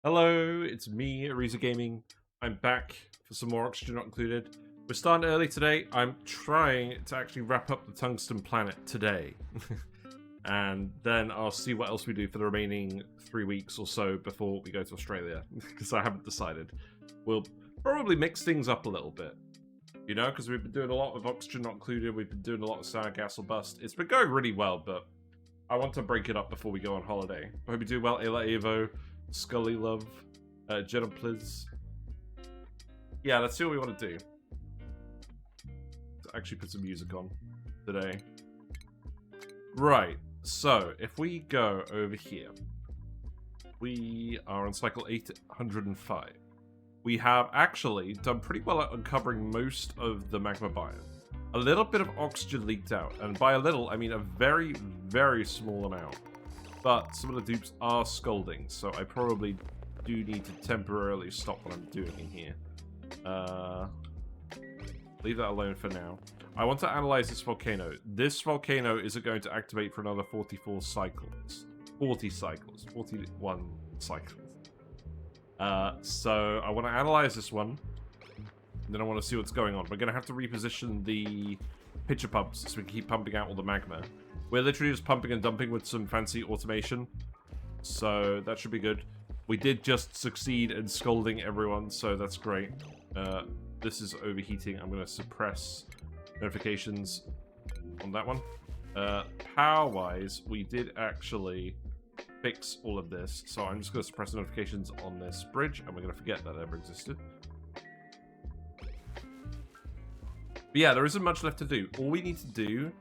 Hello, it's me, Ariza Gaming. I'm back for some more Oxygen Not Included. We're starting early today. I'm trying to actually wrap up the Tungsten Planet today. And then I'll see what else we do for the remaining 3 weeks or so before we go to Australia. Because I haven't decided. We'll probably mix things up a little bit. You know, because we've been doing a lot of Oxygen Not Included. We've been doing a lot of Sour Gas or Bust. It's been going really well, but I want to break it up before we go on holiday. I hope you do well, Ayla Evo. Scully Love, Jenna Pliz. Yeah, let's see what we want to do. Let's actually put some music on today. Right, so if we go over here, we are on cycle 805. We have actually done pretty well at uncovering most of the magma biome. A little bit of oxygen leaked out, and by a little, I mean a very, very small amount. But some of the dupes are scolding, so I probably do need to temporarily stop what I'm doing in here. Leave that alone for now. I want to analyze this volcano. This volcano isn't going to activate for another 44 cycles. 40 cycles. 41 cycles. So I want to analyze this one. And then I want to see what's going on. We're going to have to reposition the pitcher pumps so we can keep pumping out all the magma. We're literally just pumping and dumping with some fancy automation. So that should be good. We did just succeed in scolding everyone, so that's great. This is overheating. I'm going to suppress notifications on that one. Power-wise, we did actually fix all of this. So I'm just going to suppress notifications on this bridge, and we're going to forget that ever existed. But yeah, there isn't much left to do. All we need to do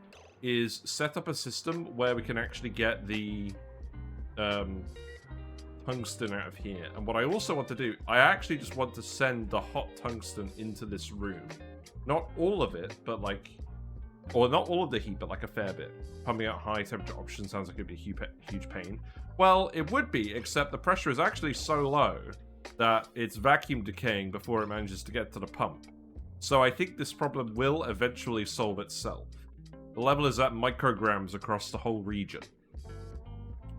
is set up a system where we can actually get the tungsten out of here. And what I also want to do, I actually just want to send the hot tungsten into this room. Not all of it, but like... Or not all of the heat, but like a fair bit. Pumping out high temperature option sounds like it'd be a huge pain. Well, it would be, except the pressure is actually so low that it's vacuum decaying before it manages to get to the pump. So I think this problem will eventually solve itself. The level is at micrograms across the whole region.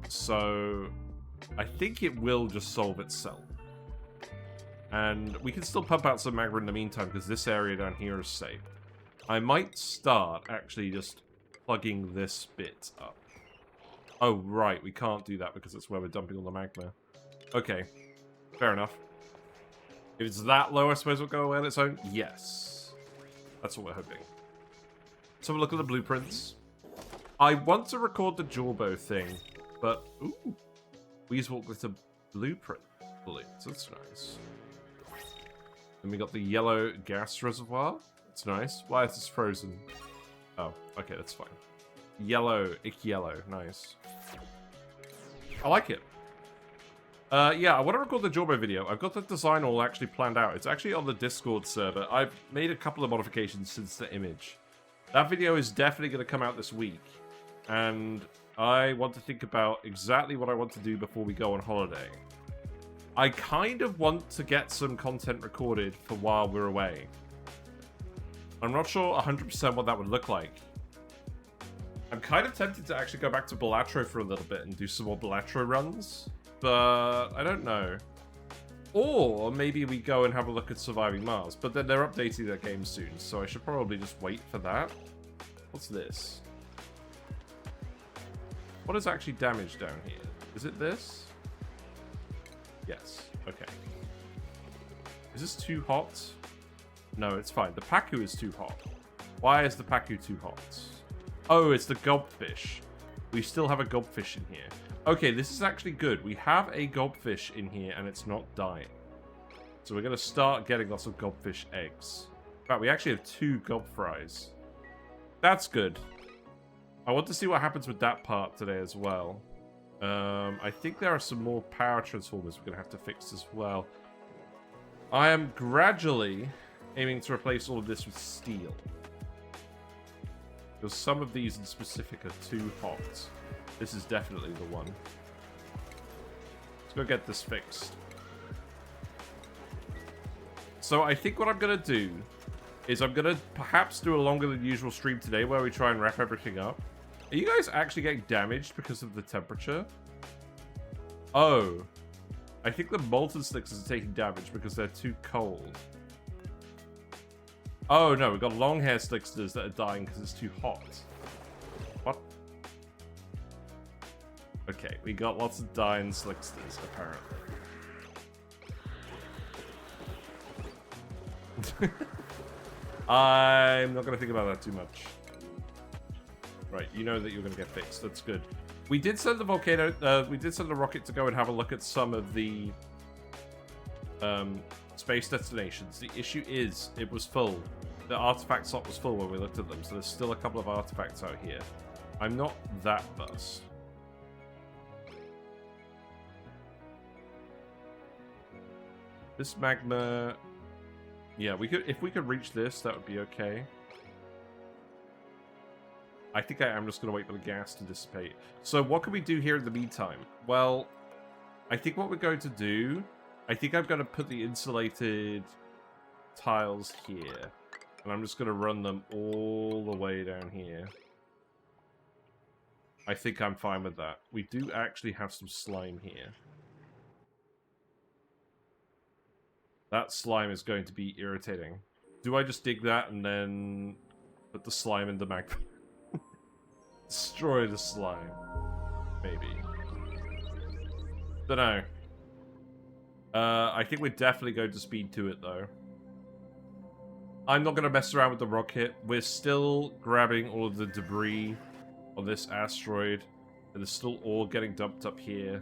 So I think it will just solve itself. And we can still pump out some magma in the meantime because this area down here is safe. I might start actually just plugging this bit up. Oh, right. We can't do that because that's where we're dumping all the magma. Okay. Fair enough. If it's that low, I suppose it'll go away on its own? Yes. That's what we're hoping. Let's have a look at the blueprints. I want to record the jawbow thing, but... Ooh. Wheezeworts with a blueprint. That's nice. Then we got the yellow gas reservoir. That's nice. Why is this frozen? Oh, okay, that's fine. Yellow. Ick yellow. Nice. I like it. Yeah, I want to record the jawbow video. I've got the design all actually planned out. It's actually on the Discord server. I've made a couple of modifications since the image. That video is definitely going to come out this week. And I want to think about exactly what I want to do before we go on holiday. I kind of want to get some content recorded for while we're away. I'm not sure 100% what that would look like. I'm kind of tempted to actually go back to Balatro for a little bit and do some more Balatro runs. But I don't know. Or maybe we go and have a look at Surviving Mars. But then they're updating that game soon, so I should probably just wait for that. What's this? What is actually damaged down here? Is it this? Yes. Okay. Is this too hot? No, it's fine. The Pacu is too hot. Why is the Pacu too hot? Oh, it's the gobfish. We still have a gobfish in here. Okay, this is actually good. We have a gobfish in here and it's not dying. So we're going to start getting lots of gobfish eggs. In fact, we actually have 2 gob fries. That's good. I want to see what happens with that part today as well. I think there are some more power transformers we're going to have to fix as well. I am gradually aiming to replace all of this with steel. Because some of these in specific are too hot. This is definitely the one. Let's go get this fixed. So I think what I'm going to do is I'm going to perhaps do a longer than usual stream today where we try and wrap everything up. Are you guys actually getting damaged because of the temperature? Oh. I think the molten slicksters are taking damage because they're too cold. Oh no, we've got long hair slicksters that are dying because it's too hot. What? Okay, we got lots of dying slicksters, apparently. I'm not going to think about that too much. Right, you know that you're going to get fixed. That's good. We did send the volcano, we did send the rocket to go and have a look at some of the space destinations. The issue is, it was full. The artifact slot was full when we looked at them, so there's still a couple of artifacts out here. I'm not that fussed. This magma... Yeah, we could, if we could reach this, that would be okay. I think I am just going to wait for the gas to dissipate. So what can we do here in the meantime? Well, I think what we're going to do... I think I'm going to put the insulated tiles here. And I'm just going to run them all the way down here. I think I'm fine with that. We do actually have some slime here. That slime is going to be irritating. Do I just dig that and then put the slime in the magma? Destroy the slime. Maybe. Dunno. I think we're definitely going to speed to it, though. I'm not going to mess around with the rocket. We're still grabbing all of the debris on this asteroid. And there's still ore getting dumped up here.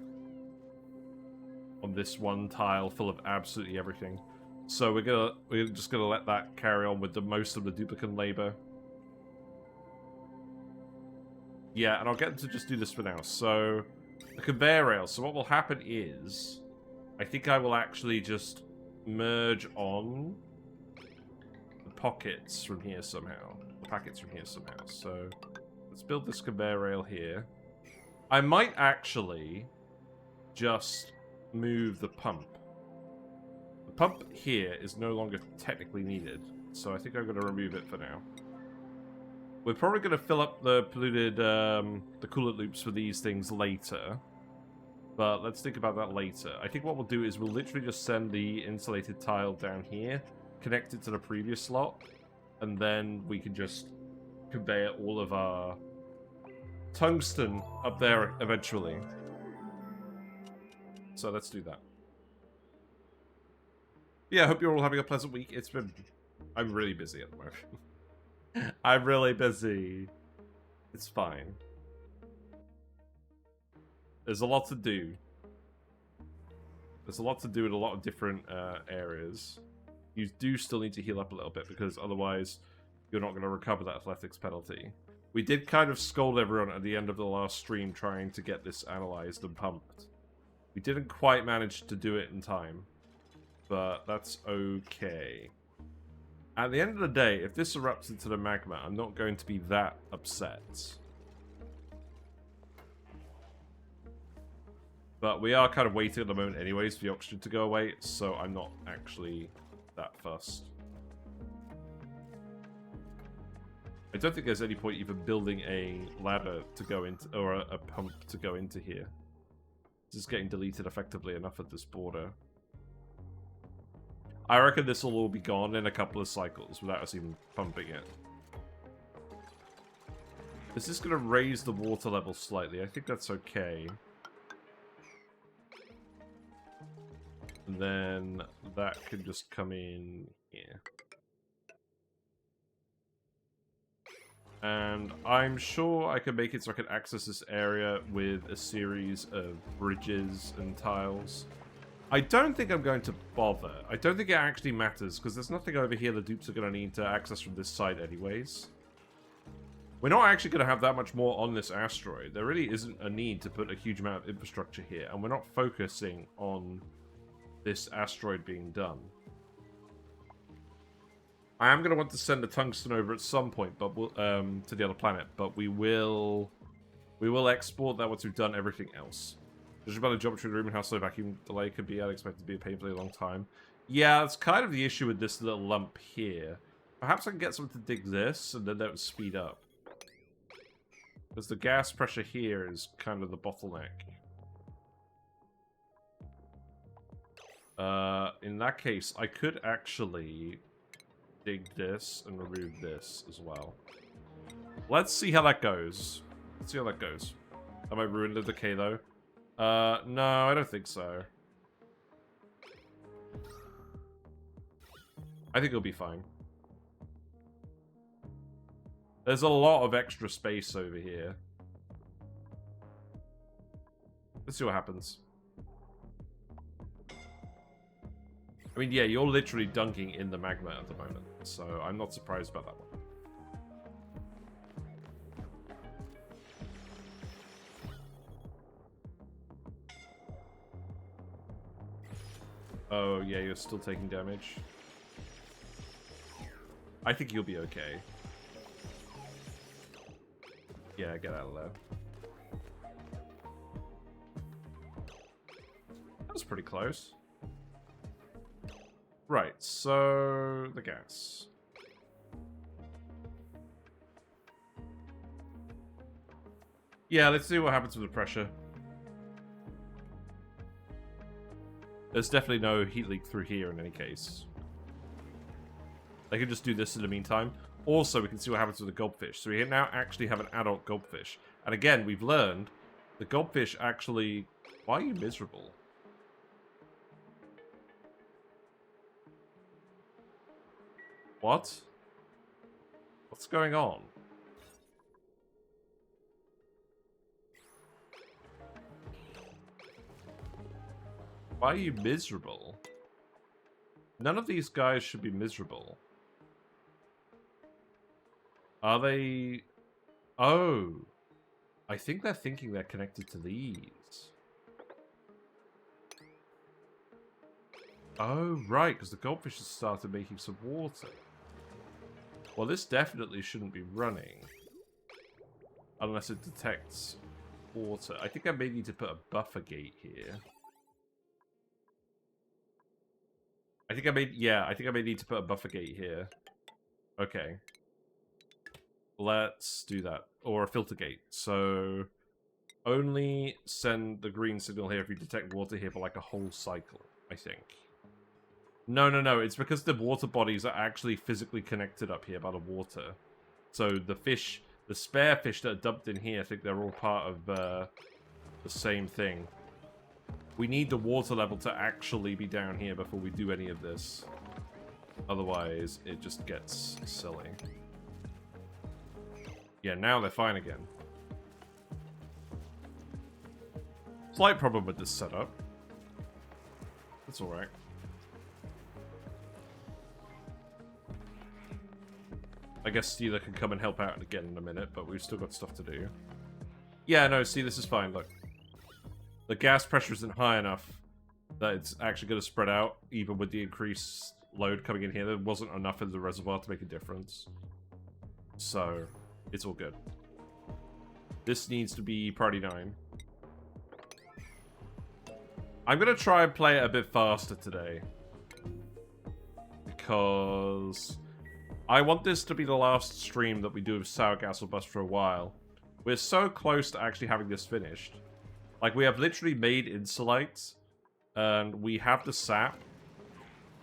On this one tile full of absolutely everything. So we're just gonna let that carry on with the most of the duplicate labor. Yeah, and I'll get them to just do this for now. So, the conveyor rail. So what will happen is, I think I will actually just merge on the pockets from here somehow. The packets from here somehow. So, let's build this conveyor rail here. I might actually just move the pump. The pump here is no longer technically needed, so I think I'm going to remove it for now. We're probably going to fill up the polluted, the coolant loops for these things later. But let's think about that later. I think what we'll do is we'll literally just send the insulated tile down here, connect it to the previous slot, and then we can just convey all of our tungsten up there eventually. So let's do that. Yeah, I hope you're all having a pleasant week. It's been... I'm really busy at the moment. I'm really busy. It's fine. There's a lot to do. There's a lot to do in a lot of different areas. You do still need to heal up a little bit, because otherwise you're not going to recover that athletics penalty. We did kind of scold everyone at the end of the last stream trying to get this analyzed and pumped. We didn't quite manage to do it in time, but that's okay. At the end of the day, if this erupts into the magma, I'm not going to be that upset. But we are kind of waiting at the moment anyways for the oxygen to go away, so I'm not actually that fussed. I don't think there's any point even building a ladder to go into, or a pump to go into here. This is getting deleted effectively enough at this border. I reckon this will all be gone in a couple of cycles without us even pumping it. This is going to raise the water level slightly. I think that's okay. And then that can just come in here. And I'm sure I can make it so I can access this area with a series of bridges and tiles. I don't think I'm going to bother. I don't think it actually matters, because there's nothing over here the dupes are going to need to access from this side anyways. We're not actually going to have that much more on this asteroid. There really isn't a need to put a huge amount of infrastructure here, and we're not focusing on this asteroid being done. I am going to want to send the tungsten over at some point, but we'll, to the other planet, but we will export that once we've done everything else. Judging by the geometry of the room and how slow vacuum delay could be, I'd expect it to be a painfully long time. Yeah, that's kind of the issue with this little lump here. Perhaps I can get someone to dig this, and then that would speed up. Because the gas pressure here is kind of the bottleneck. In that case, I could actually dig this and remove this as well. Let's see how that goes. Let's see how that goes. Am I ruined the decay, though? No, I don't think so. I think it'll be fine. There's a lot of extra space over here. Let's see what happens. I mean, yeah, you're literally dunking in the magma at the moment, so I'm not surprised about that one. Oh, yeah, you're still taking damage. I think you'll be okay. Yeah, get out of there. That was pretty close. Right, so the gas. Yeah, let's see what happens with the pressure. There's definitely no heat leak through here in any case. They can just do this in the meantime. Also, we can see what happens with the gobfish. So we now actually have an adult gobfish. And again, we've learned the gobfish actually... Why are you miserable? What? What's going on? Why are you miserable? None of these guys should be miserable. Are they... Oh. I think they're thinking they're connected to these. Oh, right, because the goldfish has started making some water. Well, this definitely shouldn't be running. Unless it detects water. I think I may need to put a buffer gate here. I think I may need to put a buffer gate here. Okay. Let's do that. Or a filter gate. So, only send the green signal here if you detect water here for like a whole cycle, I think. No. It's because the water bodies are actually physically connected up here by the water. So the fish, the spare fish that are dumped in here, I think they're all part of the same thing. We need the water level to actually be down here before we do any of this. Otherwise, it just gets silly. Yeah, now they're fine again. Slight problem with this setup. That's alright. I guess Steeler can come and help out again in a minute, but we've still got stuff to do. Yeah, no, see, this is fine, look. The gas pressure isn't high enough that it's actually going to spread out, even with the increased load coming in here. There wasn't enough in the reservoir to make a difference. So, it's all good. This needs to be priority 9. I'm going to try and play it a bit faster today. Because I want this to be the last stream that we do with Sour Gas or Bust for a while. We're so close to actually having this finished. Like, we have literally made insulates, and we have the sap.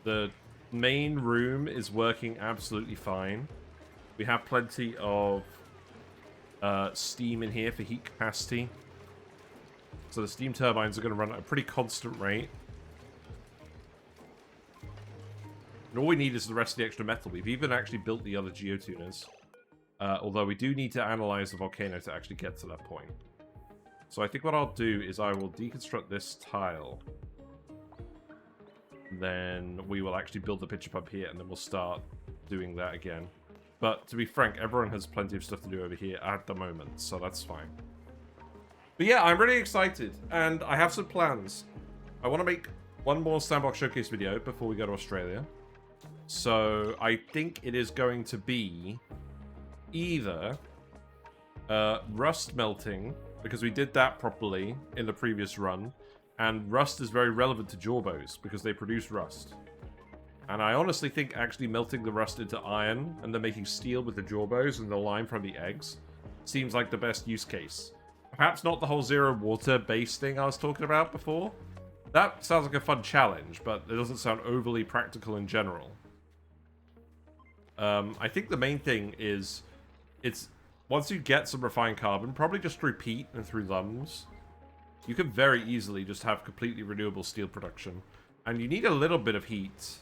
The main room is working absolutely fine. We have plenty of steam in here for heat capacity. So the steam turbines are going to run at a pretty constant rate. And all we need is the rest of the extra metal. We've even actually built the other geotuners. Although we do need to analyze the volcano to actually get to that point. So I think what I'll do is I will deconstruct this tile. Then we will actually build the pitcher pump here, and then we'll start doing that again. But to be frank, everyone has plenty of stuff to do over here at the moment, so that's fine. But yeah, I'm really excited, and I have some plans. I want to make one more Sandbox Showcase video before we go to Australia. So I think it is going to be either rust melting, because we did that properly in the previous run, and rust is very relevant to Jorbos because they produce rust. And I honestly think actually melting the rust into iron and then making steel with the Jorbos and the lime from the eggs seems like the best use case. Perhaps not the whole zero water base thing I was talking about before. That sounds like a fun challenge, but it doesn't sound overly practical in general. I think the main thing is, it's once you get some refined carbon, probably just through peat and through lungs, you can very easily just have completely renewable steel production. And you need a little bit of heat.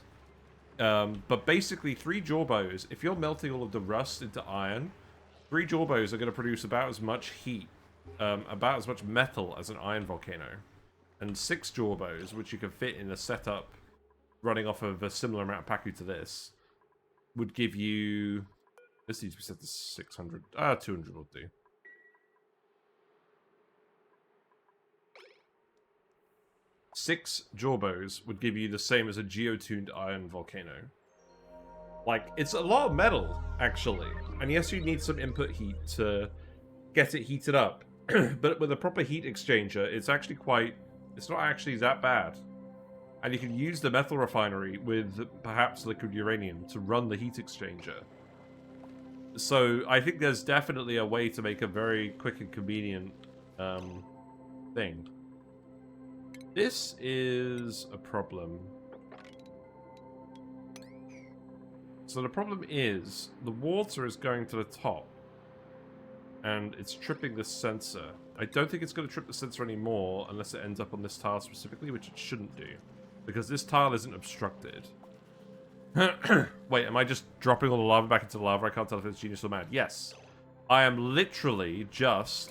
But basically, 3 jawbows, if you're melting all of the rust into iron, 3 jawbows are going to produce about as much heat, about as much metal as an iron volcano. And 6 jawbows, which you can fit in a setup running off of a similar amount of Paku to this, would give you... This needs to be set to 600. 200 will do. Six jawbows would give you the same as a geotuned iron volcano. Like, it's a lot of metal, actually. And yes, you need some input heat to get it heated up. But with a proper heat exchanger, it's actually quite... It's not actually that bad. And you can use the metal refinery with perhaps liquid uranium to run the heat exchanger. So I think there's definitely a way to make a very quick and convenient thing. This is a problem. So the problem is, the water is going to the top. And it's tripping this sensor. I don't think it's going to trip the sensor anymore unless it ends up on this tile specifically, which it shouldn't do. Because this tile isn't obstructed. Wait, am I just dropping all the lava back into the lava? I can't tell if it's genius or mad. Yes. I am literally just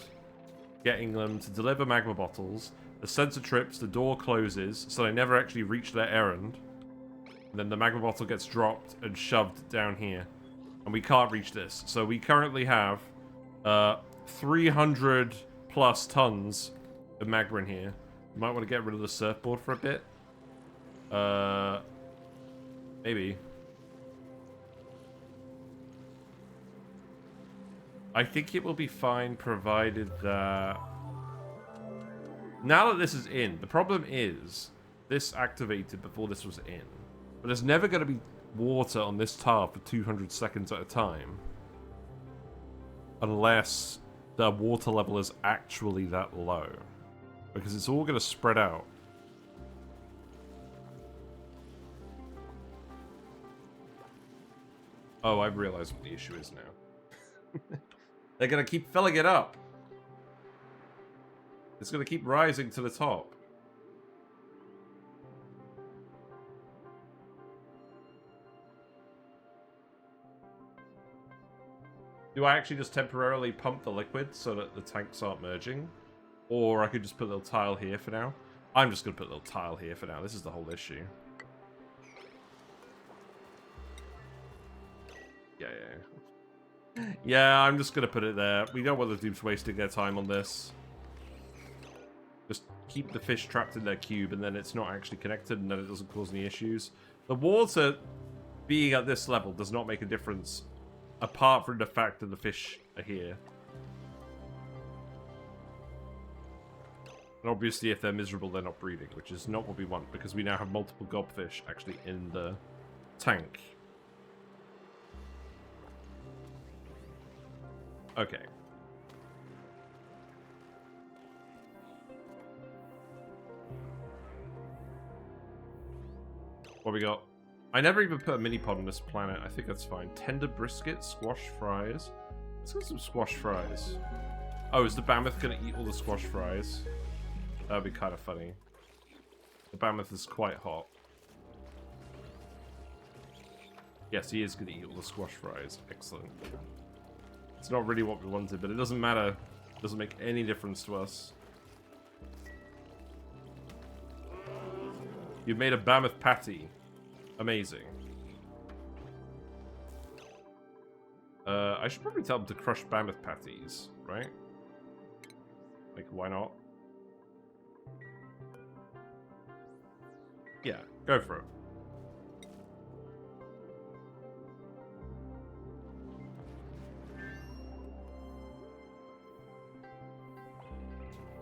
getting them to deliver magma bottles. The sensor trips, the door closes, so they never actually reach their errand. And then the magma bottle gets dropped and shoved down here. And we can't reach this. So we currently have 300 plus tons of magma in here. You might want to get rid of the surfboard for a bit. Maybe. I think it will be fine provided that... Now that this is in, the problem is this activated before this was in. But there's never going to be water on this tile for 200 seconds at a time. Unless the water level is actually that low. Because it's all going to spread out. Oh, I've realized what the issue is now. They're going to keep filling it up. It's going to keep rising to the top. Do I actually just temporarily pump the liquid so that the tanks aren't merging? Or I could just put a little tile here for now. I'm just going to put a little tile here for now. This is the whole issue. Yeah, I'm just going to put it there. We don't want the dupes wasting their time on this. Just keep the fish trapped in their cube, and then it's not actually connected, and then it doesn't cause any issues. The water being at this level does not make a difference, apart from the fact that the fish are here. And obviously, if they're miserable, they're not breeding, which is not what we want, because we now have multiple gobfish actually in the tank. Okay. What we got? I never even put a mini pod on this planet. I think that's fine. Tender brisket, squash fries. Let's get some squash fries. Oh, is the mammoth gonna eat all the squash fries? That would be kind of funny. The mammoth is quite hot. Yes, he is gonna eat all the squash fries. Excellent. It's not really what we wanted, but it doesn't matter. It doesn't make any difference to us. You've made a mammoth patty. Amazing. I should probably tell them to crush mammoth patties, right? Like, why not? Yeah, go for it.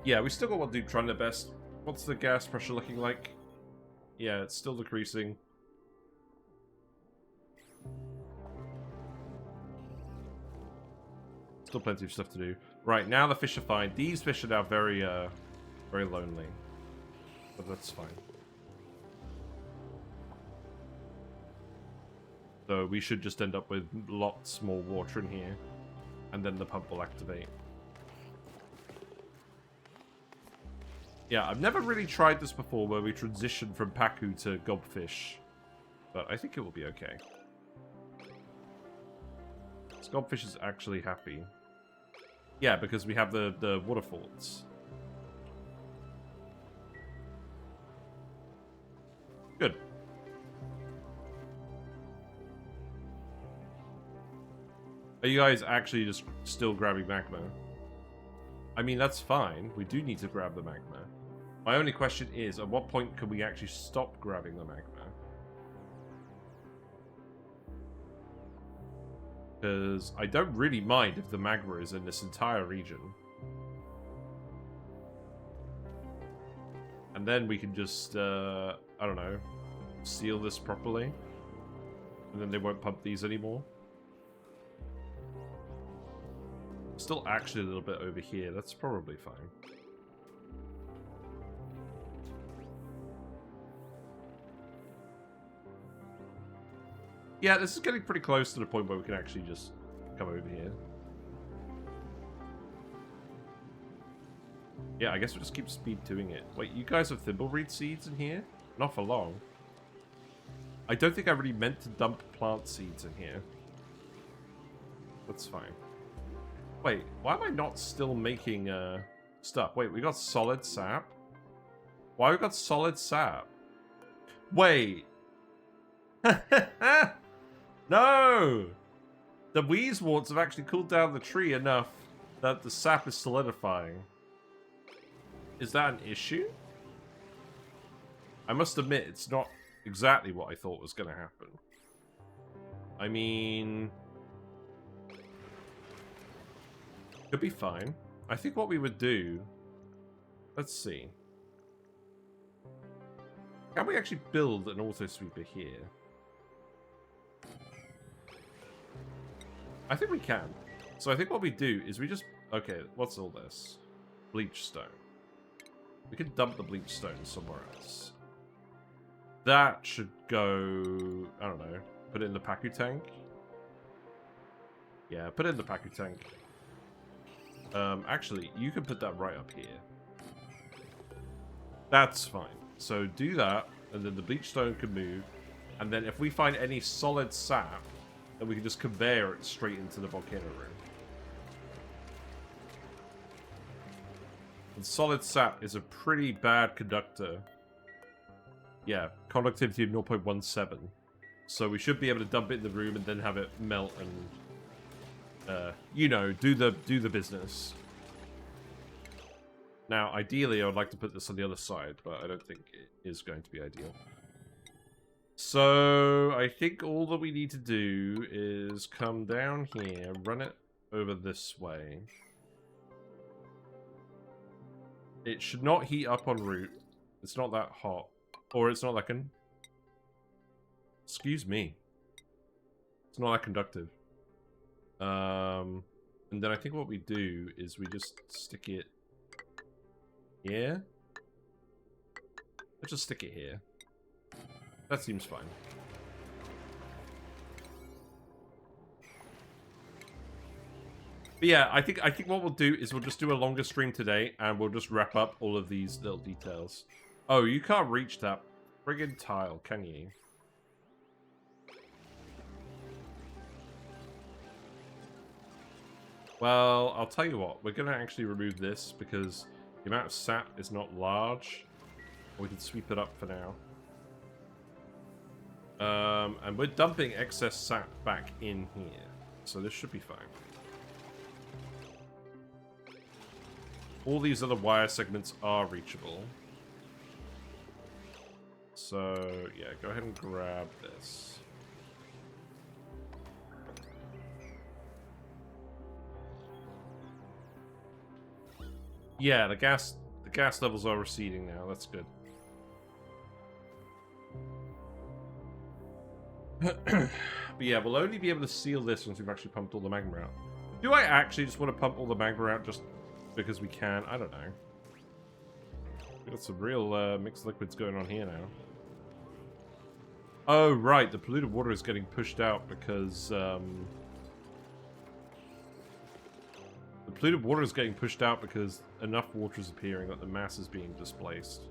Yeah, we still got one dude trying their best. What's the gas pressure looking like? Yeah, it's still decreasing. Still plenty of stuff to do. Right, now the fish are fine. These fish are now very, very lonely. but that's fine. So we should just end up with lots more water in here, and then the pump will activate. Yeah, I've never really tried this before where we transition from Paku to Gobfish, but I think it will be okay. This Gobfish is actually happy. Yeah, because we have the waterfalls. Good. Are you guys actually just still grabbing magma? I mean, that's fine. We do need to grab the magma. My only question is, at what point can we actually stop grabbing the magma? Because I don't really mind if the magma is in this entire region. And then we can just, I don't know, seal this properly. And then they won't pump these anymore. Still actually a little bit over here. That's probably fine. Yeah, this is getting pretty close to the point where we can actually just come over here. Yeah, I guess we'll just keep speed doing it. Wait, you guys have thimbleweed seeds in here? Not for long. I don't think I really meant to dump plant seeds in here. That's fine. Wait, why am I not still making stuff? Wait, we got solid sap? Why we got solid sap? Wait. No! The Wheezeworts have actually cooled down the tree enough that the sap is solidifying. Is that an issue? I must admit, it's not exactly what I thought was going to happen. I mean... could be fine. I think what we would do... let's see. Can we actually build an auto-sweeper here? I think we can. So I think what we do is we just... okay, what's all this? Bleach stone. We can dump the bleach stone somewhere else. That should go... I don't know. Put it in the Paku tank. Yeah, put it in the Paku tank. Actually, you can put that right up here. That's fine. So do that, and then the bleach stone can move. And then if we find any solid sap, then we can just conveyor it straight into the volcano room. And solid sap is a pretty bad conductor. Yeah, conductivity of 0.17. So we should be able to dump it in the room and then have it melt and, you know, do the business. Now, ideally, I would like to put this on the other side, but I don't think it is going to be ideal. So, I think all that we need to do is come down here, run it over this way. It should not heat up en route. It's not that hot. Or it's not that excuse me. It's not that conductive. And then I think what we do is we just stick it here. Let's just stick it here. That seems fine. But yeah, I think what we'll do is we'll just do a longer stream today, and we'll just wrap up all of these little details. Oh, you can't reach that friggin' tile, can you? Well, I'll tell you what. We're gonna actually remove this because the amount of sap is not large. We can sweep it up for now. And we're dumping excess sap back in here, so this should be fine. All these other wire segments are reachable. So, yeah, go ahead and grab this. Yeah, the gas levels are receding now. That's good. But yeah, we'll only be able to seal this once we've actually pumped all the magma out. Do I actually just want to pump all the magma out just because we can? I don't know. We've got some real mixed liquids going on here now. Oh, right. The polluted water is getting pushed out because... the polluted water is getting pushed out because enough water is appearing that the mass is being displaced.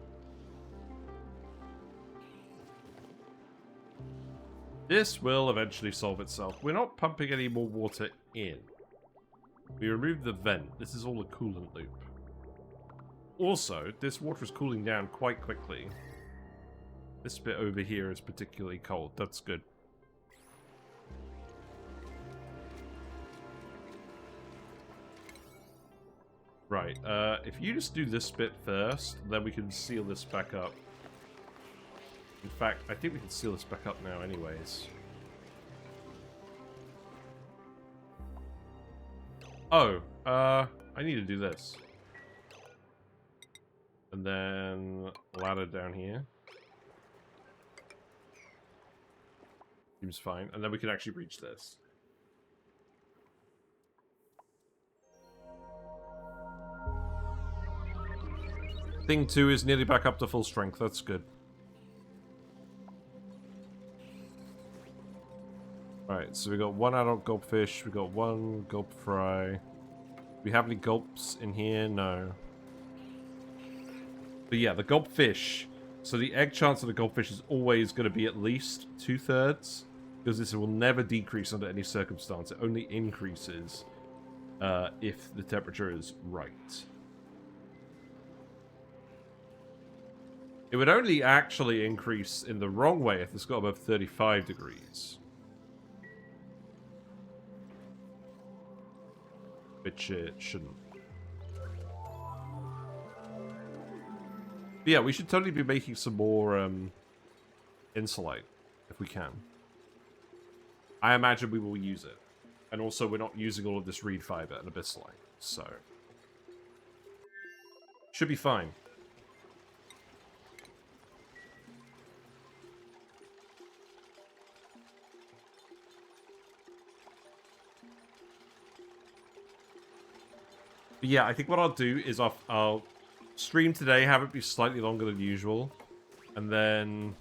This will eventually solve itself. We're not pumping any more water in. We removed the vent. This is all a coolant loop. Also, this water is cooling down quite quickly. This bit over here is particularly cold. That's good. Right, if you just do this bit first, then we can seal this back up. In fact, I think we can seal this back up now anyways. Oh, I need to do this. And then ladder down here. Seems fine. And then we can actually reach this. Thing 2 is nearly back up to full strength. That's good. Alright, so we got one adult gulpfish, we got one gulp fry. Do we have any gulps in here? No. But yeah, the gulpfish. So the egg chance of the gulpfish is always going to be at least 2/3. Because this will never decrease under any circumstance. It only increases if the temperature is right. It would only actually increase in the wrong way if it's got above 35 degrees. Which it shouldn't. But yeah, we should totally be making some more insulate if we can. I imagine we will use it. And also, we're not using all of this reed fiber and abyssalite, so... should be fine. But yeah, I think what I'll do is I'll stream today, have it be slightly longer than usual, and then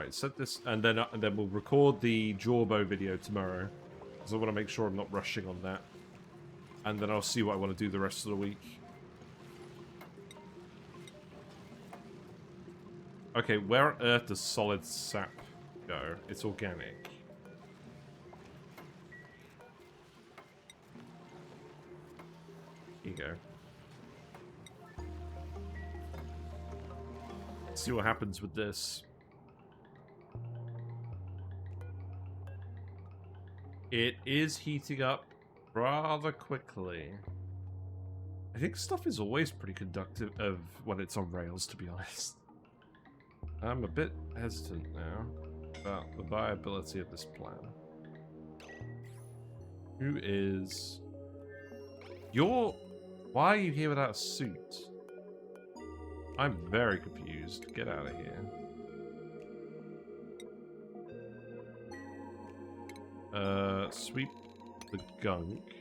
set this, and then we'll record the Jorbo video tomorrow, because I want to make sure I'm not rushing on that, and then I'll see what I want to do the rest of the week. Okay, where on earth does solid sap go? It's organic. Here you go. Let's see what happens with this. It is heating up rather quickly. I think stuff is always pretty conductive of when it's on rails, to be honest. I'm a bit hesitant now about the viability of this plan. Who is... Why are you here without a suit? I'm very confused. Get out of here. Sweep the gunk.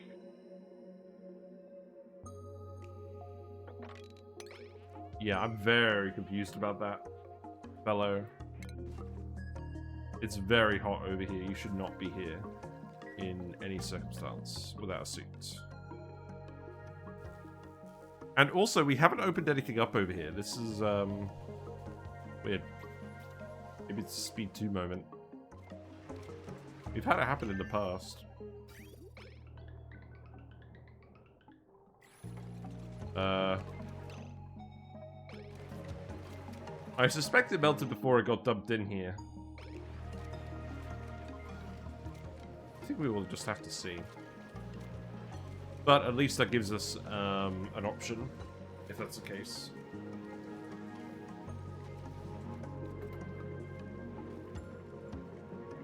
Yeah, I'm very confused about that, fellow. It's very hot over here. You should not be here in any circumstance without a suit. And also, we haven't opened anything up over here. This is, weird. Maybe it's a speed 2 moment. We've had it happen in the past. I suspect it melted before it got dumped in here. I think we will just have to see. But at least that gives us an option, if that's the case.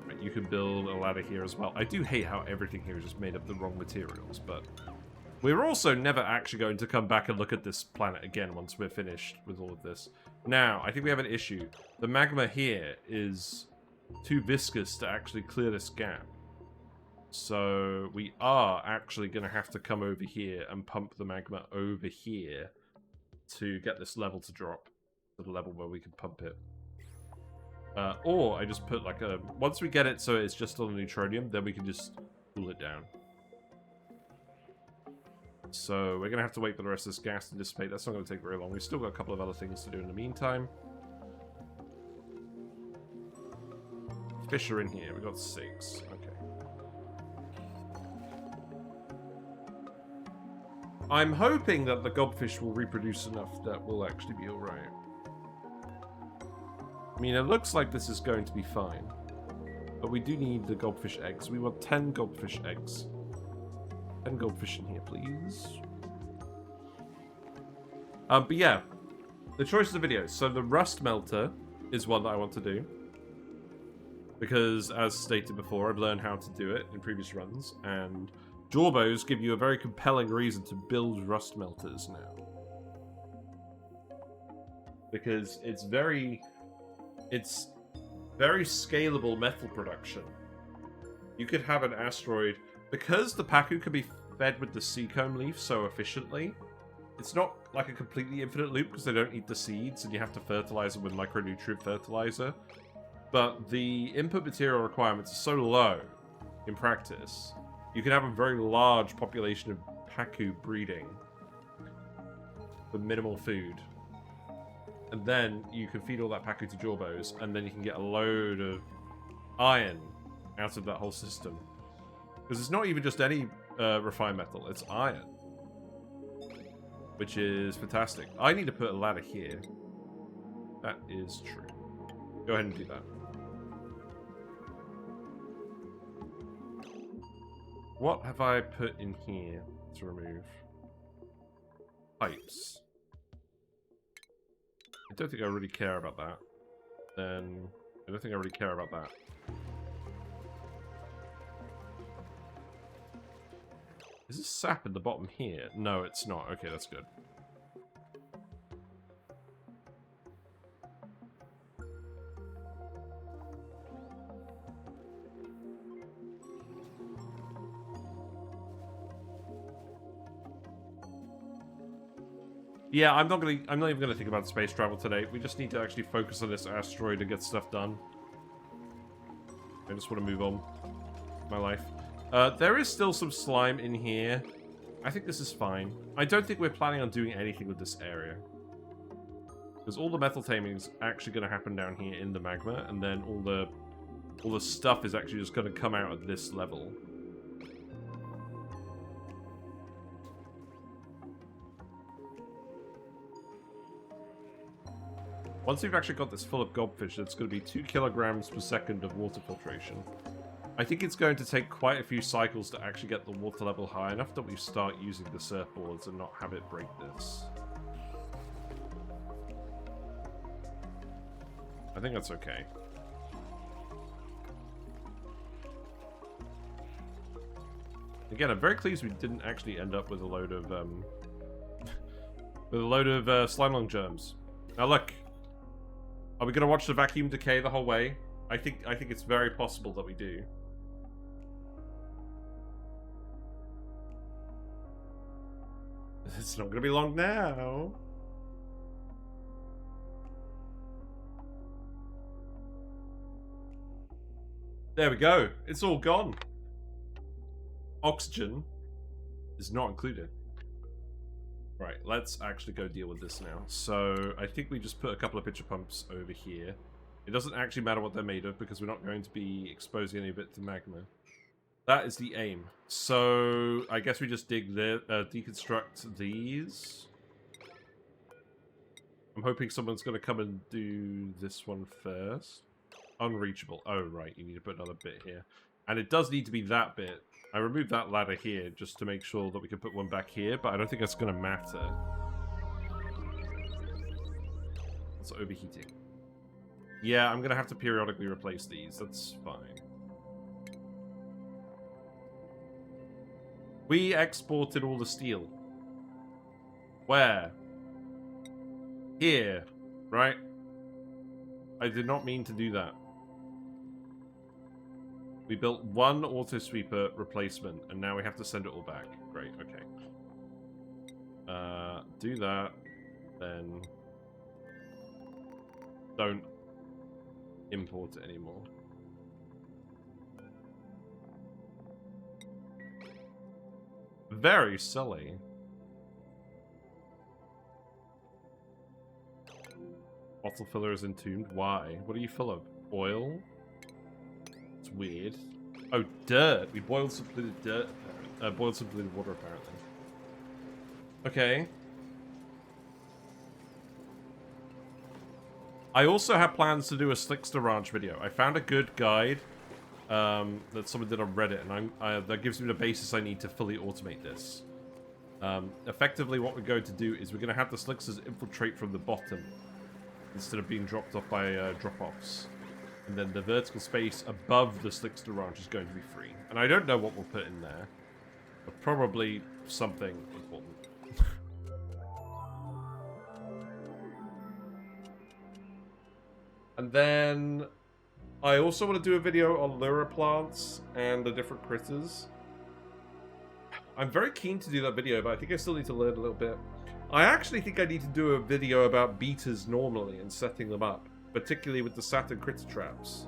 Right, you can build a ladder here as well. I do hate how everything here is just made of the wrong materials, but... we're also never actually going to come back and look at this planet again once we're finished with all of this. Now, I think we have an issue. The magma here is too viscous to actually clear this gap. So we are actually going to have to come over here and pump the magma over here to get this level to drop. to the level where we can pump it. Or I just put like a... Once we get it so it's just on the neutronium, then we can just cool it down. So we're going to have to wait for the rest of this gas to dissipate. That's not going to take very long. We've still got a couple of other things to do in the meantime. Fish are in here. We got 6. Okay. I'm hoping that the gobfish will reproduce enough that we'll actually be alright. I mean, it looks like this is going to be fine. But we do need the gobfish eggs. We want 10 gobfish eggs. 10 goldfish in here, please. But yeah, the choice of the videos. So the rust melter is one that I want to do. Because, as stated before, I've learned how to do it in previous runs. And Jorbos give you a very compelling reason to build rust melters now. Because it's very scalable metal production. You could have an asteroid... Because the Pacu can be fed with the seacomb leaf so efficiently, it's not like a completely infinite loop because they don't eat the seeds and you have to fertilize them with micronutrient fertilizer. But the input material requirements are so low in practice, you can have a very large population of Pacu breeding with minimal food. And then you can feed all that Pacu to Jorbos, and then you can get a load of iron out of that whole system. Because it's not even just any refined metal, it's iron. Which is fantastic. I need to put a ladder here. That is true. Go ahead and do that. What have I put in here to remove? Pipes. I don't think I really care about that. Then I don't think I really care about that. Is this sap at the bottom here? No, it's not. Okay, that's good. Yeah, I'm not even gonna think about space travel today. We just need to actually focus on this asteroid and get stuff done. I just want to move on with my life. There is still some slime in here. I think this is fine. I don't think we're planning on doing anything with this area. Because all the metal taming is actually going to happen down here in the magma, and then all the stuff is actually just going to come out at this level. Once we've actually got this full of gobfish, it's going to be 2 kilograms per second of water filtration. I think it's going to take quite a few cycles to actually get the water level high enough that we start using the surfboards and not have it break this. I think that's okay. Again, I'm very pleased we didn't actually end up with a load of slime lung germs. Now look, are we going to watch the vacuum decay the whole way? I think it's very possible that we do. It's not going to be long now. There we go. It's all gone. Oxygen is not included. Right, let's actually go deal with this now. So, I think we just put a couple of pitcher pumps over here. It doesn't actually matter what they're made of because we're not going to be exposing any of it to magma. That is the aim. So, I guess we just deconstruct these. I'm hoping someone's going to come and do this one first. Unreachable. Oh, right. You need to put another bit here. And it does need to be that bit. I removed that ladder here just to make sure that we can put one back here, but I don't think that's going to matter. It's overheating. Yeah, I'm going to have to periodically replace these. That's fine. We exported all the steel. Where? Here, right? I did not mean to do that. We built one auto-sweeper replacement, and now we have to send it all back. Great, okay. Do that, then don't import it anymore. Very silly. Bottle filler is entombed. Why? What are you full of? Oil? It's weird. Oh, dirt. We boiled some polluted dirt. Boiled some polluted water, apparently. Okay. I also have plans to do a Slickster Ranch video. I found a good guide that someone did on Reddit, and that gives me the basis I need to fully automate this. Effectively, what we're going to do is we're going to have the Slicksters infiltrate from the bottom instead of being dropped off by drop-offs. And then the vertical space above the Slickster Ranch is going to be free. And I don't know what we'll put in there, but probably something important. And then I also want to do a video on lure plants and the different critters. I'm very keen to do that video, but I think I still need to learn a little bit. I actually think I need to do a video about beaters normally and setting them up, particularly with the Saturn critter traps.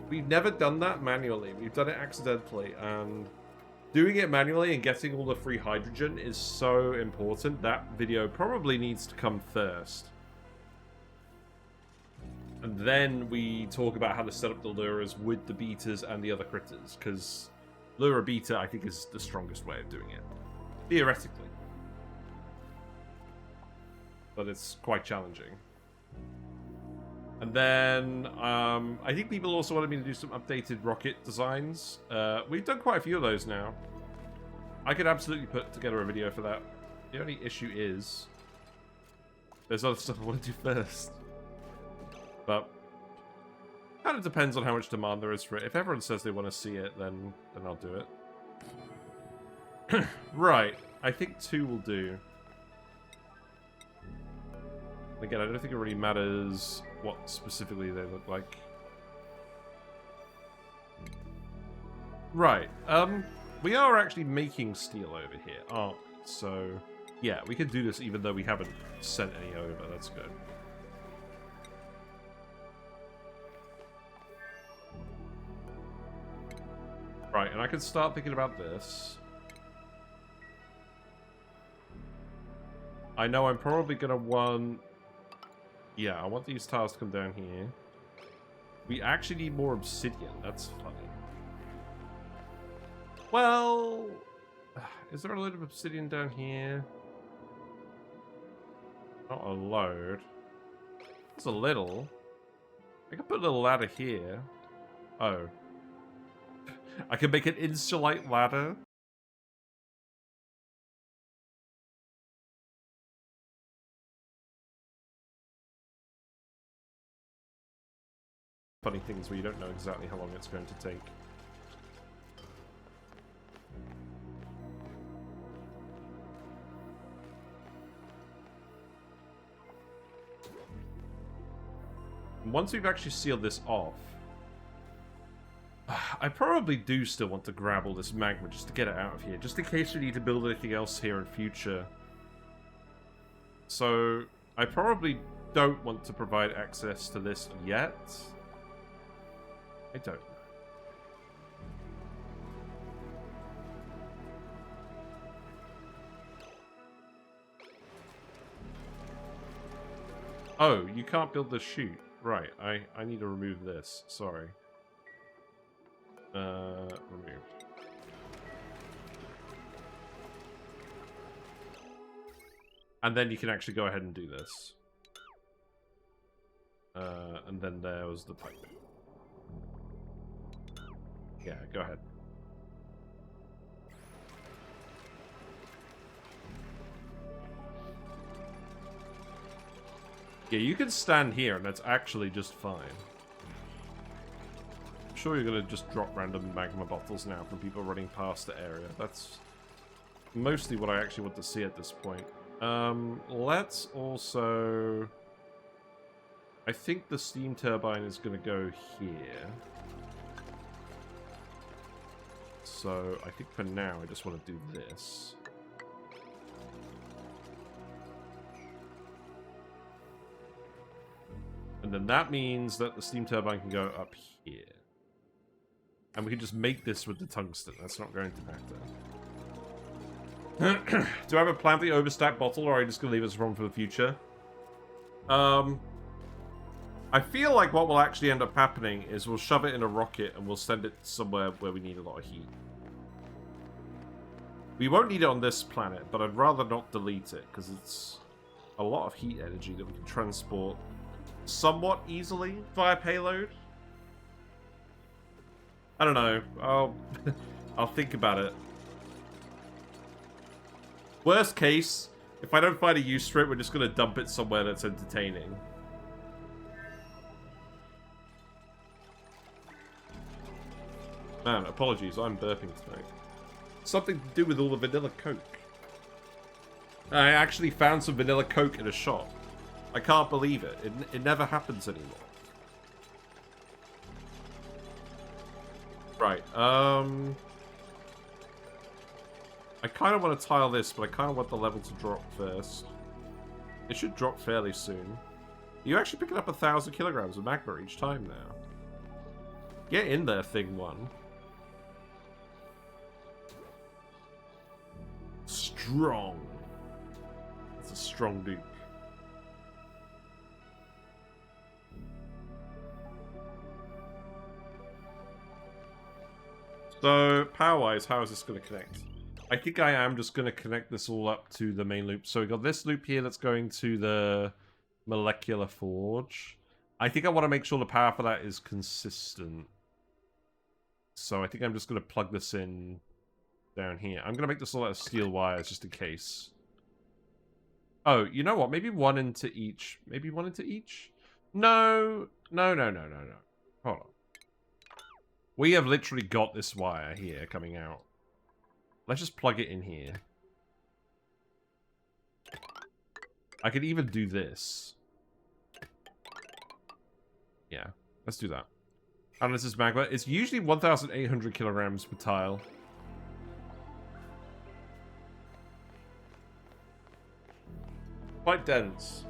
We've never done that manually. We've done it accidentally, and doing it manually and getting all the free hydrogen is so important. That video probably needs to come first. And then we talk about how to set up the lures with the beaters and the other critters, because lure beater, I think, is the strongest way of doing it. Theoretically. But it's quite challenging. And then, I think people also wanted me to do some updated rocket designs. We've done quite a few of those now. I could absolutely put together a video for that. The only issue is there's other stuff I want to do first. But kind of depends on how much demand there is for it. If everyone says they want to see it, then I'll do it. Right. I think 2 will do. Again, I don't think it really matters what specifically they look like. Right. We are actually making steel over here, aren't we? So, yeah, we can do this even though we haven't sent any over. That's good. Right, and I can start thinking about this. I know I'm probably going to want... Yeah, I want these tiles to come down here. We actually need more obsidian. That's funny. Well... Is there a load of obsidian down here? Not a load. There's a little. I can put a little ladder here. Oh. I can make an insulate ladder. Funny things where you don't know exactly how long it's going to take. Once we've actually sealed this off, I probably do still want to grab all this magma just to get it out of here, just in case we need to build anything else here in future. So, I probably don't want to provide access to this yet. I don't. Oh, you can't build the chute. Right, I need to remove this. Sorry. Removed. And then you can actually go ahead and do this. And then there was the pipe. Yeah, go ahead. Yeah, you can stand here and that's actually just fine. I'm sure you're going to just drop random magma bottles now from people running past the area. That's mostly what I actually want to see at this point. Let's also... I think the steam turbine is going to go here. So I think for now I just want to do this. And then that means that the steam turbine can go up here. And we can just make this with the tungsten. That's not going to matter. Do I have a plan for the overstacked bottle, or are you just going to leave us room for the future? I feel like what will actually end up happening is we'll shove it in a rocket and we'll send it somewhere where we need a lot of heat. We won't need it on this planet, but I'd rather not delete it, because it's a lot of heat energy that we can transport somewhat easily via payload. I don't know. I'll think about it. Worst case, if I don't find a use for it, we're just going to dump it somewhere that's entertaining. Man, apologies, I'm burping tonight. Something to do with all the vanilla Coke. I actually found some vanilla Coke in a shop. I can't believe it. It never happens anymore. Right, I kind of want to tile this, but I kind of want the level to drop first. It should drop fairly soon. You're actually picking up 1,000 kilograms of magma each time now. Get in there, thing one. Strong. It's a strong dupe. So, power-wise, how is this going to connect? I think I am just going to connect this all up to the main loop. So we got this loop here that's going to the molecular forge. I think I want to make sure the power for that is consistent. So I think I'm just going to plug this in down here. I'm going to make this all out of steel wires just in case. Oh, you know what? Maybe one into each. Maybe one into each? No. No. Hold on. We have literally got this wire here coming out. Let's just plug it in here. I could even do this. Yeah, let's do that. And this is magma. It's usually 1,800 kilograms per tile. Quite dense.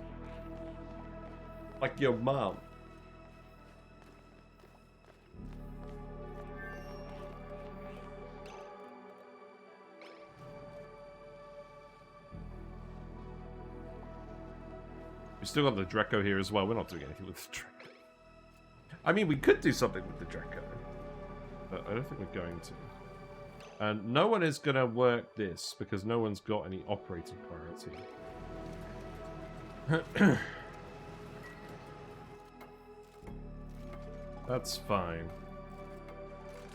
Like your mom. We still got the Draco here as well. We're not doing anything with the Draco. I mean, we could do something with the Draco, but I don't think we're going to. And no one is going to work this because no one's got any operating priority. That's fine.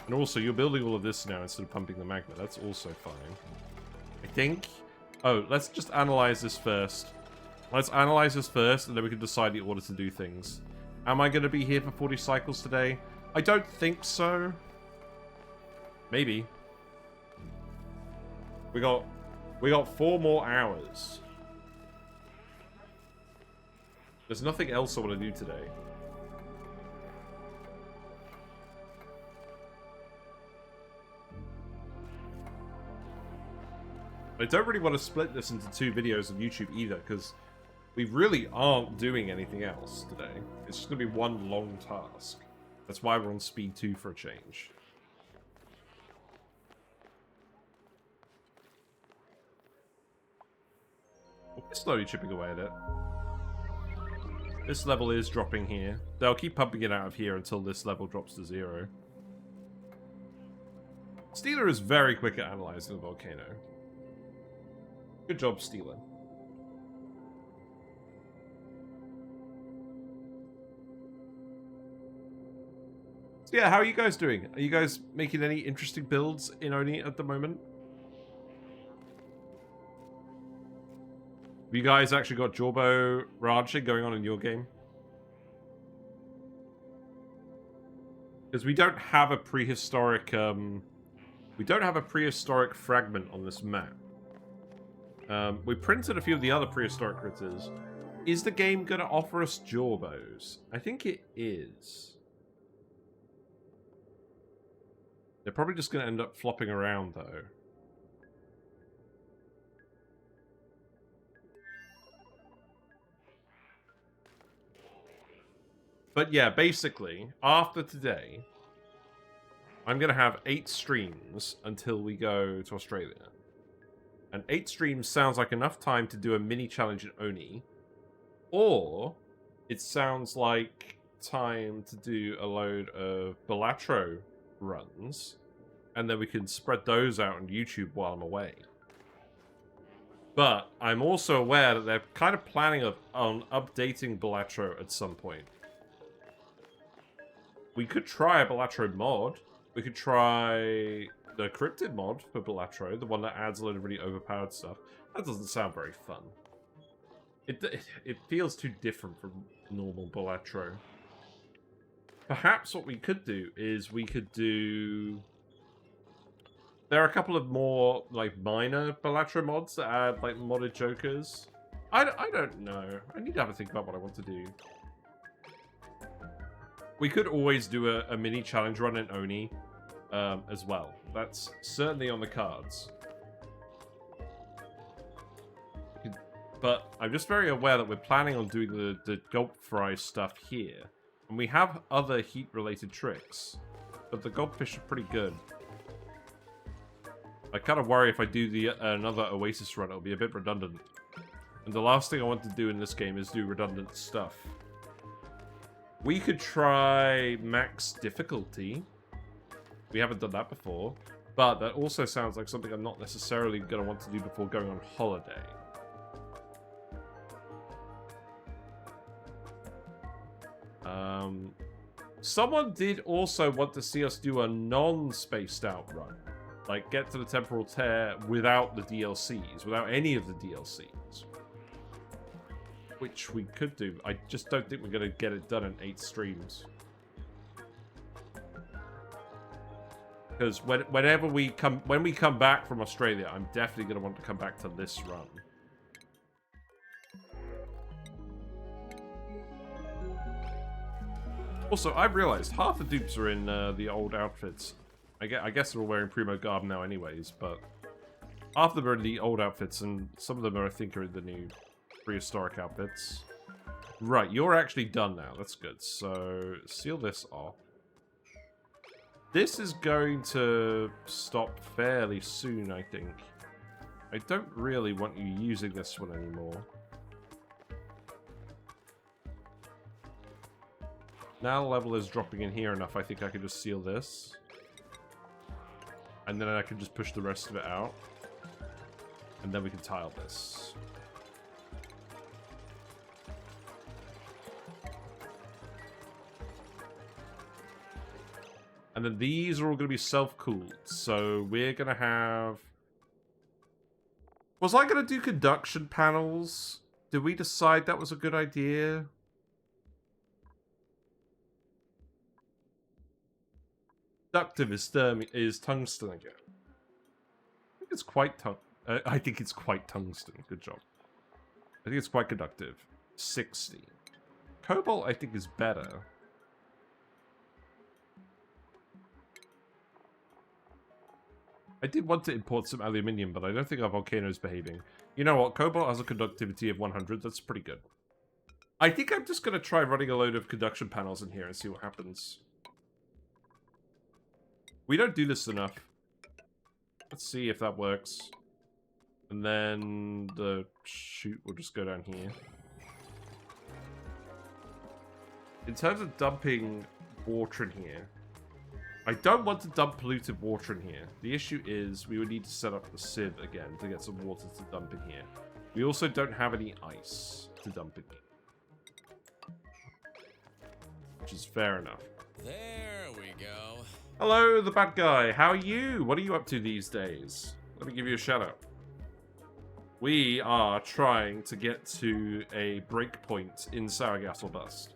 And also, you're building all of this now instead of pumping the magma. That's also fine. I think... Oh, let's just analyze this first. Let's analyze this first, and then we can decide the order to do things. Am I going to be here for 40 cycles today? I don't think so. Maybe. We got 4 more hours. There's nothing else I want to do today. I don't really want to split this into 2 videos on YouTube either, because we really aren't doing anything else today. It's just going to be one long task. That's why we're on speed 2 for a change. We're slowly chipping away at it. This level is dropping here. They'll keep pumping it out of here until this level drops to 0. Steeler is very quick at analyzing the volcano. Good job, Steeler. So yeah, how are you guys doing? Are you guys making any interesting builds in ONI at the moment? Have you guys actually got Jorbo ranching going on in your game? Because we don't have a prehistoric fragment on this map. We printed a few of the other prehistoric critters. Is the game going to offer us Jorbos? I think it is. They're probably just going to end up flopping around, though. But yeah, basically, after today, I'm going to have 8 streams until we go to Australia. And 8 streams sounds like enough time to do a mini challenge in ONI. Or it sounds like time to do a load of Balatro runs. And then we can spread those out on YouTube while I'm away. But I'm also aware that they're kind of planning on updating Balatro at some point. We could try a Balatro mod. We could try the Cryptid mod for Balatro, the one that adds a load of really overpowered stuff. That doesn't sound very fun. It feels too different from normal Balatro. Perhaps what we could do is we could do... There are a couple of more, like, minor Balatro mods that add, like, modded jokers. I don't know. I need to have a think about what I want to do. We could always do a mini challenge run in ONI as well. That's certainly on the cards. But I'm just very aware that we're planning on doing the goldfish stuff here. And we have other heat-related tricks. But the goldfish are pretty good. I kind of worry if I do another Oasis run, it'll be a bit redundant. And the last thing I want to do in this game is do redundant stuff. We could try max difficulty. We haven't done that before. But that also sounds like something I'm not necessarily going to want to do before going on holiday. Someone did also want to see us do a non-spaced out run. Like, get to the temporal tear without the DLCs, without any of the DLCs. Which we could do. I just don't think we're going to get it done in 8 streams. Because when we come back from Australia, I'm definitely going to want to come back to this run. Also, I've realized half the dupes are in the old outfits. I guess they're all wearing Primo garb now anyways, but half of them are in the old outfits, and some of them are, I think, are in the new prehistoric outfits. Right, you're actually done now. That's good. So, seal this off. This is going to stop fairly soon, I think. I don't really want you using this one anymore. Now the level is dropping in here enough, I think I can just seal this. And then I can just push the rest of it out. And then we can tile this. And then these are all going to be self-cooled. So we're going to have... Was I going to do conduction panels? Did we decide that was a good idea? Conductive is tungsten again. I think it's quite I think it's quite tungsten. Good job. I think it's quite conductive. 60. Cobalt, I think, is better. I did want to import some aluminium, but I don't think our volcano is behaving. You know what? Cobalt has a conductivity of 100. That's pretty good. I think I'm just going to try running a load of conduction panels in here and see what happens. We don't do this enough. Let's see if that works. And then the chute will just go down here. In terms of dumping water in here, I don't want to dump polluted water in here. The issue is we would need to set up the sieve again to get some water to dump in here. We also don't have any ice to dump in here. Which is fair enough. There we go. Hello, the bad guy. How are you? What are you up to these days? Let me give you a shout out. We are trying to get to a breakpoint in Sour Gas or Bust.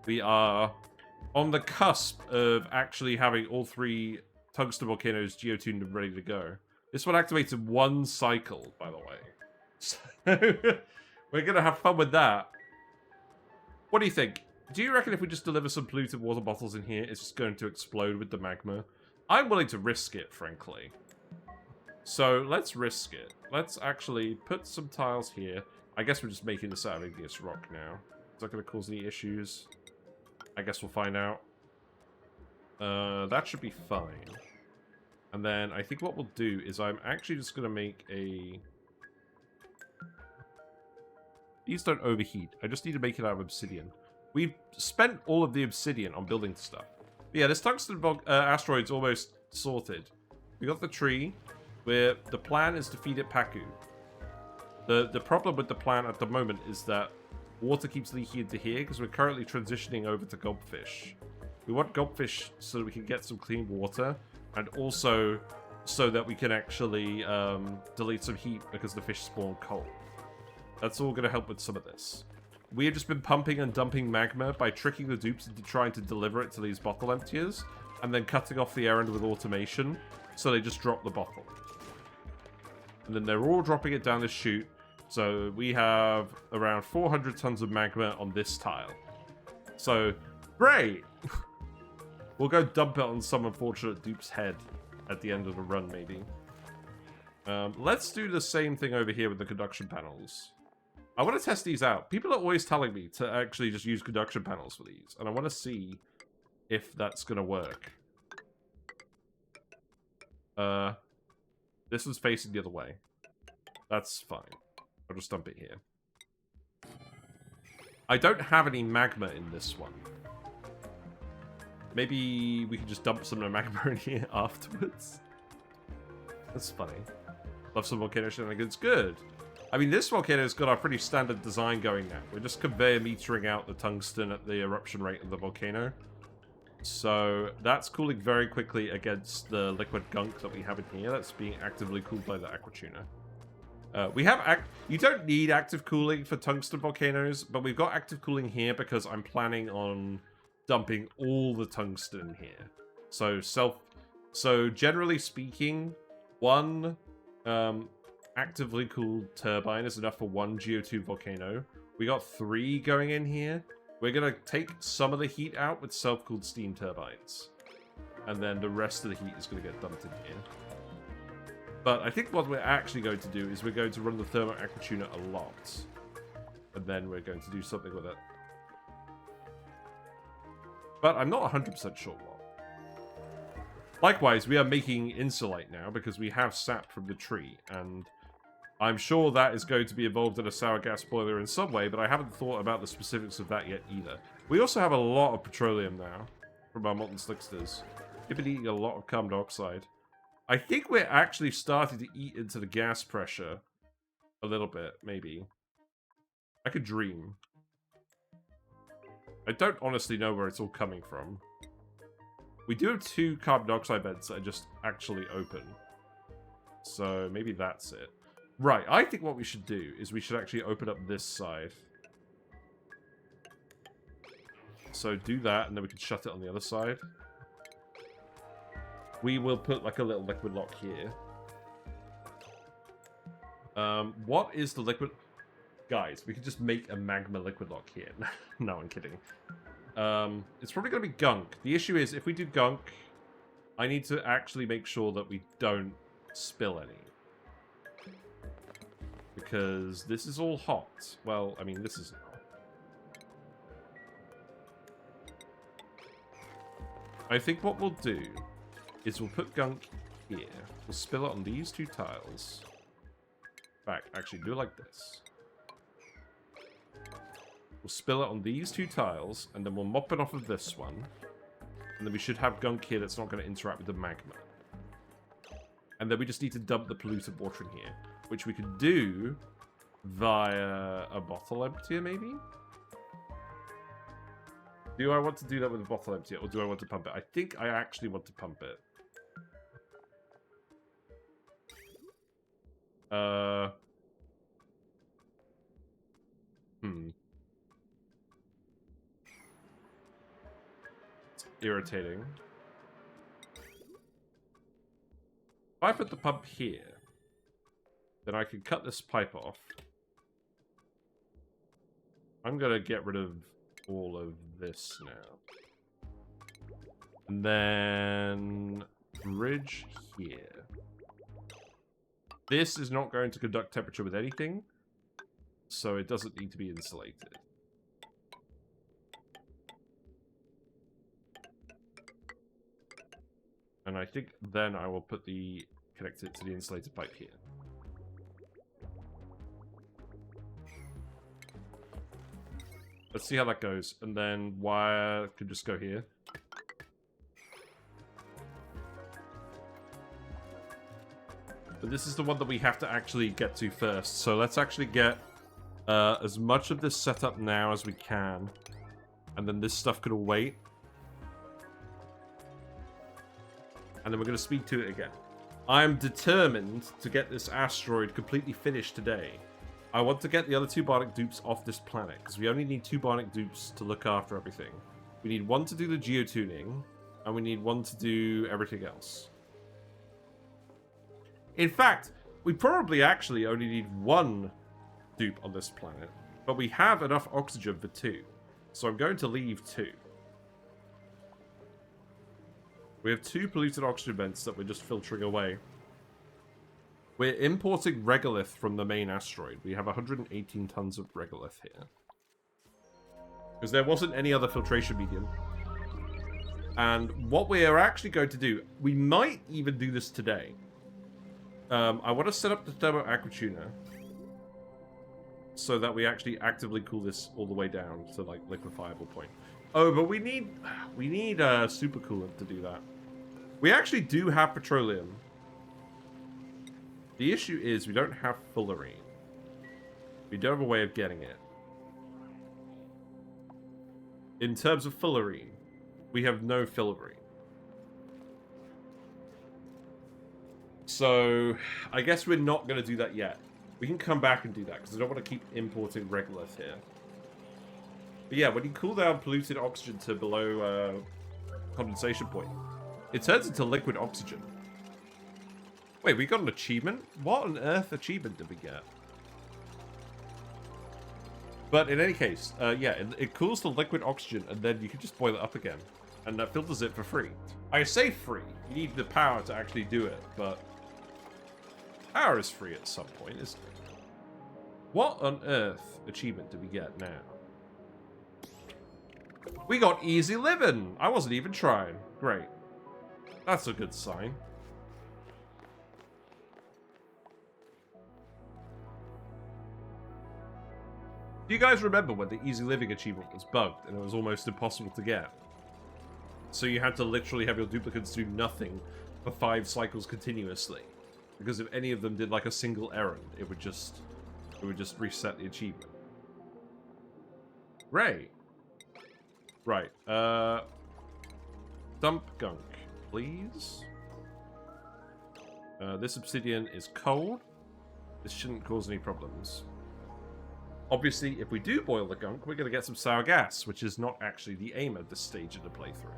We are on the cusp of actually having all 3 Tungsten Volcanoes geotuned and ready to go. This one activates in 1 cycle, by the way. So, we're going to have fun with that. What do you think? Do you reckon if we just deliver some polluted water bottles in here, it's just going to explode with the magma? I'm willing to risk it, frankly. So, let's risk it. Let's actually put some tiles here. I guess we're just making this out of igneous rock now. Is that going to cause any issues? I guess we'll find out. That should be fine. And then I think what we'll do is I'm actually just going to make a... These don't overheat. I just need to make it out of obsidian. We've spent all of the obsidian on building stuff. But yeah, this tungsten asteroid's almost sorted. We got the tree, where the plan is to feed it Paku. The problem with the plan at the moment is that water keeps leaking into here because we're currently transitioning over to gulpfish. We want gulpfish so that we can get some clean water, and also so that we can actually delete some heat because the fish spawn cold. That's all going to help with some of this. We have just been pumping and dumping magma by tricking the dupes into trying to deliver it to these bottle emptiers, and then cutting off the errand with automation, so they just drop the bottle. And then they're all dropping it down this chute, so we have around 400 tons of magma on this tile. So, great! We'll go dump it on some unfortunate dupe's head at the end of the run, maybe. Let's do the same thing over here with the conduction panels. I want to test these out. People are always telling me to actually just use conduction panels for these, and I want to see if that's going to work. This is facing the other way. That's fine. I'll just dump it here. I don't have any magma in this one. Maybe we can just dump some magma in here afterwards. That's funny. Love some volcano shenanigans. Good. I mean, this volcano's got a pretty standard design going now. We're just conveyor metering out the tungsten at the eruption rate of the volcano. So that's cooling very quickly against the liquid gunk that we have in here. That's being actively cooled by the aquatuna. You don't need active cooling for tungsten volcanoes, but we've got active cooling here because I'm planning on dumping all the tungsten in here. So generally speaking, one actively cooled turbine is enough for one GO2 volcano. We got 3 going in here. We're going to take some of the heat out with self-cooled steam turbines. And then the rest of the heat is going to get dumped in here. But I think what we're actually going to do is we're going to run the thermal aquatuna a lot. And then we're going to do something with it. But I'm not 100% sure what. Likewise, we are making insulite now because we have sap from the tree. And I'm sure that is going to be involved in a sour gas boiler in some way, but I haven't thought about the specifics of that yet either. We also have a lot of petroleum now from our molten slicksters. We've been eating a lot of carbon dioxide. I think we're actually starting to eat into the gas pressure a little bit, maybe. I could dream. I don't honestly know where it's all coming from. We do have 2 carbon dioxide vents that are just actually open. So maybe that's it. Right, I think what we should do is we should actually open up this side. So do that, and then we can shut it on the other side. We will put like a little liquid lock here. What is the liquid... Guys, we could just make a magma liquid lock here. No, I'm kidding. It's probably going to be gunk. The issue is, if we do gunk, I need to actually make sure that we don't spill any. Because this is all hot. Well, I mean, this isn't hot. I think what we'll do is we'll put gunk here. We'll spill it on these 2 tiles. In fact, actually, do it like this. We'll spill it on these 2 tiles, and then we'll mop it off of this one. And then we should have gunk here that's not going to interact with the magma. And then we just need to dump the polluted water in here, which we could do via a bottle emptier, maybe? Do I want to do that with a bottle emptier, or do I want to pump it? I think I actually want to pump it. It's irritating. If I put the pump here, then I can cut this pipe off. I'm gonna get rid of all of this now. And then bridge here. This is not going to conduct temperature with anything, so it doesn't need to be insulated. And I think then I will connect it to the insulated pipe here. Let's see how that goes. And then wire could just go here. But this is the one that we have to actually get to first. So let's actually get as much of this set up now as we can. And then this stuff could all wait. And then we're going to speed to it again. I'm determined to get this asteroid completely finished today. I want to get the other 2 Bionic Dupes off this planet, because we only need 2 Bionic Dupes to look after everything. We need 1 to do the geotuning, and we need 1 to do everything else. In fact, we probably actually only need 1 dupe on this planet, but we have enough oxygen for 2. So I'm going to leave 2. We have 2 polluted oxygen vents that we're just filtering away. We're importing regolith from the main asteroid. We have 118 tons of regolith here. Because there wasn't any other filtration medium. And what we are actually going to do, we might even do this today. I want to set up the thermo aquatuner so that we actually actively cool this all the way down to like liquefiable point. Oh, but we need supercoolant to do that. We actually do have petroleum. The issue is we don't have fullerene. We don't have a way of getting it. In terms of fullerene, we have no fullerene. So, I guess we're not going to do that yet. We can come back and do that, because I don't want to keep importing regolith here. But yeah, when you cool down polluted oxygen to below condensation point, it turns into liquid oxygen. Wait, we got an achievement? What on earth achievement did we get? But in any case, yeah, it cools to liquid oxygen, and then you can just boil it up again. And that filters it for free. I say free. You need the power to actually do it, but power is free at some point, isn't it? What on earth achievement do we get now? We got easy living! I wasn't even trying. Great. That's a good sign. Do you guys remember when the easy living achievement was bugged and it was almost impossible to get? So you had to literally have your duplicates do nothing for 5 cycles continuously. Because if any of them did like a single errand, it would just reset the achievement. Right. Right. Dump gunk, please. This obsidian is cold. This shouldn't cause any problems. Obviously, if we do boil the gunk, we're going to get some sour gas, which is not actually the aim of this stage of the playthrough.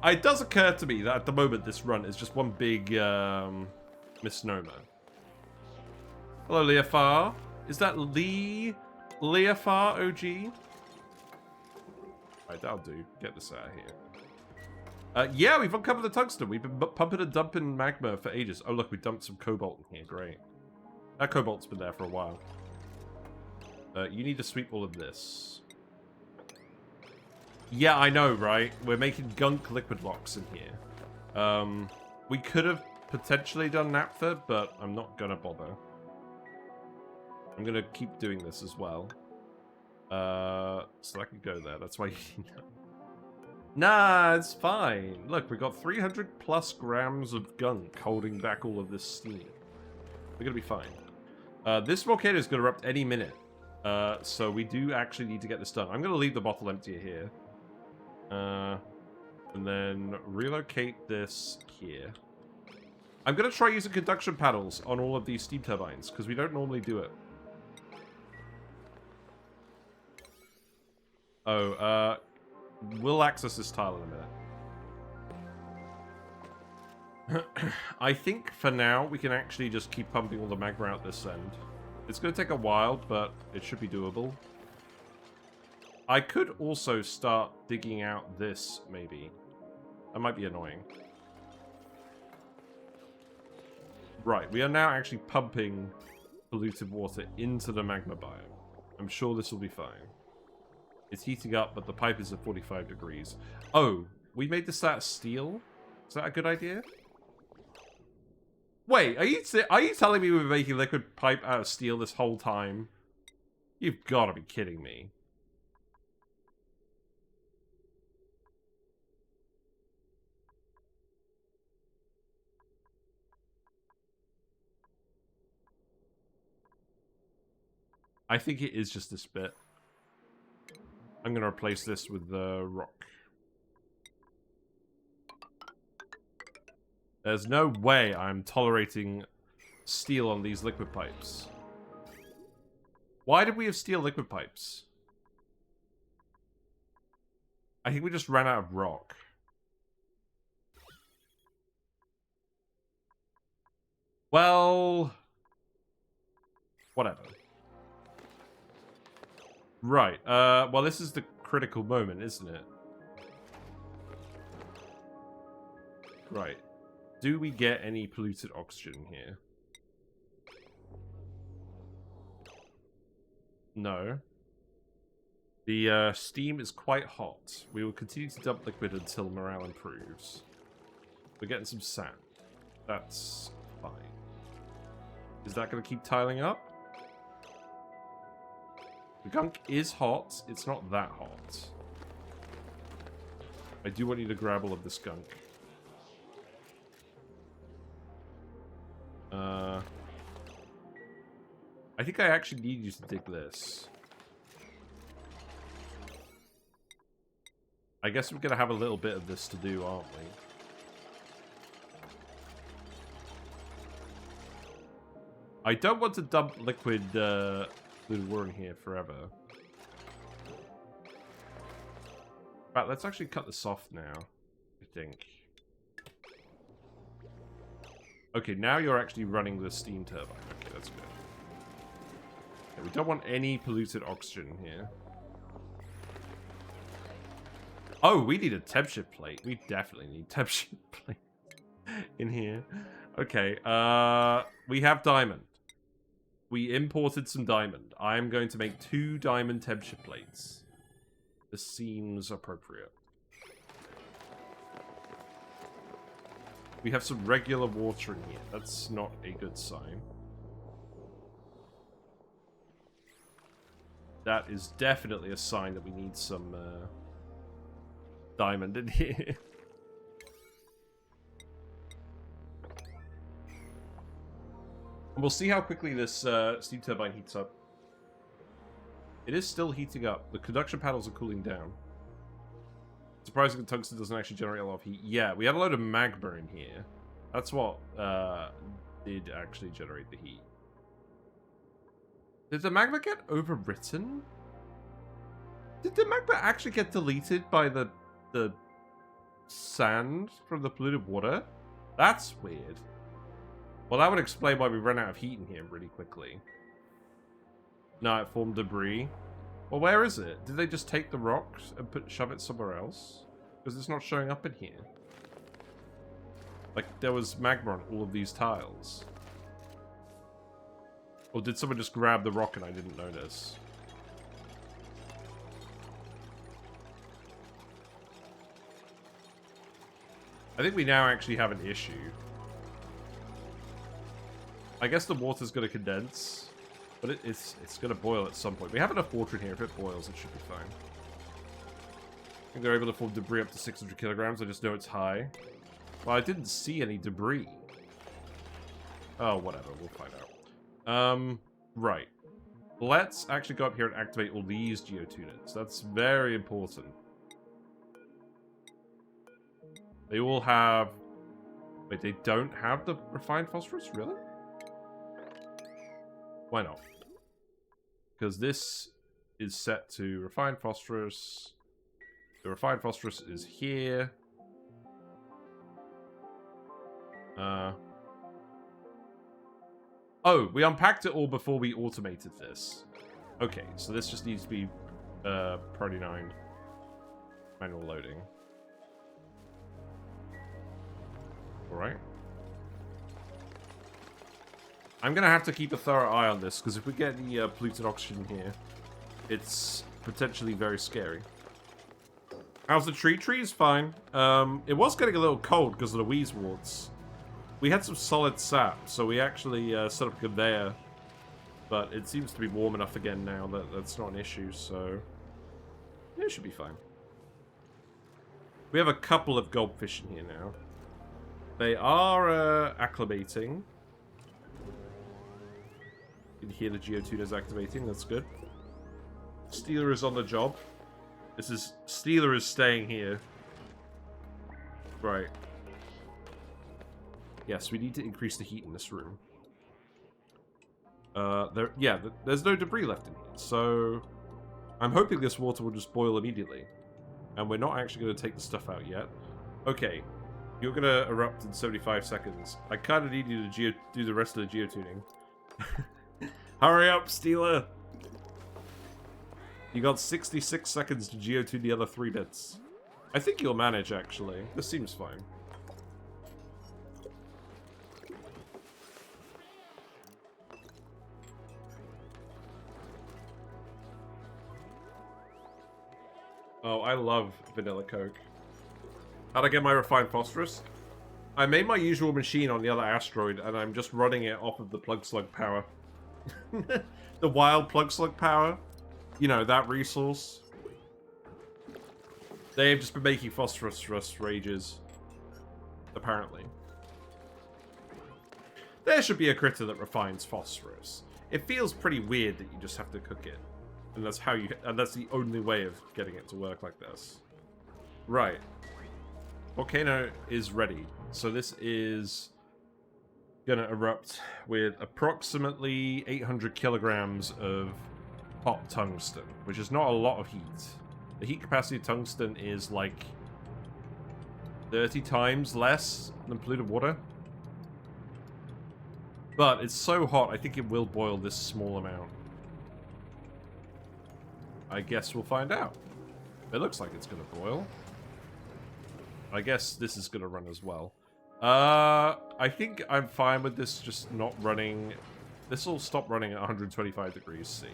It does occur to me that at the moment this run is just one big misnomer. Hello, Leofar. Is that Leofar OG? Right, that'll do. Get this out of here. Yeah, we've uncovered the tungsten. We've been pumping and dumping magma for ages. Oh, look, we dumped some cobalt in here. Great. That cobalt's been there for a while. You need to sweep all of this. Yeah, I know, right? We're making gunk liquid locks in here. We could have potentially done naphtha, but I'm not gonna bother. I'm gonna keep doing this as well. So I can go there. That's why you know. Nah, it's fine. Look, we got 300 plus grams of gunk holding back all of this steam. We're gonna be fine. This volcano is gonna erupt any minute. So we do actually need to get this done. I'm gonna leave the bottle empty here. And then relocate this here. I'm going to try using conduction panels on all of these steam turbines, because we don't normally do it. Oh, we'll access this tile in a minute. I think for now, we can actually just keep pumping all the magma out this end. It's going to take a while, but it should be doable. I could also start digging out this, maybe. That might be annoying. Right, we are now actually pumping polluted water into the magma biome. I'm sure this will be fine. It's heating up, but the pipe is at 45 degrees. Oh, we made this out of steel? Is that a good idea? Wait, are you telling me we're making liquid pipe out of steel this whole time? You've got to be kidding me. I think it is just this bit. I'm going to replace this with the rock. There's no way I'm tolerating steel on these liquid pipes. Why did we have steel liquid pipes? I think we just ran out of rock. Well... whatever. Right, well this is the critical moment, isn't it? Right. Do we get any polluted oxygen here? No. The steam is quite hot. We will continue to dump liquid until morale improves. We're getting some sand. That's fine. Is that going to keep tiling up? The gunk is hot. It's not that hot. I do want you to grab all of this gunk. I think I actually need you to dig this. I guess we're going to have a little bit of this to do, aren't we? I don't want to dump liquid water in here forever. Right, let's actually cut this off now, I think. Okay, now you're actually running the steam turbine. Okay, that's good. Okay, we don't want any polluted oxygen here. Oh, we need a temperature plate. We definitely need temperature plate in here. Okay, we have diamond. We imported some diamond. I am going to make 2 diamond temperature plates. This seems appropriate. We have some regular water in here. That's not a good sign. That is definitely a sign that we need some diamond in here. And we'll see how quickly this steam turbine heats up. It is still heating up. The conduction panels are cooling down. Surprisingly, tungsten doesn't actually generate a lot of heat. Yeah, we had a load of magma in here. That's what did actually generate the heat. Did the magma get overwritten? Did the magma actually get deleted by the sand from the polluted water? That's weird. Well, that would explain why we ran out of heat in here really quickly. No, it formed debris. Well, where is it? Did they just take the rocks and shove it somewhere else? Because it's not showing up in here. Like, there was magma on all of these tiles. Or did someone just grab the rock and I didn't notice? I think we now actually have an issue. I guess the water's going to condense, but it's going to boil at some point. We have enough water in here. If it boils, it should be fine. I think they're able to form debris up to 600 kilograms. I just know it's high. Well, I didn't see any debris. Oh, whatever. We'll find out. Right. Let's actually go up here and activate all these geotunits. That's very important. They all have... Wait, they don't have the refined phosphorus? Really? Why not? Because this is set to refined phosphorus. The refined phosphorus is here. Oh, we unpacked it all before we automated this. Okay, so this just needs to be priority 9 manual loading. Alright. I'm going to have to keep a thorough eye on this, because if we get any polluted oxygen here, it's potentially very scary. How's the tree? Tree's fine. It was getting a little cold because of the Wheezeworts. We had some solid sap, so we actually set up a conveyor. But it seems to be warm enough again now that that's not an issue, so... yeah, it should be fine. We have a couple of goldfish in here now. They are acclimating. You can hear the geotuners activating, that's good. Steeler is on the job. Steeler is staying here. Right. Yes, we need to increase the heat in this room. There's no debris left in here, so I'm hoping this water will just boil immediately. And we're not actually going to take the stuff out yet. Okay, you're going to erupt in 75 seconds. I kind of need you to do the rest of the geotuning. Hurry up, Steeler! You got 66 seconds to geotune the other 3 bits. I think you'll manage, actually. This seems fine. Oh, I love vanilla Coke. How'd I get my refined phosphorus? I made my usual machine on the other asteroid, and I'm just running it off of the plug slug power. The wild plug slug power. You know, that resource. They've just been making phosphorus for us for ages. Apparently. There should be a critter that refines phosphorus. It feels pretty weird that you just have to cook it. And that's the only way of getting it to work like this. Right. Volcano is ready. So this is gonna erupt with approximately 800 kilograms of hot tungsten, which is not a lot of heat. The heat capacity of tungsten is like 30 times less than polluted water. But it's so hot, I think it will boil this small amount. I guess we'll find out. It looks like it's going to boil. I guess this is going to run as well. I think I'm fine with this just not running. This will stop running at 125 degrees C.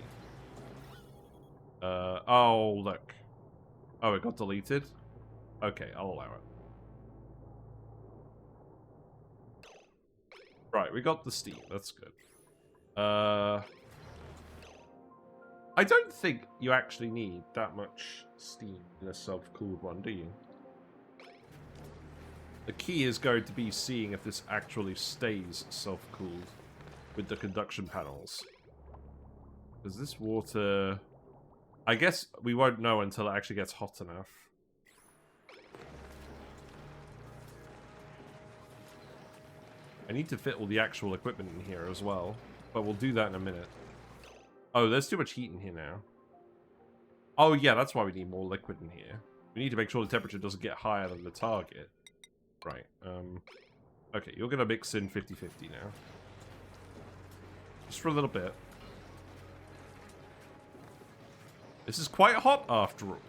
Oh, look. Oh, it got deleted? Okay, I'll allow it. Right, we got the steam. That's good. I don't think you actually need that much steam in a self-cooled one, do you? The key is going to be seeing if this actually stays self-cooled with the conduction panels. Because this water... I guess we won't know until it actually gets hot enough. I need to fit all the actual equipment in here as well, but we'll do that in a minute. Oh, there's too much heat in here now. Oh yeah, that's why we need more liquid in here. We need to make sure the temperature doesn't get higher than the target. Right, okay, you're gonna mix in 50-50 now. Just for a little bit. This is quite hot after all.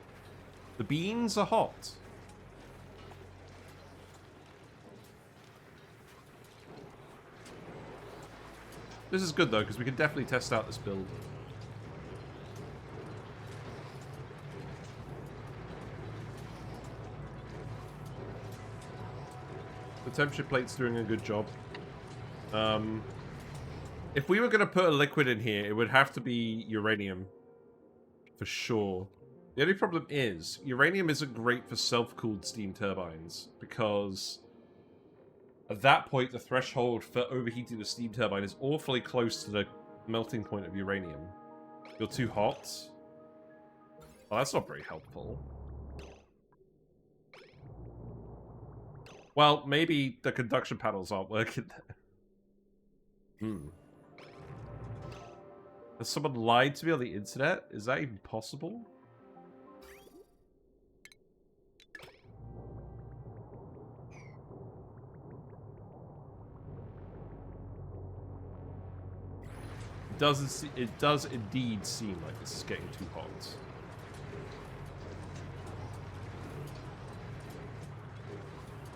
The beans are hot. This is good though, because we can definitely test out this build. The temperature plate's doing a good job. If we were going to put a liquid in here, it would have to be uranium. For sure. The only problem is, uranium isn't great for self-cooled steam turbines, because at that point, the threshold for overheating the steam turbine is awfully close to the melting point of uranium. You're too hot. Well, that's not very helpful. Well, maybe the conduction panels aren't working there. Has someone lied to me on the internet? Is that even possible? It does indeed seem like this is getting too hot.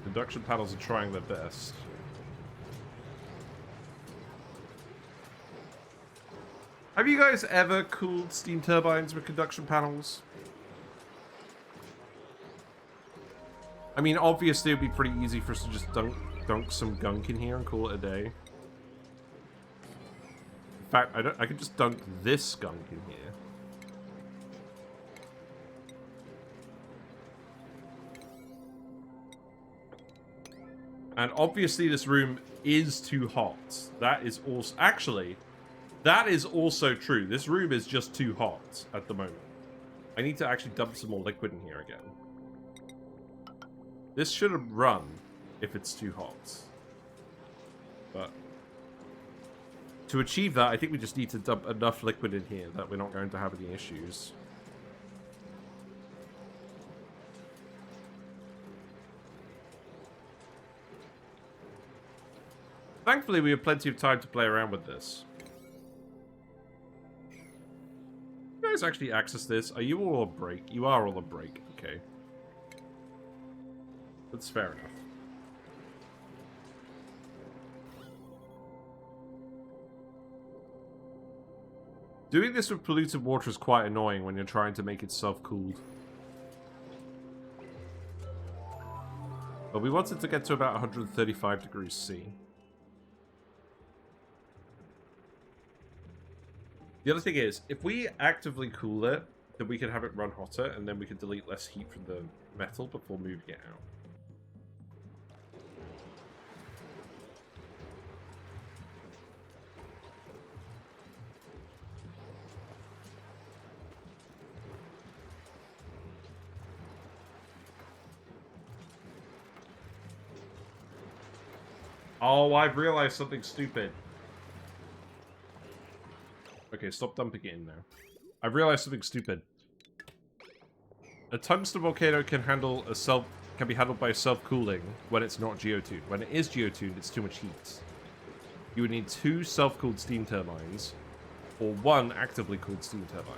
Conduction panels are trying their best. Have you guys ever cooled steam turbines with conduction panels? I mean, obviously it would be pretty easy for us to just dunk some gunk in here and call it a day. In fact, I could just dunk this gunk in here. And obviously this room is too hot. That is also... Actually, that is also true. This room is just too hot at the moment. I need to actually dump some more liquid in here again. This should have run if it's too hot. But to achieve that, I think we just need to dump enough liquid in here that we're not going to have any issues. Thankfully, we have plenty of time to play around with this. You guys actually access this? Are you all on break? You are all on break. Okay. That's fair enough. Doing this with polluted water is quite annoying when you're trying to make it self-cooled. But we want it to get to about 135 degrees C. The other thing is, if we actively cool it, then we can have it run hotter, and then we can delete less heat from the metal before moving it out. Oh, I've realized something stupid. Okay, stop dumping it in now. I've realized something stupid. A tungsten volcano can be handled by self-cooling when it's not geotuned. When it is geotuned, it's too much heat. You would need 2 self-cooled steam turbines, or 1 actively cooled steam turbine.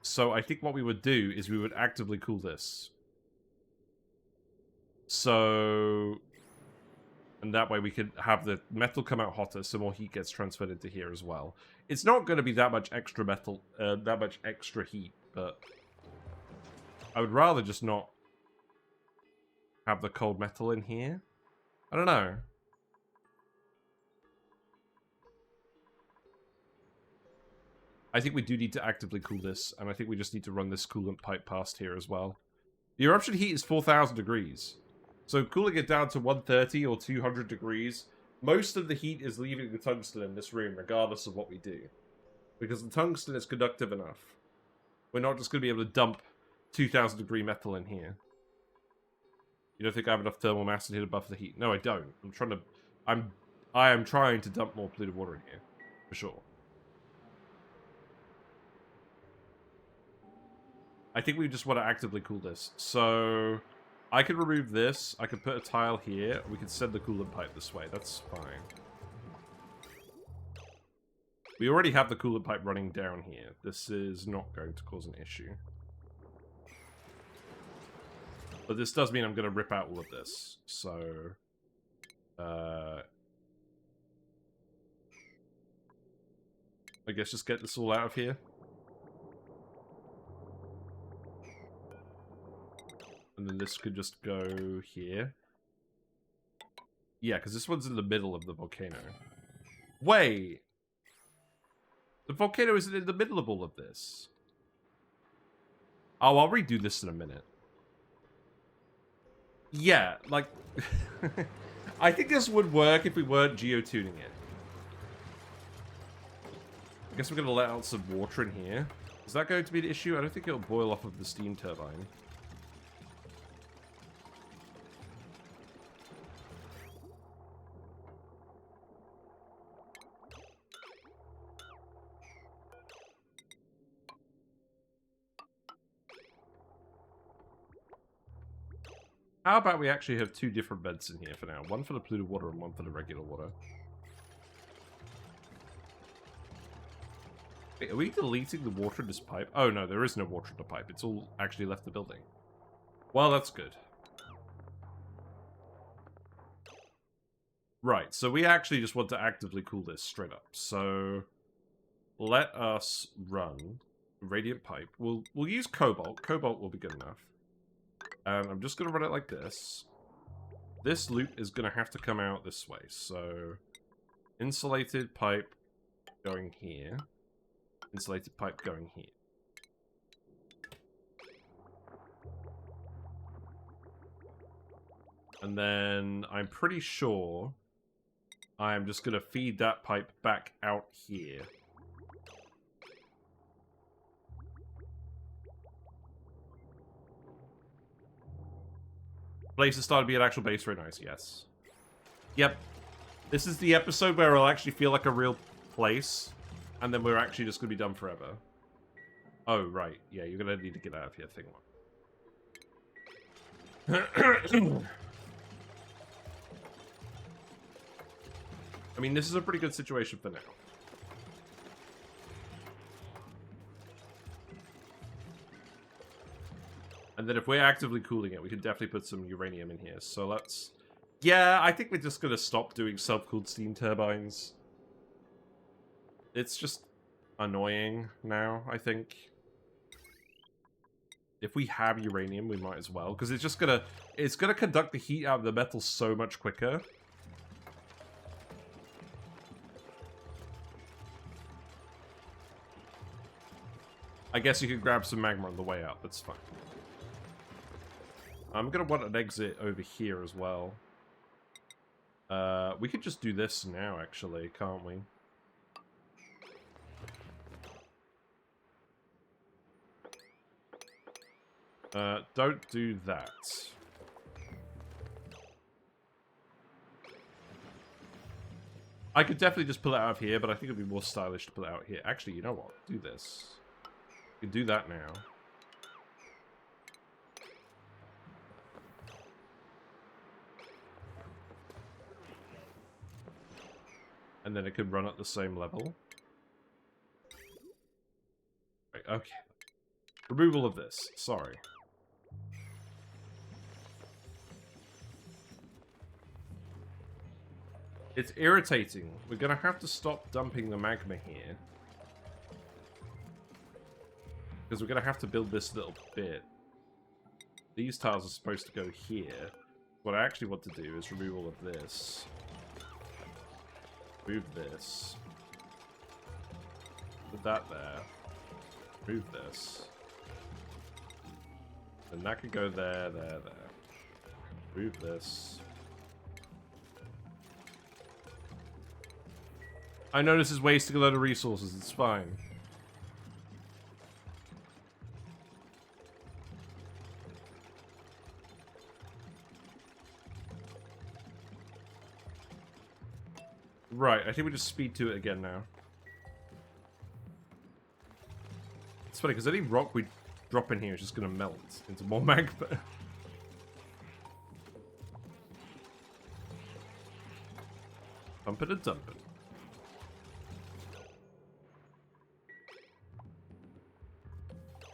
So I think what we would do is we would actively cool this. So... And that way we could have the metal come out hotter, so more heat gets transferred into here as well. It's not going to be that much extra metal, that much extra heat, but I would rather just not have the cold metal in here. I don't know. I think we do need to actively cool this, and I think we just need to run this coolant pipe past here as well. The eruption heat is 4,000 degrees. So cooling it down to 130 or 200 degrees, most of the heat is leaving the tungsten in this room, regardless of what we do. Because the tungsten is conductive enough. We're not just going to be able to dump 2,000 degree metal in here. You don't think I have enough thermal mass in here to buffer the heat? No, I don't. I am trying to dump more polluted water in here. For sure. I think we just want to actively cool this. So... I could remove this, I could put a tile here, we could send the coolant pipe this way, that's fine. We already have the coolant pipe running down here. This is not going to cause an issue. But this does mean I'm going to rip out all of this, so... I guess just get this all out of here. And then this could just go here. Yeah, because this one's in the middle of the volcano. Wait! The volcano isn't in the middle of all of this. Oh, I'll redo this in a minute. Yeah, like... I think this would work if we weren't geotuning it. I guess we're going to let out some water in here. Is that going to be the issue? I don't think it'll boil off of the steam turbine. How about we actually have 2 different beds in here for now? One for the polluted water and one for the regular water. Wait, are we deleting the water in this pipe? Oh no, there is no water in the pipe. It's all actually left the building. Well, that's good. Right, so we actually just want to actively cool this straight up. So let us run radiant pipe. We'll use cobalt. Cobalt will be good enough. And I'm just going to run it like this. This loop is going to have to come out this way. So, insulated pipe going here. Insulated pipe going here. And then I'm pretty sure I'm just going to feed that pipe back out here. Place has started to be an actual base. Very nice, yes. Yep. This is the episode where it'll actually feel like a real place. And then we're actually just going to be done forever. Oh, right. Yeah, you're going to need to get out of here, thing one. I mean, this is a pretty good situation for now. And then if we're actively cooling it, we can definitely put some uranium in here. So let's... Yeah, I think we're just going to stop doing self-cooled steam turbines. It's just annoying now, I think. If we have uranium, we might as well. Because it's just going to... It's going to conduct the heat out of the metal so much quicker. I guess you could grab some magma on the way out. That's fine. I'm going to want an exit over here as well. We could just do this now, actually, can't we? Don't do that. I could definitely just pull it out of here, but I think it'd be more stylish to pull it out here. Actually, you know what? Do this. You can do that now. And then it could run at the same level. Right, okay. Removal of this. Sorry. It's irritating. We're going to have to stop dumping the magma here. Because we're going to have to build this little bit. These tiles are supposed to go here. What I actually want to do is remove all of this. Move this. Put that there. Move this. And that could go there, there, there. Move this. I know this is wasting a lot of resources, it's fine. Right, I think we just speed to it again now. It's funny, because any rock we drop in here is just going to melt into more magma. Pump it and dump it.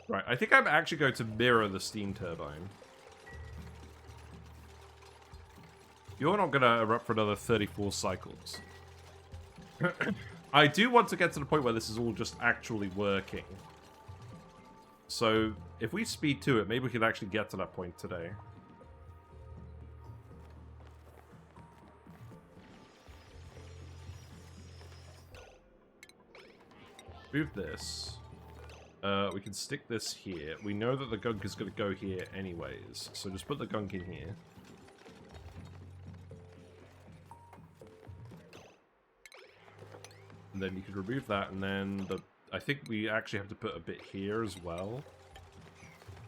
Right, I think I'm actually going to mirror the steam turbine. You're not going to erupt for another 34 cycles. I do want to get to the point where this is all just actually working. So, if we speed to it, maybe we can actually get to that point today. Move this. We can stick this here. We know that the gunk is going to go here anyways, so just put the gunk in here. And then you can remove that, and then the... I think we actually have to put a bit here as well.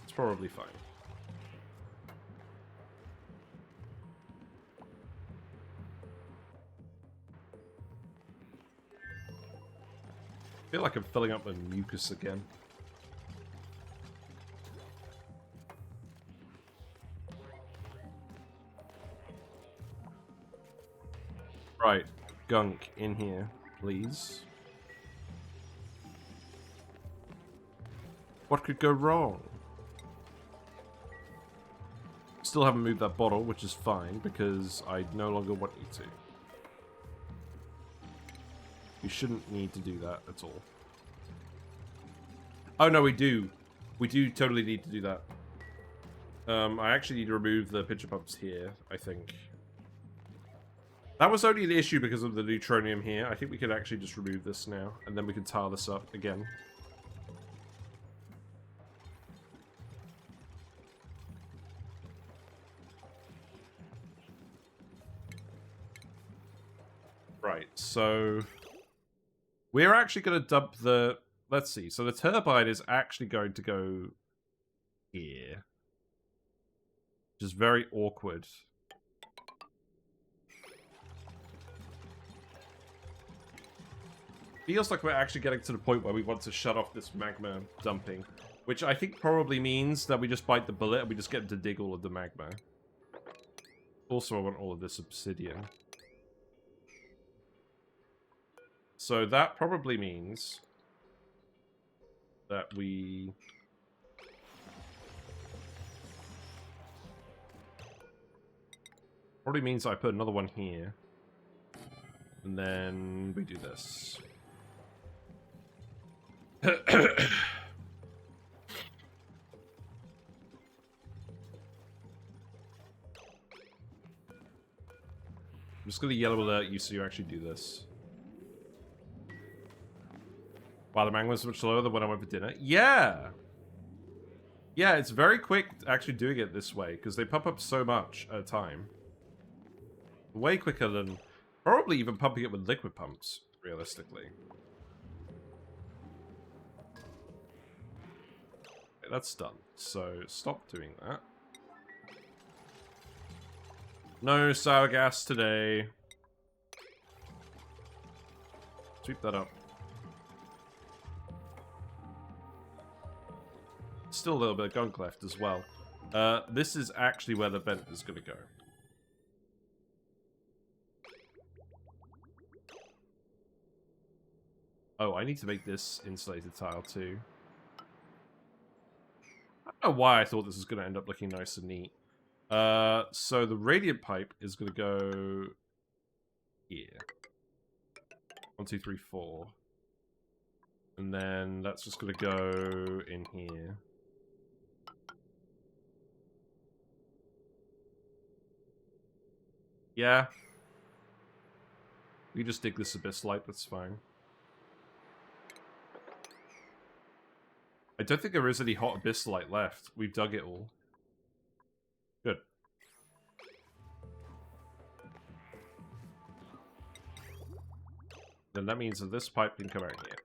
It's probably fine. I feel like I'm filling up with mucus again. Right, gunk in here, please. What could go wrong? Still haven't moved that bottle, which is fine, because I no longer want you to. You shouldn't need to do that at all. Oh no, we do. We do totally need to do that. I actually need to remove the pitcher pumps here, I think. That was only the issue because of the neutronium here. I think we could actually just remove this now, and then we can tar this up again. Right, so we're actually going to dump the... Let's see, so the turbine is actually going to go here. Which is very awkward. Feels like we're actually getting to the point where we want to shut off this magma dumping. Which I think probably means that we just bite the bullet and we just get to dig all of the magma. Also, I want all of this obsidian. So that probably means that we... Probably means I put another one here. And then we do this. I'm just going to yellow alert you so you actually do this. Wow, the magma was much slower than when I went for dinner. Yeah! Yeah, it's very quick actually doing it this way, because they pump up so much at a time. Way quicker than probably even pumping it with liquid pumps, realistically. Okay, that's done. So, stop doing that. No sour gas today. Sweep that up. Still a little bit of gunk left as well. This is actually where the vent is going to go. Oh, I need to make this insulated tile too. I don't know why I thought this was going to end up looking nice and neat. So the radiant pipe is going to go here. 1, 2, 3, 4. And then that's just going to go in here. Yeah. We just dig this abyss light, that's fine. I don't think there is any hot abyss light left. We've dug it all. Good. Then that means that this pipe can come out here.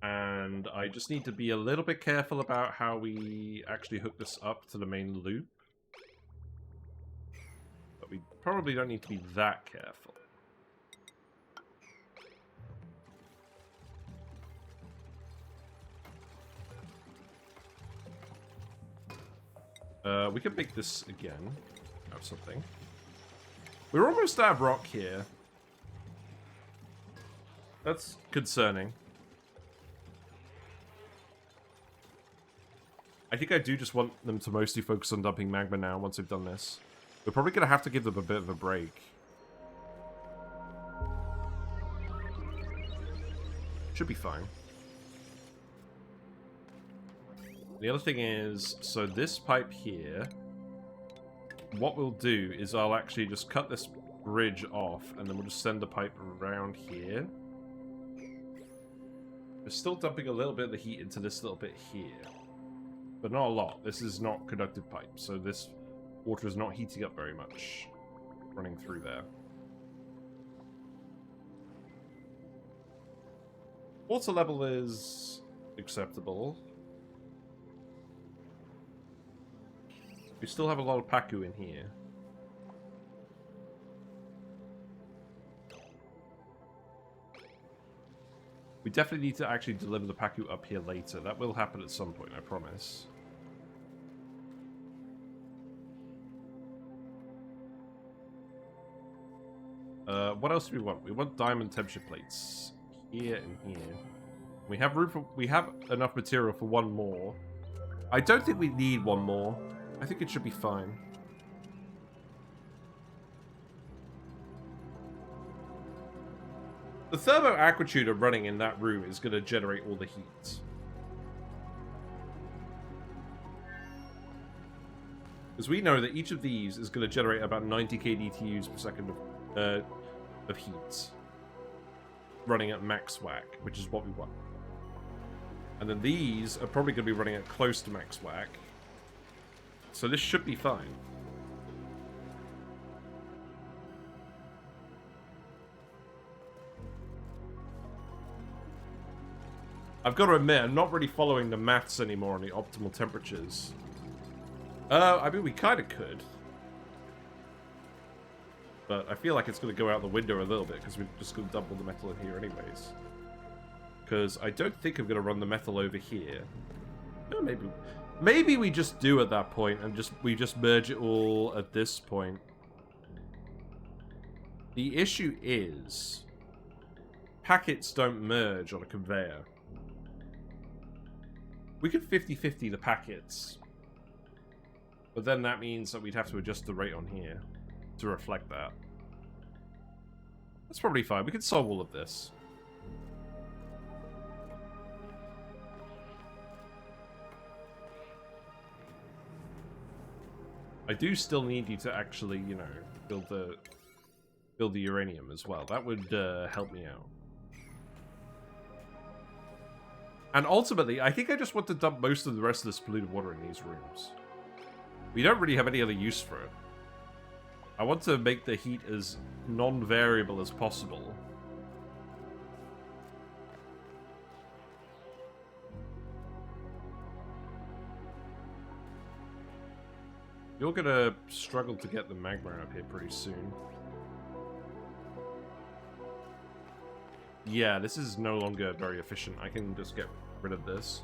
And I just need to be a little bit careful about how we actually hook this up to the main loop. But we probably don't need to be that careful. We can make this again. Have something. We're almost out of rock here. That's concerning. I think I do just want them to mostly focus on dumping magma now once we've done this. We're probably going to have to give them a bit of a break. Should be fine. The other thing is, so this pipe here, what we'll do is I'll actually just cut this bridge off, and then we'll just send the pipe around here. We're still dumping a little bit of the heat into this little bit here. But not a lot. This is not conductive pipe, so this water is not heating up very much running through there. Water level is acceptable. We still have a lot of Paku in here. We definitely need to actually deliver the Paku up here later. That will happen at some point, I promise. What else do we want? We want diamond temperature plates here and here. We have room for, we have enough material for one more. I don't think we need one more. I think it should be fine. The thermo aquatutor running in that room is going to generate all the heat. Because we know that each of these is going to generate about 90 kDTUs per second of heat. Running at max whack, which is what we want. And then these are probably going to be running at close to max whack. So this should be fine. I've got to admit, I'm not really following the maths anymore on the optimal temperatures. I mean, we kind of could. But I feel like it's going to go out the window a little bit, because we're just going to double the metal in here anyways. Because I don't think I'm going to run the metal over here. No, maybe we just do at that point, and we just merge it all at this point. The issue is, packets don't merge on a conveyor. We could 50-50 the packets. But then that means that we'd have to adjust the rate on here to reflect that. That's probably fine. We can solve all of this. I do still need you to actually, you know, build the uranium as well. That would help me out. And ultimately, I think I just want to dump most of the rest of this polluted water in these rooms. We don't really have any other use for it. I want to make the heat as non-variable as possible. You're gonna struggle to get the magma up here pretty soon. Yeah, this is no longer very efficient. I can just get rid of this.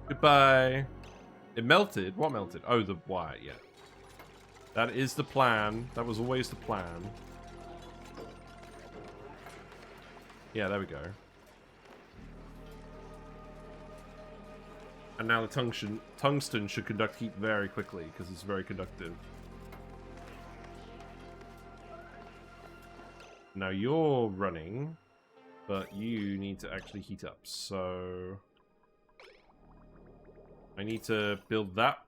Goodbye. It melted? What melted? Oh, the wire, yeah. That is the plan. That was always the plan. Yeah, there we go. And now the tungsten should conduct heat very quickly, because it's very conductive. Now you're running, but you need to actually heat up, so... I need to build that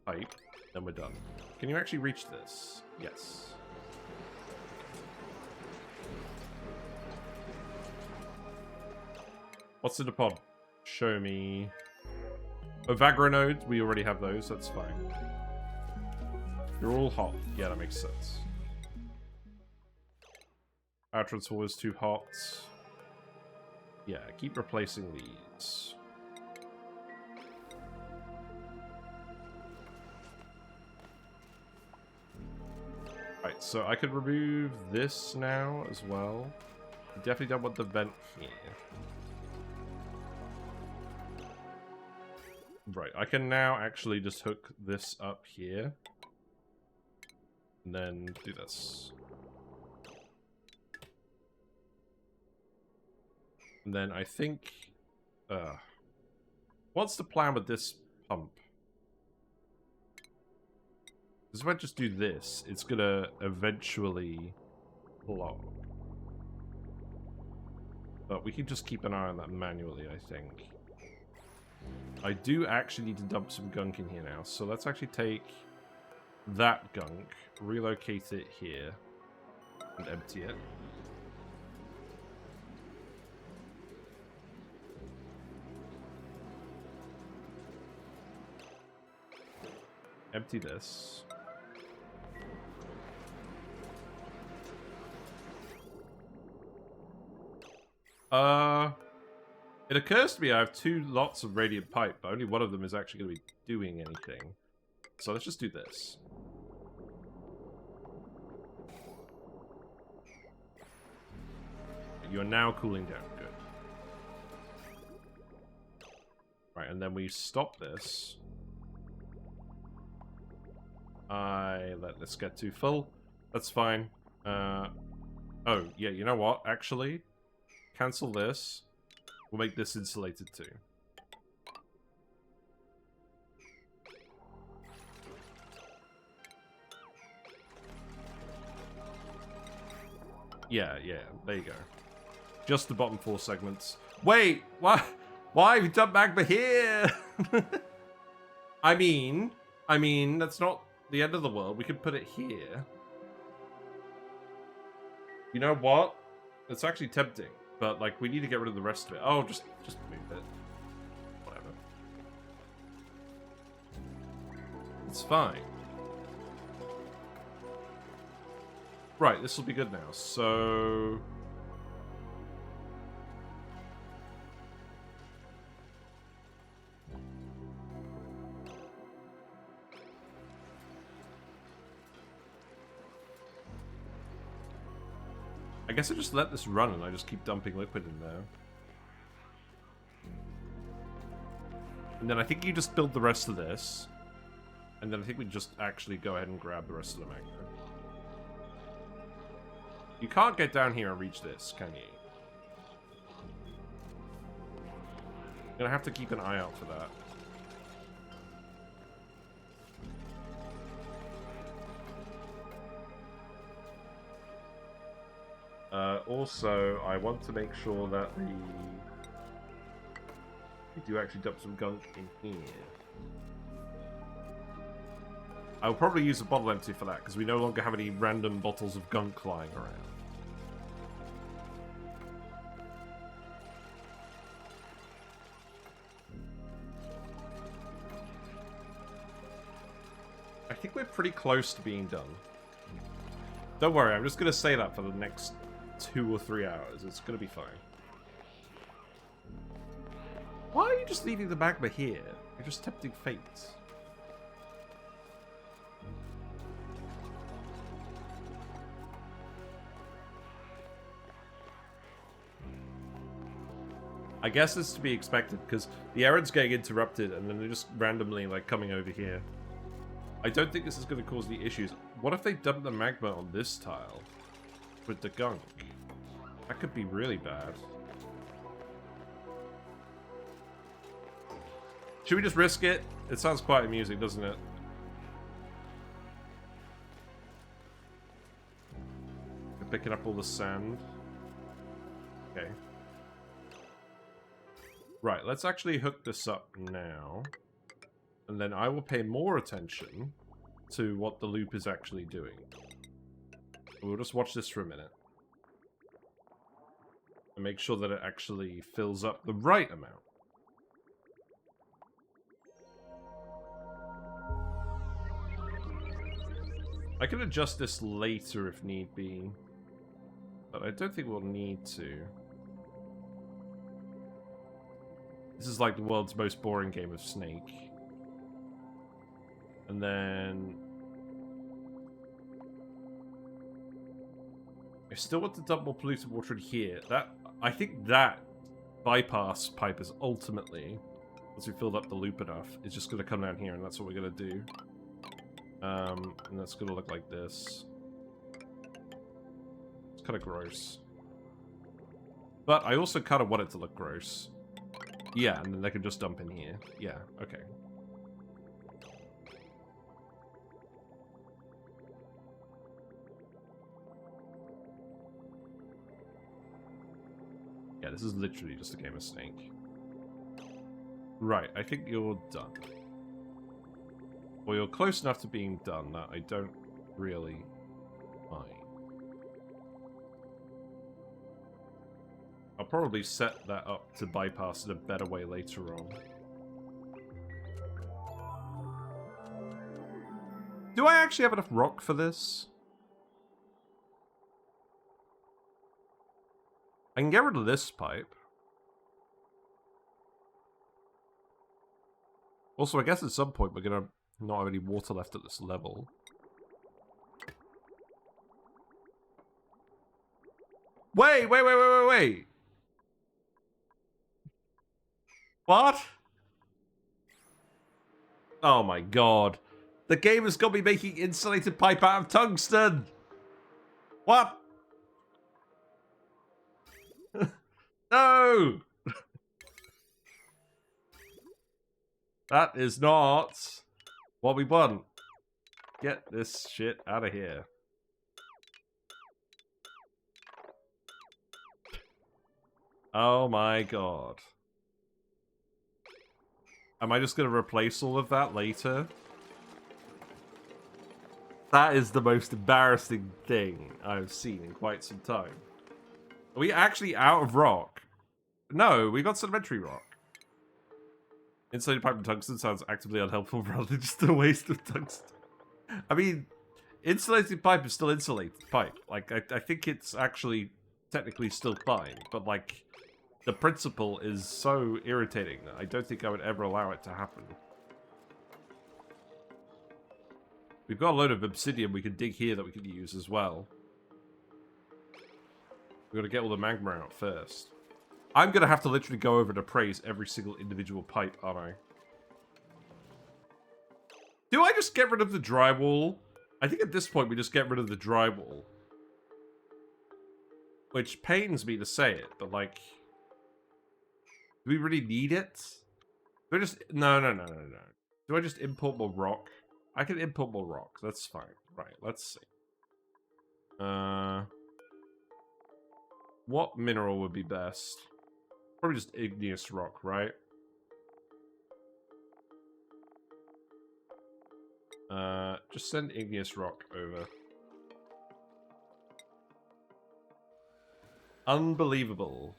pipe, then we're done. Can you actually reach this? Yes. What's in the pod? Show me. Oh, Vagra nodes, we already have those, that's fine. You're all hot. Yeah, that makes sense. Our transformer is too hot. Yeah, keep replacing these. Right, so I could remove this now as well. I definitely don't want the vent here. Right, I can now actually just hook this up here. And then do this. And then I think... what's the plan with this pump? Because if I just do this, it's gonna eventually clog. But we can just keep an eye on that manually, I think. I do actually need to dump some gunk in here now, so let's actually take that gunk, relocate it here, and empty it. Empty this. It occurs to me I have 2 lots of radiant pipe, but only one of them is actually going to be doing anything. So let's just do this. You are now cooling down. Good. Right, and then we stop this. I let this get too full. That's fine. Oh, yeah, you know what? Actually, cancel this. We'll make this insulated too. Yeah, there you go. Just the bottom 4 segments. Wait, why have you done magma here? I mean, that's not the end of the world. We could put it here. You know what? It's actually tempting, but like we need to get rid of the rest of it. Oh, just move it. Whatever. It's fine. Right, this will be good now. So I guess I just let this run and I just keep dumping liquid in there. And then I think you just build the rest of this. And then I think we just actually go ahead and grab the rest of the magma. You can't get down here and reach this, can you? You're gonna have to keep an eye out for that. Also, I want to make sure that we do actually dump some gunk in here. I'll probably use a bottle empty for that, because we no longer have any random bottles of gunk lying around. I think we're pretty close to being done. Don't worry, I'm just going to say that for the next 2 or 3 hours. It's going to be fine. Why are you just leaving the magma here? You're just tempting fate. I guess it's to be expected, because the errand's getting interrupted, and then they're just randomly, like, coming over here. I don't think this is going to cause any issues. What if they dump the magma on this tile? With the gunk? That could be really bad. Should we just risk it? It sounds quite amusing, doesn't it? We're picking up all the sand. Okay. Right, let's actually hook this up now. And then I will pay more attention to what the loop is actually doing. We'll just watch this for a minute. And make sure that it actually fills up the right amount. I can adjust this later if need be. But I don't think we'll need to. This is like the world's most boring game of Snake. And then I still want to dump more polluted water in here. I think that bypass pipe is ultimately, once we filled up the loop enough, it's just going to come down here, and that's what we're going to do. And that's going to look like this. It's kind of gross. But I also kind of want it to look gross. Yeah, and then they can just dump in here. Yeah, okay. Yeah, this is literally just a game of Snake. Right, I think you're done. Well, you're close enough to being done that I don't really mind. I'll probably set that up to bypass it a better way later on. Do I actually have enough rock for this? I can get rid of this pipe. Also, I guess at some point we're gonna not have any water left at this level. Wait! What? Oh my god. The game has got me making insulated pipe out of tungsten! What? No! That is not what we want. Get this shit out of here. Oh my god. Am I just going to replace all of that later? That is the most embarrassing thing I've seen in quite some time. Are we actually out of rock? No, we got sedimentary rock. Insulated pipe and tungsten sounds actively unhelpful rather than just a waste of tungsten. I mean, insulated pipe is still insulated pipe. Like, I think it's actually technically still fine, but like, the principle is so irritating that I don't think I would ever allow it to happen. We've got a load of obsidian we can dig here that we could use as well. We've got to get all the magma out first. I'm going to have to literally go over and appraise every single individual pipe, aren't I? Do I just get rid of the drywall? I think at this point we just get rid of the drywall. Which pains me to say it, but like... Do we really need it? Do I just... No. Do I just import more rock? I can import more rock. That's fine. Right, let's see. What mineral would be best? Probably just igneous rock, right? Just send igneous rock over. Unbelievable.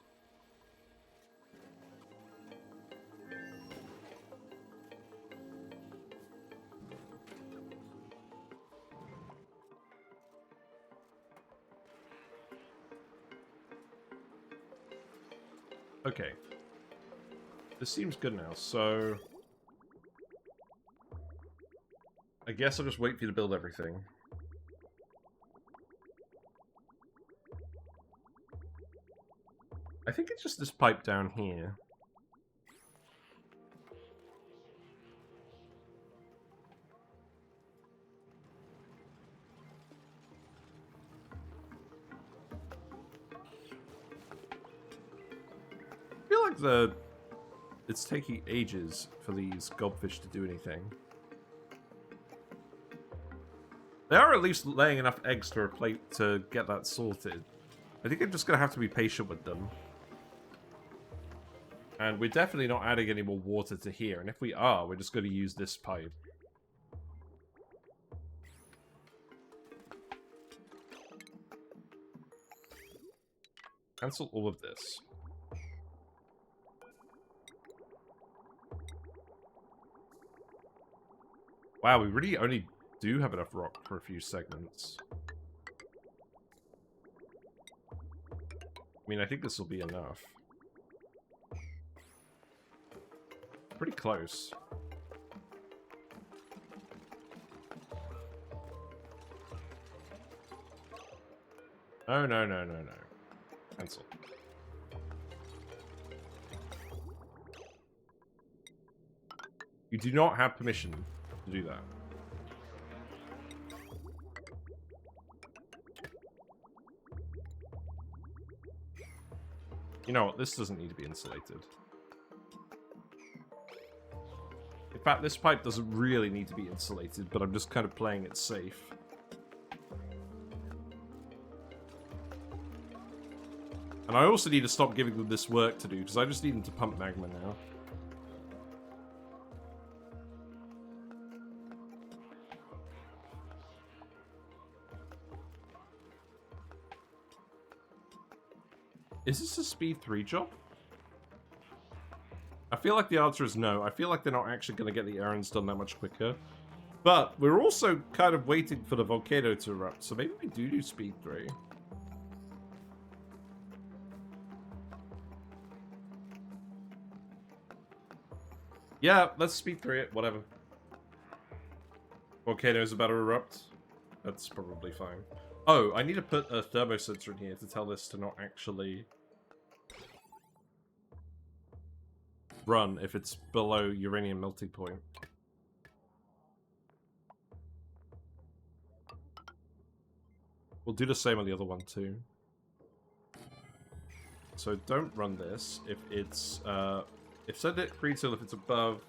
Okay. This seems good now, so... I guess I'll just wait for you to build everything. I think it's just this pipe down here. I feel like it's taking ages for these gobfish to do anything. They are at least laying enough eggs to get that sorted. I think I'm just going to have to be patient with them. And we're definitely not adding any more water to here. And if we are, we're just going to use this pipe. Cancel all of this. Wow, we really only do have enough rock for a few segments. I mean, I think this will be enough. Pretty close. Oh, no. Cancel. You do not have permission to do that. You know what? This doesn't need to be insulated. In fact, this pipe doesn't really need to be insulated, but I'm just kind of playing it safe. And I also need to stop giving them this work to do, because I just need them to pump magma now. Is this a speed 3 job? I feel like the answer is no. I feel like they're not actually going to get the errands done that much quicker. But we're also kind of waiting for the volcano to erupt, so maybe we do speed 3. Yeah, let's speed 3 it, whatever. Volcano's about to erupt. That's probably fine. Oh, I need to put a thermosensor in here to tell this to not actually run if it's below uranium melting point. We'll do the same on the other one too. So don't run this if it's send it free till if it's above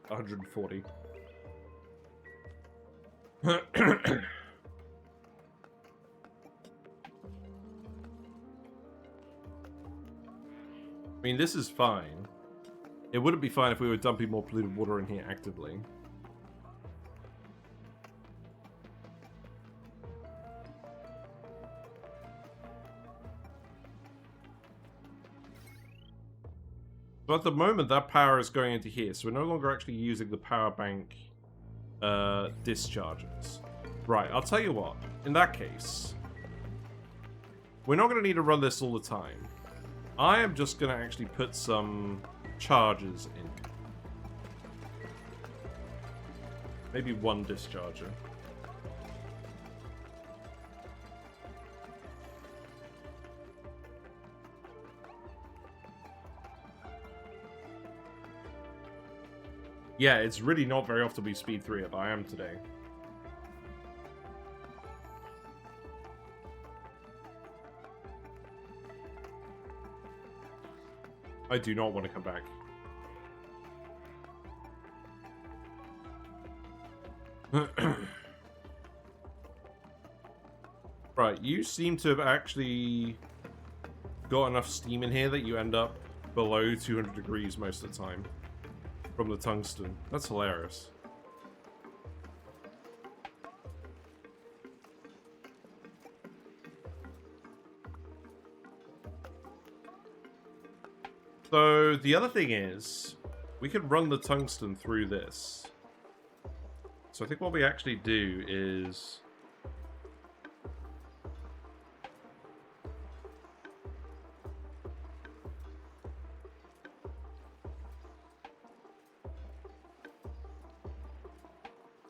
140. I mean, this is fine. It wouldn't be fine if we were dumping more polluted water in here actively. But at the moment, that power is going into here, so we're no longer actually using the power bank discharges. Right, I'll tell you what. In that case, we're not going to need to run this all the time. I am just going to actually put some charges in. Maybe one discharger. Yeah, it's really not very often we speed 3 up. I am today. I do not want to come back. Right, you seem to have actually got enough steam in here that you end up below 200 degrees most of the time from the tungsten. That's hilarious. So the other thing is, we could run the tungsten through this. So I think what we actually do is...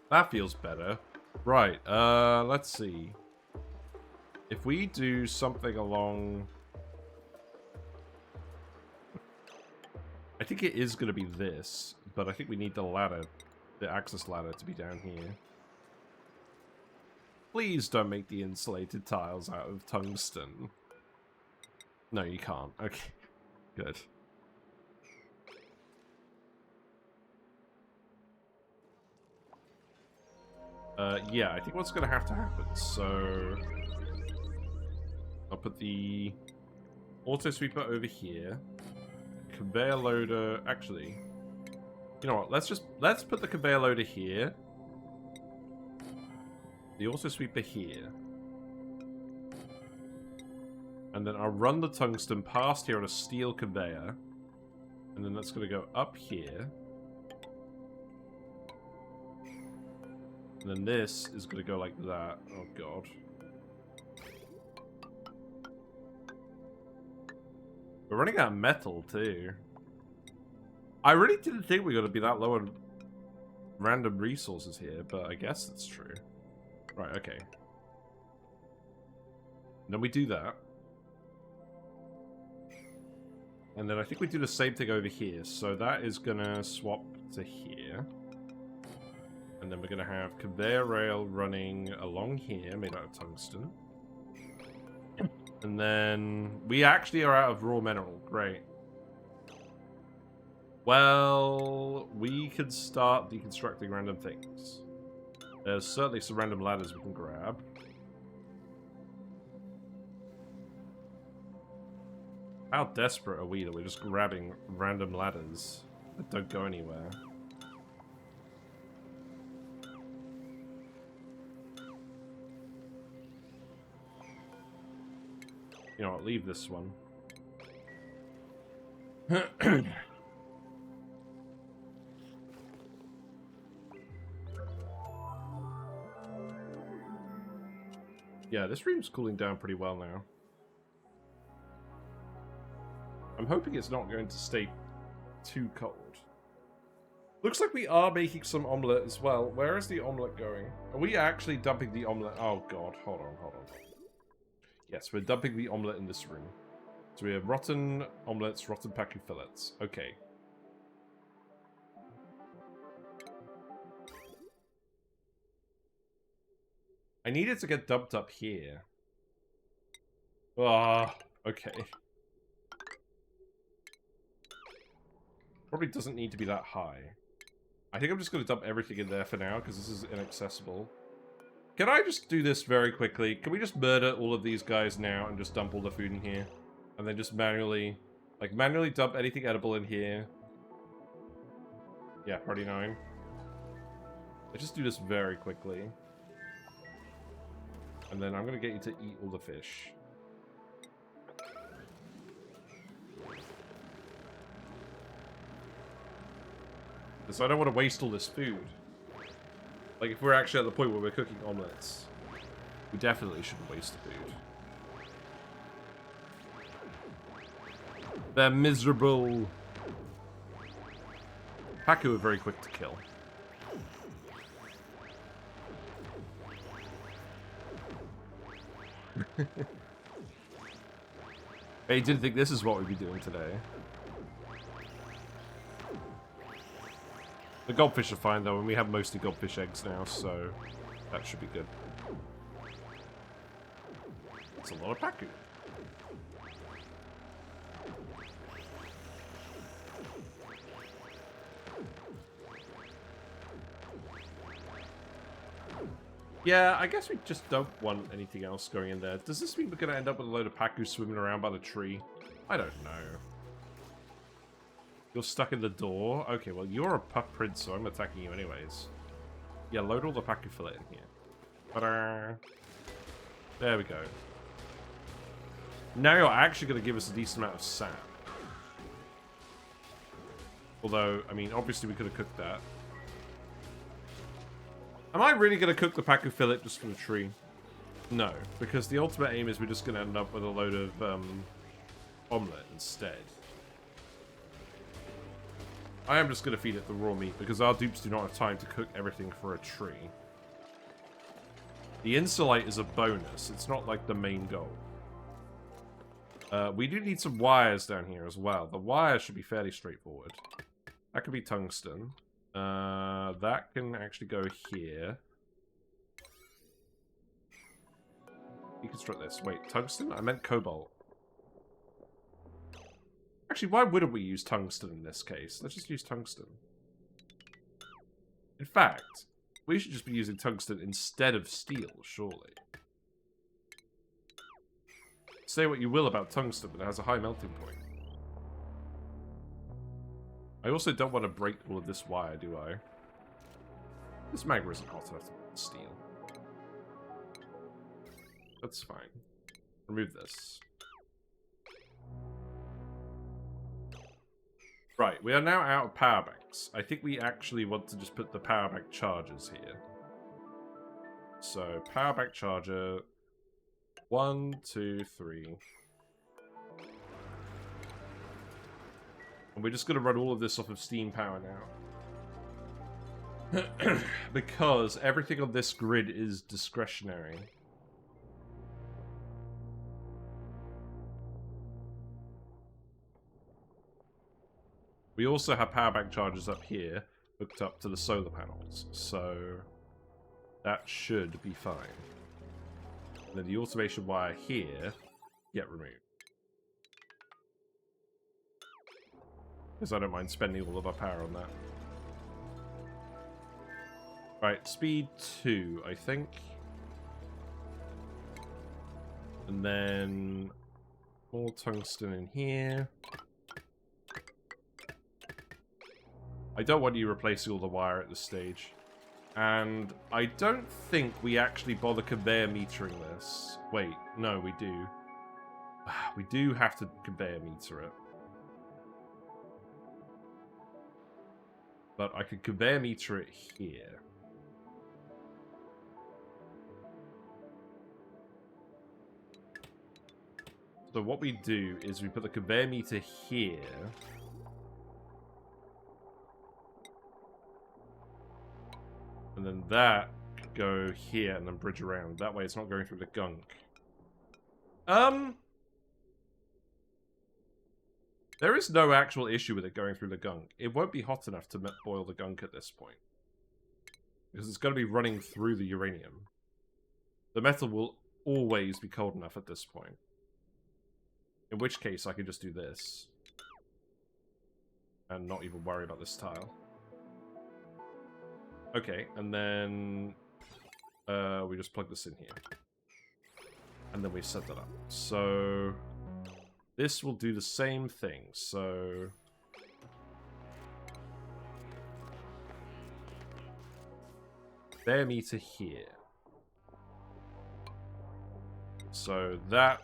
That feels better. Right, let's see. If we do something along... I think it is going to be this, but I think we need the ladder, the access ladder, to be down here. Please don't make the insulated tiles out of tungsten. No, you can't. Okay, good. Yeah, I think what's going to happen. So, I'll put the auto sweeper over here. Conveyor loader. Actually, you know what? Let's put the conveyor loader here. The auto sweeper here. And then I'll run the tungsten past here on a steel conveyor. And then that's going to go up here. And then this is going to go like that. Oh, God. We're running out of metal, too. I really didn't think we were going to be that low on random resources here, but I guess that's true. Right, okay. And then we do that. And then I think we do the same thing over here. So that is going to swap to here. And then we're going to have conveyor rail running along here, made out of tungsten. And then we actually are out of raw mineral. Great. Well, we could start deconstructing random things. There's certainly some random ladders we can grab. How desperate are we that we're just grabbing random ladders that don't go anywhere? You know what, leave this one. Yeah, this room's cooling down pretty well now. I'm hoping it's not going to stay too cold. Looks like we are making some omelette as well. Where is the omelette going? Are we actually dumping the omelette? Oh god, hold on. Yes, we're dumping the omelette in this room. So we have rotten omelettes, rotten packing fillets. Okay. I need it to get dumped up here. Ah, okay. Probably doesn't need to be that high. I think I'm just going to dump everything in there for now, because this is inaccessible. Can I just do this very quickly? Can we just murder all of these guys now and just dump all the food in here? And then just manually Like, manually dump anything edible in here. Yeah, party 9. Let's just do this very quickly. And then I'm going to get you to eat all the fish. Because I don't want to waste all this food. Like, if we're actually at the point where we're cooking omelets, we definitely shouldn't waste the food. They're miserable. Paku are very quick to kill. Hey, didn't think this is what we'd be doing today. The goldfish are fine though, and we have mostly goldfish eggs now, so that should be good. That's a lot of Paku. Yeah, I guess we just don't want anything else going in there. Does this mean we're going to end up with a load of Paku swimming around by the tree? I don't know. You're stuck in the door? Okay, well, you're a pup prince, so I'm attacking you anyways. Yeah, load all the Paku fillet in here. Ta-da! There we go. Now you're actually going to give us a decent amount of sap. Although, I mean, obviously we could have cooked that. Am I really going to cook the Paku fillet just for the tree? No, because the ultimate aim is we're just going to end up with a load of omelette instead. I am just going to feed it the raw meat because our dupes do not have time to cook everything for a tree. The insulate is a bonus. It's not like the main goal. We do need some wires down here as well. The wires should be fairly straightforward. That could be tungsten. That can actually go here. Deconstruct this. Wait, tungsten? I meant cobalt. Actually, why wouldn't we use tungsten in this case? Let's just use tungsten. In fact, we should just be using tungsten instead of steel, surely. Say what you will about tungsten, but it has a high melting point. I also don't want to break all of this wire, do I? This magma isn't hot enough to burn steel. That's fine. Remove this. Right, we are now out of power banks. I think we actually want to just put the power bank chargers here. So, power bank charger. 1, 2, 3. And we're just going to run all of this off of steam power now. Because everything on this grid is discretionary. We also have power bank chargers up here, hooked up to the solar panels, so that should be fine. And then the automation wire here, get removed. Because I don't mind spending all of our power on that. Right, speed 2, I think. And then more tungsten in here. I don't want you replacing all the wire at this stage. And I don't think we actually bother conveyor metering this. Wait, no, we do. We do have to conveyor meter it. But I could conveyor meter it here. So what we do is we put the conveyor meter here. And then that could go here and then bridge around. That way it's not going through the gunk. There is no actual issue with it going through the gunk. It won't be hot enough to boil the gunk at this point. Because it's going to be running through the uranium. The metal will always be cold enough at this point. In which case I could just do this. And not even worry about this tile. Okay, and then we just plug this in here. And then we set that up. So This will do the same thing, so... Bear me to here. So that...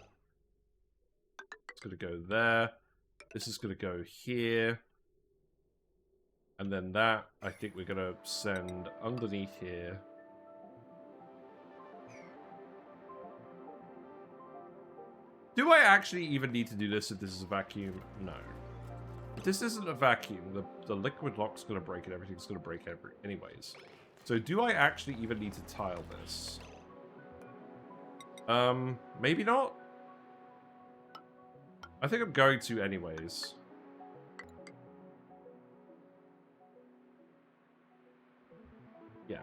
It's going to go there. This is going to go here. And then that, I think we're going to send underneath here. Do I actually even need to do this if this is a vacuum? No. If this isn't a vacuum, the liquid lock's going to break and everything's going to break anyways. So do I actually even need to tile this? Maybe not? I think I'm going to anyways. Yeah.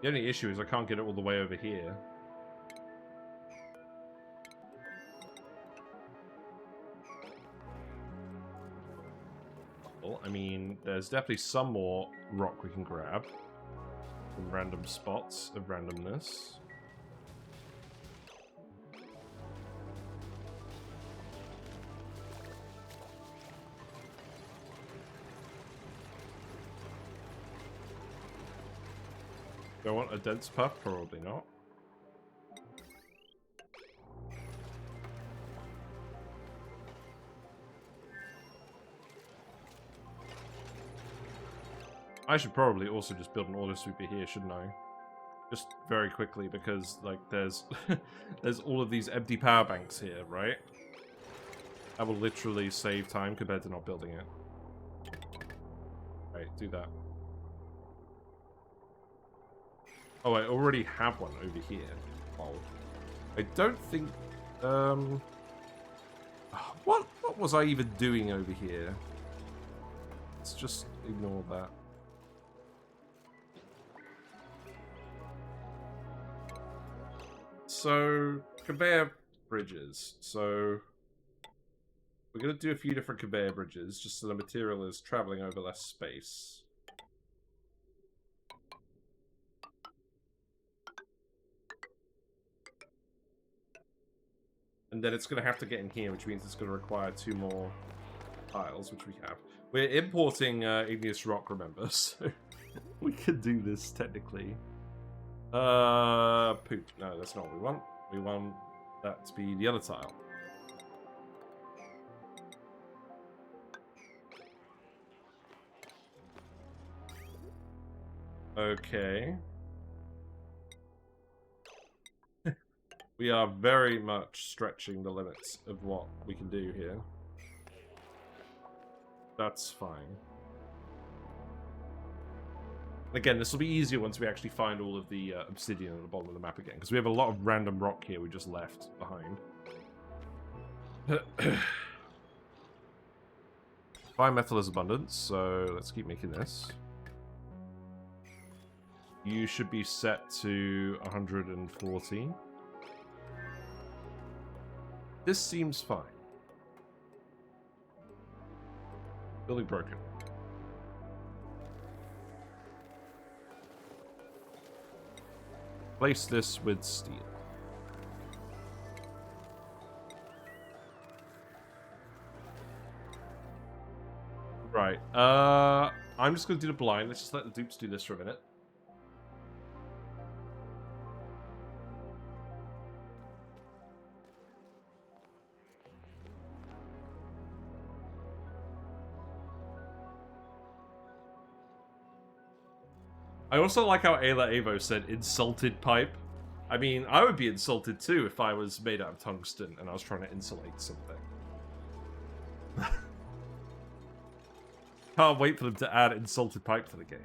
The only issue is I can't get it all the way over here. Well, I mean, there's definitely some more rock we can grab from random spots of randomness. Do I want a dense puff? Probably not. I should probably also just build an auto sweeper here, shouldn't I? Just very quickly, because like there's there's all of these empty power banks here, right? That will literally save time compared to not building it. Right, do that. Oh, I already have one over here. Oh. I don't think... What was I even doing over here? Let's just ignore that. So, conveyor bridges. So, we're going to do a few different conveyor bridges, just so the material is traveling over less space. And then it's going to have to get in here, which means it's going to require 2 more tiles, which we have. We're importing igneous rock, remember, so we could do this technically. Poop. No, that's not what we want. We want that to be the other tile. Okay. We are very much stretching the limits of what we can do here. That's fine. Again, this will be easier once we actually find all of the obsidian at the bottom of the map again, because we have a lot of random rock here we just left behind. Fine metal is abundant, so let's keep making this. You should be set to 114. This seems fine. Building broken. Place this with steel. Right. I'm just going to do the blind. Let's just let the dupes do this for a minute. I also like how Ayla Avo said insulted pipe. I mean, I would be insulted too if I was made out of tungsten and I was trying to insulate something. Can't wait for them to add insulted pipe to the game.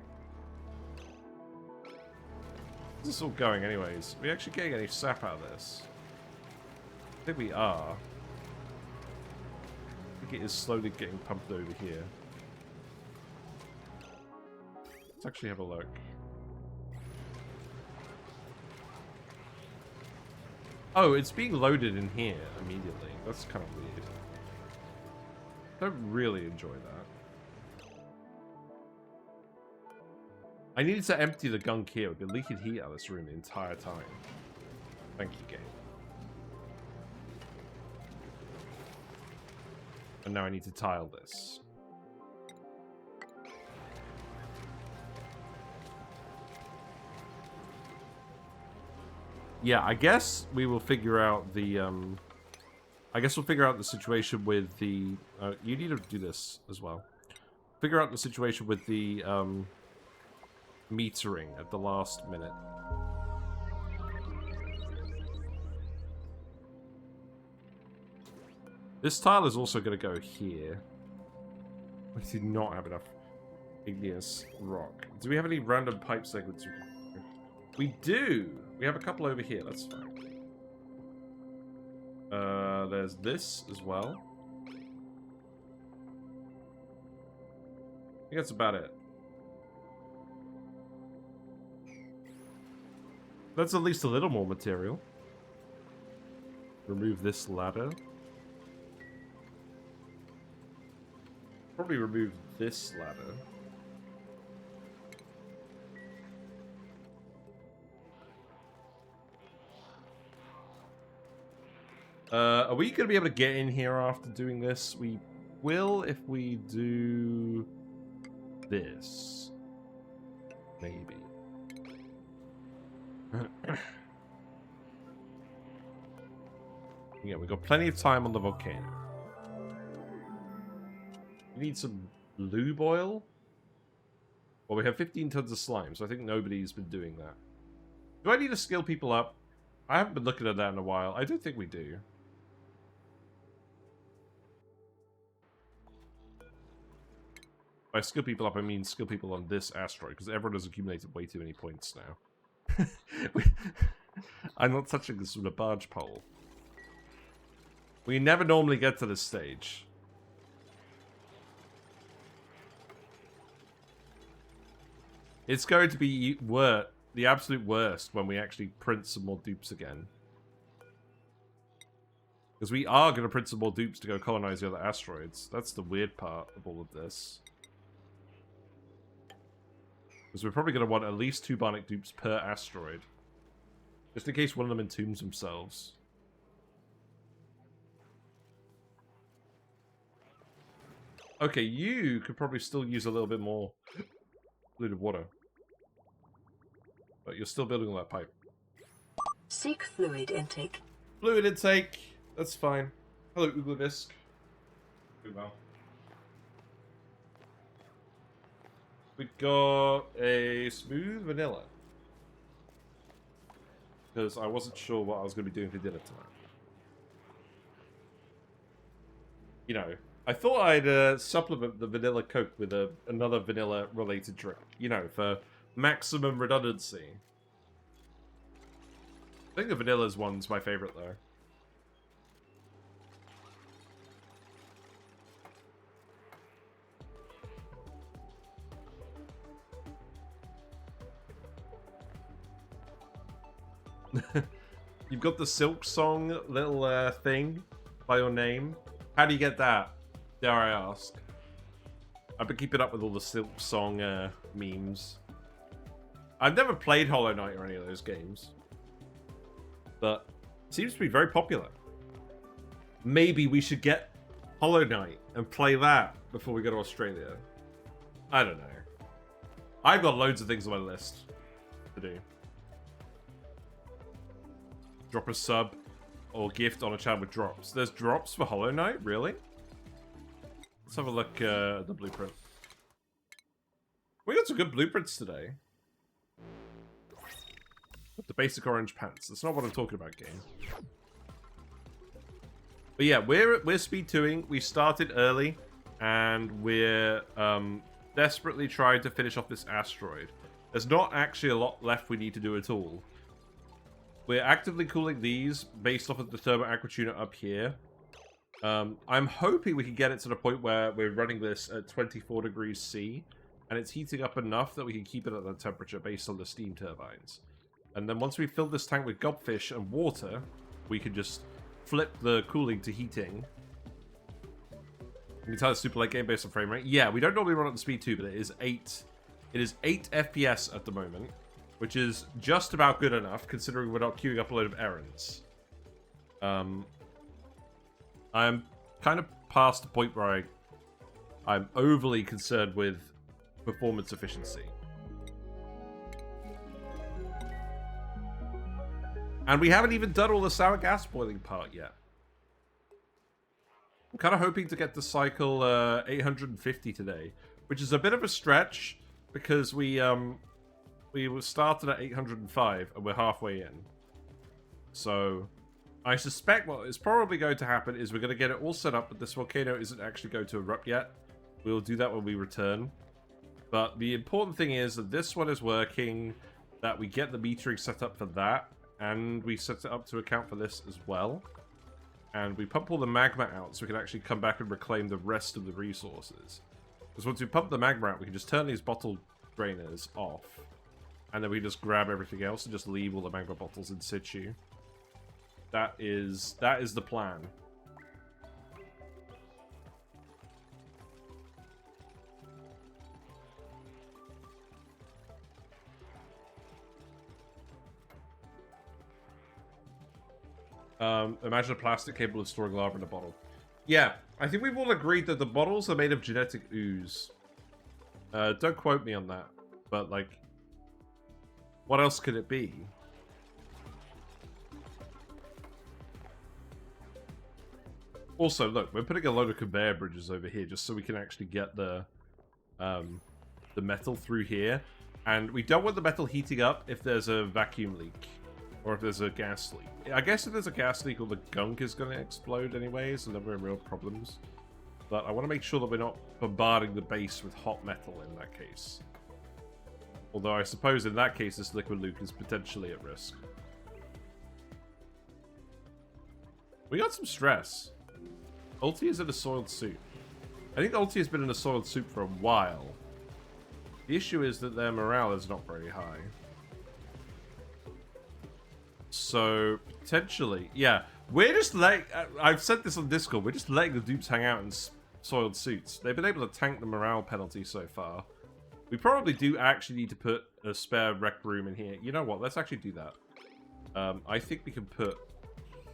Where's this all going anyways? Are we actually getting any sap out of this? I think we are. I think it is slowly getting pumped over here. Let's actually have a look. Oh, it's being loaded in here immediately. That's kind of weird. Don't really enjoy that. I needed to empty the gunk here. We've been leaking heat out of this room the entire time. Thank you, game. And now I need to tile this. Yeah, I guess we will figure out the, I guess we'll figure out the situation with the, you need to do this as well. Figure out the situation with the, metering at the last minute. This tile is also going to go here. We do not have enough igneous rock. Do we have any random pipe segments? We do! We have a couple over here, that's fine. There's this as well. I think that's about it. That's at least a little more material. Remove this ladder. Probably remove this ladder. Are we going to be able to get in here after doing this? We will if we do this. Maybe. Yeah, we've got plenty of time on the volcano. We need some lube oil. Well, we have 15 tons of slime, so I think nobody's been doing that. Do I need to skill people up? I haven't been looking at that in a while. I don't think we do. By skill people up, I mean skill people on this asteroid, because everyone has accumulated way too many points now. I'm not touching this with a barge pole. We never normally get to this stage. It's going to be the absolute worst when we actually print some more dupes again. Because we are going to print some more dupes to go colonize the other asteroids. That's the weird part of all of this. Because we're probably going to want at least 2 Bionic Dupes per asteroid. Just in case one of them entombs themselves. Okay, you could probably still use a little bit more fluid water. But you're still building on that pipe. Seek fluid intake. Fluid intake! That's fine. Hello, Uglivisk. Doing well. We got a smooth vanilla. Because I wasn't sure what I was going to be doing for dinner tonight. You know, I thought I'd supplement the vanilla Coke with another vanilla-related drink. You know, for maximum redundancy. I think the vanilla's one's my favorite, though. You've got the Silk Song little thing by your name. How do you get that? Dare I ask? I've been keeping up with all the Silk Song memes. I've never played Hollow Knight or any of those games. But it seems to be very popular. Maybe we should get Hollow Knight and play that before we go to Australia. I don't know. I've got loads of things on my list to do. Drop a sub or gift on a channel with drops. There's drops for Hollow Knight? Really? Let's have a look at the blueprint. We got some good blueprints today. With the basic orange pants. That's not what I'm talking about, game. But yeah, we're speed 2ing. We started early, and we're desperately trying to finish off this asteroid. There's not actually a lot left we need to do at all. We're actively cooling these based off of the Thermo Aqua Tuner up here. I'm hoping we can get it to the point where we're running this at 24 degrees C, and it's heating up enough that we can keep it at that temperature based on the steam turbines. And then once we fill this tank with gobfish and water, we can just flip the cooling to heating. You can tell it's super light game based on frame rate. Yeah, we don't normally run at the speed 2, but it is 8 It is 8 FPS at the moment, which is just about good enough, considering we're not queuing up a load of errands. I'm kind of past the point where I'm overly concerned with performance efficiency. And we haven't even done all the sour gas boiling part yet. I'm kind of hoping to get to cycle 850 today, which is a bit of a stretch because we started at 805 and we're halfway in. So I suspect what is probably going to happen is we're going to get it all set up, but this volcano isn't actually going to erupt yet. We'll do that when we return. But the important thing is that this one is working, that we get the metering set up for that, and we set it up to account for this as well. And we pump all the magma out so we can actually come back and reclaim the rest of the resources. Because once we pump the magma out, we can just turn these bottle drainers off. And then we just grab everything else and just leave all the magma bottles in situ. That is the plan. Imagine a plastic capable of storing lava in a bottle. Yeah, I think we've all agreed that the bottles are made of genetic ooze. Don't quote me on that, but like, what else could it be? Also, look, we're putting a load of conveyor bridges over here just so we can actually get the metal through here. And we don't want the metal heating up if there's a vacuum leak. Or if there's a gas leak. I guess if there's a gas leak, all the gunk is going to explode anyway, so then we're in real problems. But I want to make sure that we're not bombarding the base with hot metal in that case. Although I suppose in that case, this liquid Luke is potentially at risk. We got some stress. Ulti is in a soiled suit. I think Ulti has been in a soiled suit for a while. The issue is that their morale is not very high. So, potentially, yeah. We're just letting... I've said this on Discord. We're just letting the dupes hang out in soiled suits. They've been able to tank the morale penalty so far. We probably do actually need to put a spare rec room in here. You know what? Let's actually do that. I think we can put...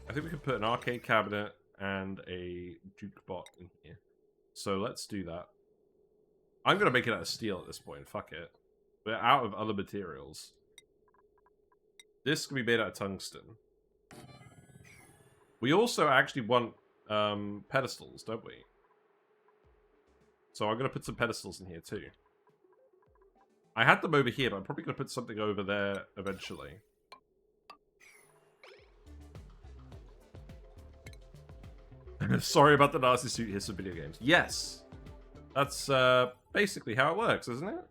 an arcade cabinet and a jukebot in here. So let's do that. I'm going to make it out of steel at this point. Fuck it. We're out of other materials. This can be made out of tungsten. We also actually want pedestals, don't we? So I'm going to put some pedestals in here too. I had them over here, but I'm probably going to put something over there eventually. Sorry about the nasty suit hiss of video games. Yes! That's basically how it works, isn't it?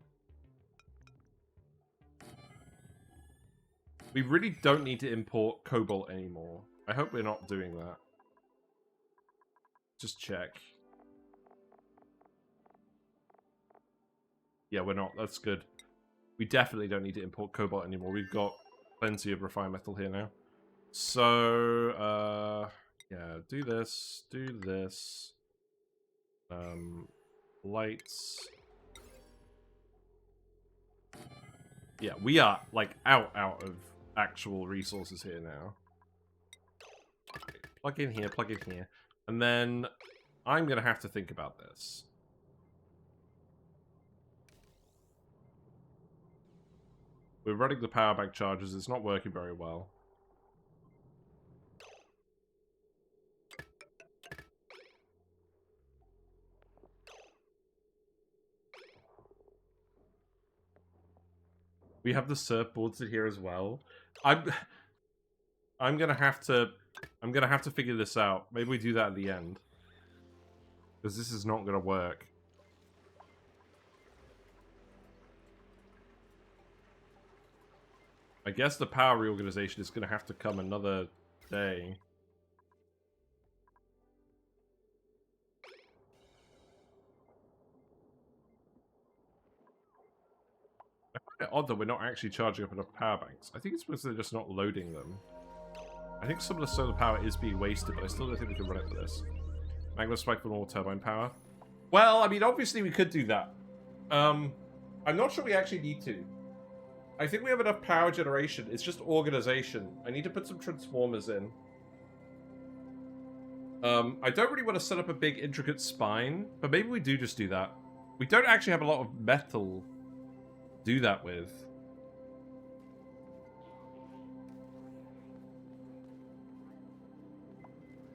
We really don't need to import cobalt anymore. I hope we're not doing that. Just check. Yeah, we're not. That's good. We definitely don't need to import cobalt anymore. We've got plenty of refined metal here now. So, yeah, do this. Do this. Lights. Yeah, we are, like, out of actual resources here now. Okay, plug in here, and then I'm gonna have to think about this. We're running the power bank chargers, it's not working very well. We have the surfboards in here as well. I'm gonna have to figure this out. Maybe we do that at the end. Because this is not gonna work. I guess the power reorganization is gonna have to come another day. Odd that we're not actually charging up enough power banks. I think it's because they're just not loading them. I think some of the solar power is being wasted, but I still don't think we can run it for this. Magma spike for more turbine power. Well, I mean, obviously we could do that. I'm not sure we actually need to. I think we have enough power generation. It's just organization. I need to put some transformers in. I don't really want to set up a big intricate spine, but maybe we do just do that. We don't actually have a lot of metal to do that with.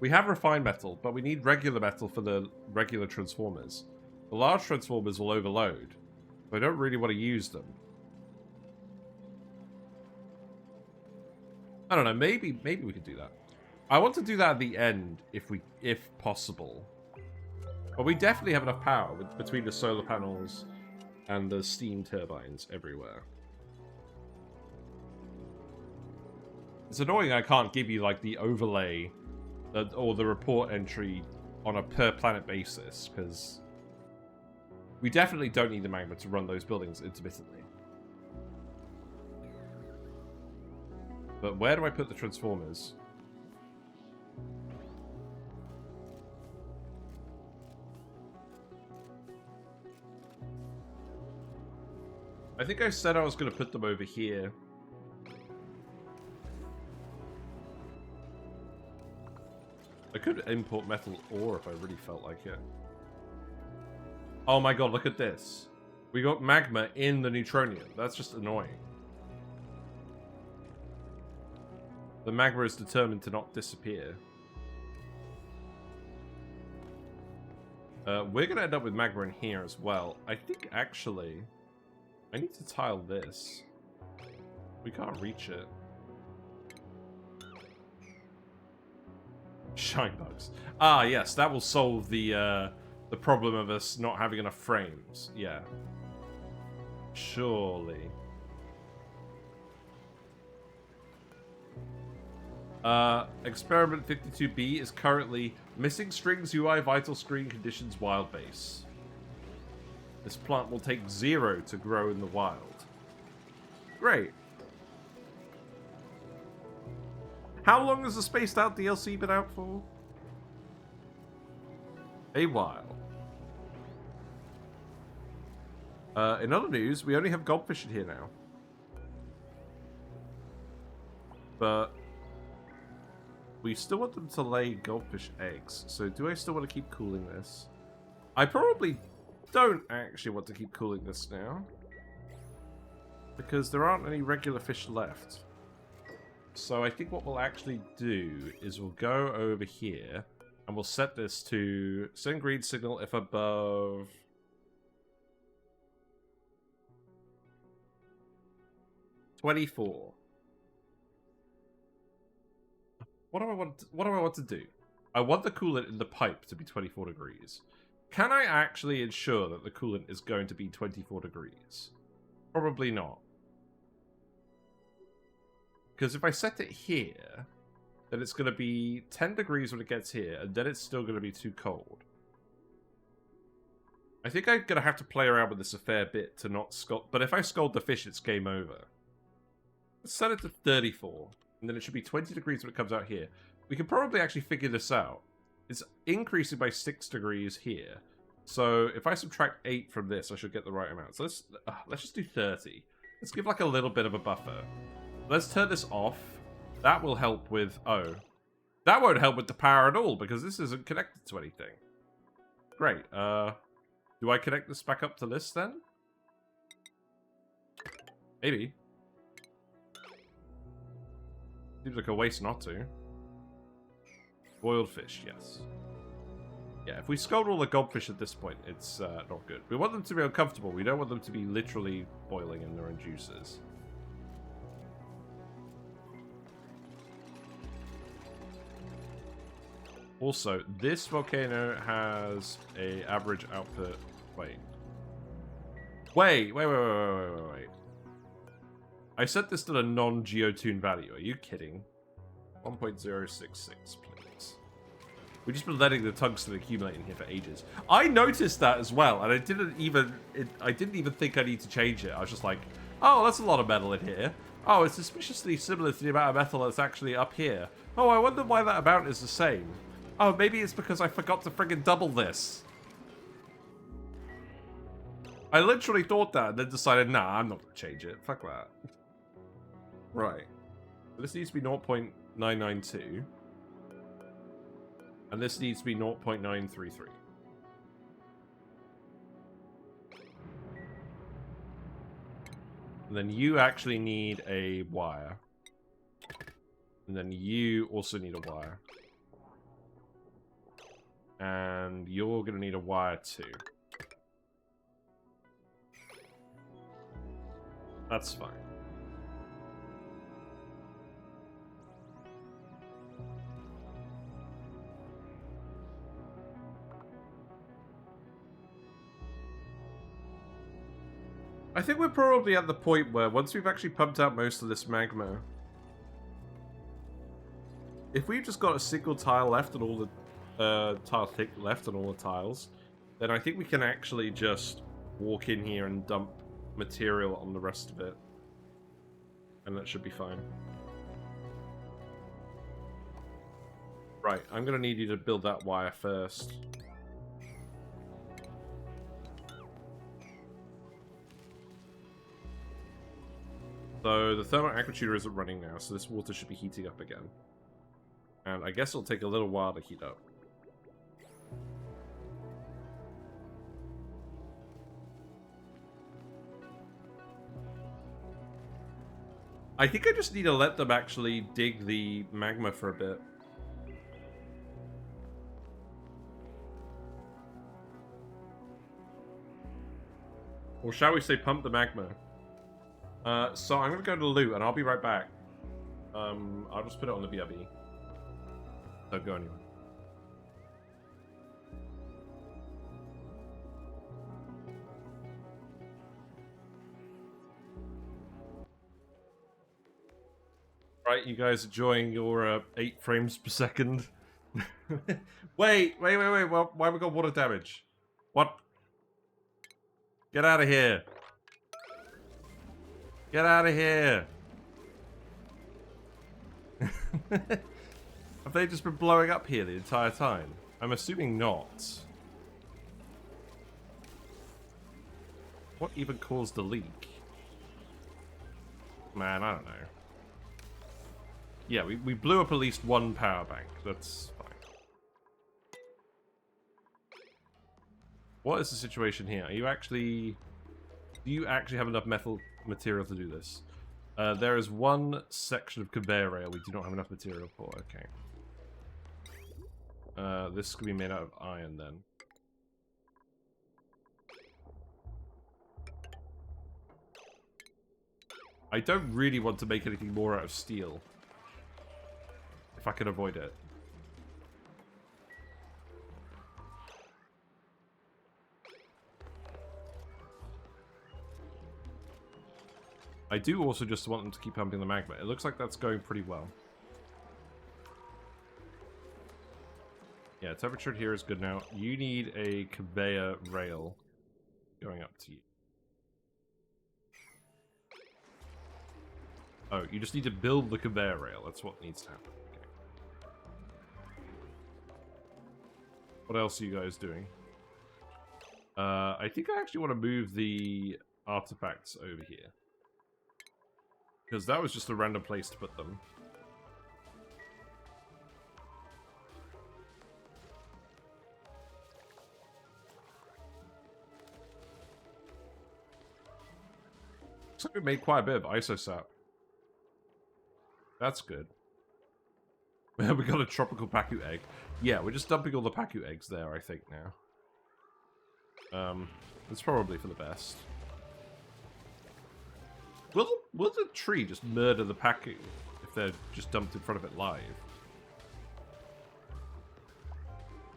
We have refined metal, but we need regular metal for the regular transformers. The large transformers will overload, but I don't really want to use them. I don't know, maybe we could do that. I want to do that at the end, if possible. But we definitely have enough power between the solar panels and the steam turbines everywhere. It's annoying I can't give you, like, the overlay or the report entry on a per-planet basis, because we definitely don't need the magma to run those buildings intermittently. But where do I put the transformers? I think I said I was going to put them over here. I could import metal ore if I really felt like it. Oh my god, look at this. We got magma in the neutronium. That's just annoying. The magma is determined to not disappear. We're going to end up with magma in here as well. I think, actually, I need to tile this. We can't reach it. Shine bugs. Ah, yes, that will solve the problem of us not having enough frames. Yeah. Surely. Experiment 52B is currently missing strings UI vital screen conditions wild base. This plant will take 0 to grow in the wild. Great. How long has the Spaced Out DLC been out for? A while. In other news, we only have goldfish in here now. But we still want them to lay goldfish eggs. So do I still want to keep cooling this? I probably don't actually want to keep cooling this now, because there aren't any regular fish left. So I think what we'll actually do is we'll go over here and we'll set this to send green signal if above 24. What do I want to do? I want the coolant in the pipe to be 24 degrees. Can I actually ensure that the coolant is going to be 24 degrees? Probably not. Because if I set it here, then it's going to be 10 degrees when it gets here, and then it's still going to be too cold. I think I'm going to have to play around with this a fair bit to not scald. But if I scald the fish, it's game over. Let's set it to 34. And then it should be 20 degrees when it comes out here. We can probably actually figure this out. It's increasing by 6 degrees here. So if I subtract 8 from this, I should get the right amount. So let's just do 30. Let's give like a little bit of a buffer. Let's turn this off. That will help with... Oh. That won't help with the power at all, because this isn't connected to anything. Great. Do I connect this back up to this then? Maybe. Seems like a waste not to. Boiled fish, yes. Yeah, if we scald all the goldfish at this point, it's not good. We want them to be uncomfortable. We don't want them to be literally boiling in their own juices. Also, this volcano has a average output... Wait. I set this to a non-geotune value. Are you kidding? 1.066, please. We've just been letting the tungsten accumulate in here for ages. I noticed that as well, and I didn't even think I need to change it. I was just like, oh, that's a lot of metal in here. Oh, it's suspiciously similar to the amount of metal that's actually up here. Oh, I wonder why that amount is the same. Oh, maybe it's because I forgot to friggin' double this. I literally thought that, and then decided, nah, I'm not going to change it. Fuck that. Right. This needs to be 0.992. And this needs to be 0.933. And then you actually need a wire. And then you also need a wire. And you're going to need a wire too. That's fine. I think we're probably at the point where once we've actually pumped out most of this magma, if we've just got a single tile left and all the tile thick left on all the tiles, then I think we can actually just walk in here and dump material on the rest of it. And that should be fine. Right, I'm going to need you to build that wire first. So the thermal aquatuner isn't running now, so this water should be heating up again. And I guess it'll take a little while to heat up. I think I just need to let them actually dig the magma for a bit. Or shall we say pump the magma? So I'm going to go to loot, and I'll be right back. I'll just put it on the BRB. Don't go anywhere. Right, you guys enjoying your 8 frames per second? Wait. Well, why have we got water damage? What? Get out of here. Get out of here. Have they just been blowing up here the entire time? I'm assuming not. What even caused the leak? Man, I don't know. Yeah, we blew up at least one power bank. That's fine. What is the situation here? Are you actually... Do you actually have enough metal material to do this? There is one section of conveyor rail we do not have enough material for. Okay. This could be made out of iron then. I don't really want to make anything more out of steel. If I can avoid it. I do also just want them to keep pumping the magma. It looks like that's going pretty well. Yeah, temperature here is good now. You need a conveyor rail going up to you. Oh, you just need to build the conveyor rail. That's what needs to happen. Okay. What else are you guys doing? I think I actually want to move the artifacts over here. Because that was just a random place to put them. Looks like we made quite a bit of isosap. That's good. We got a tropical pacu egg. Yeah, we're just dumping all the pacu eggs there, I think, now. It's probably for the best. Will the tree just murder the pacu if they're just dumped in front of it live?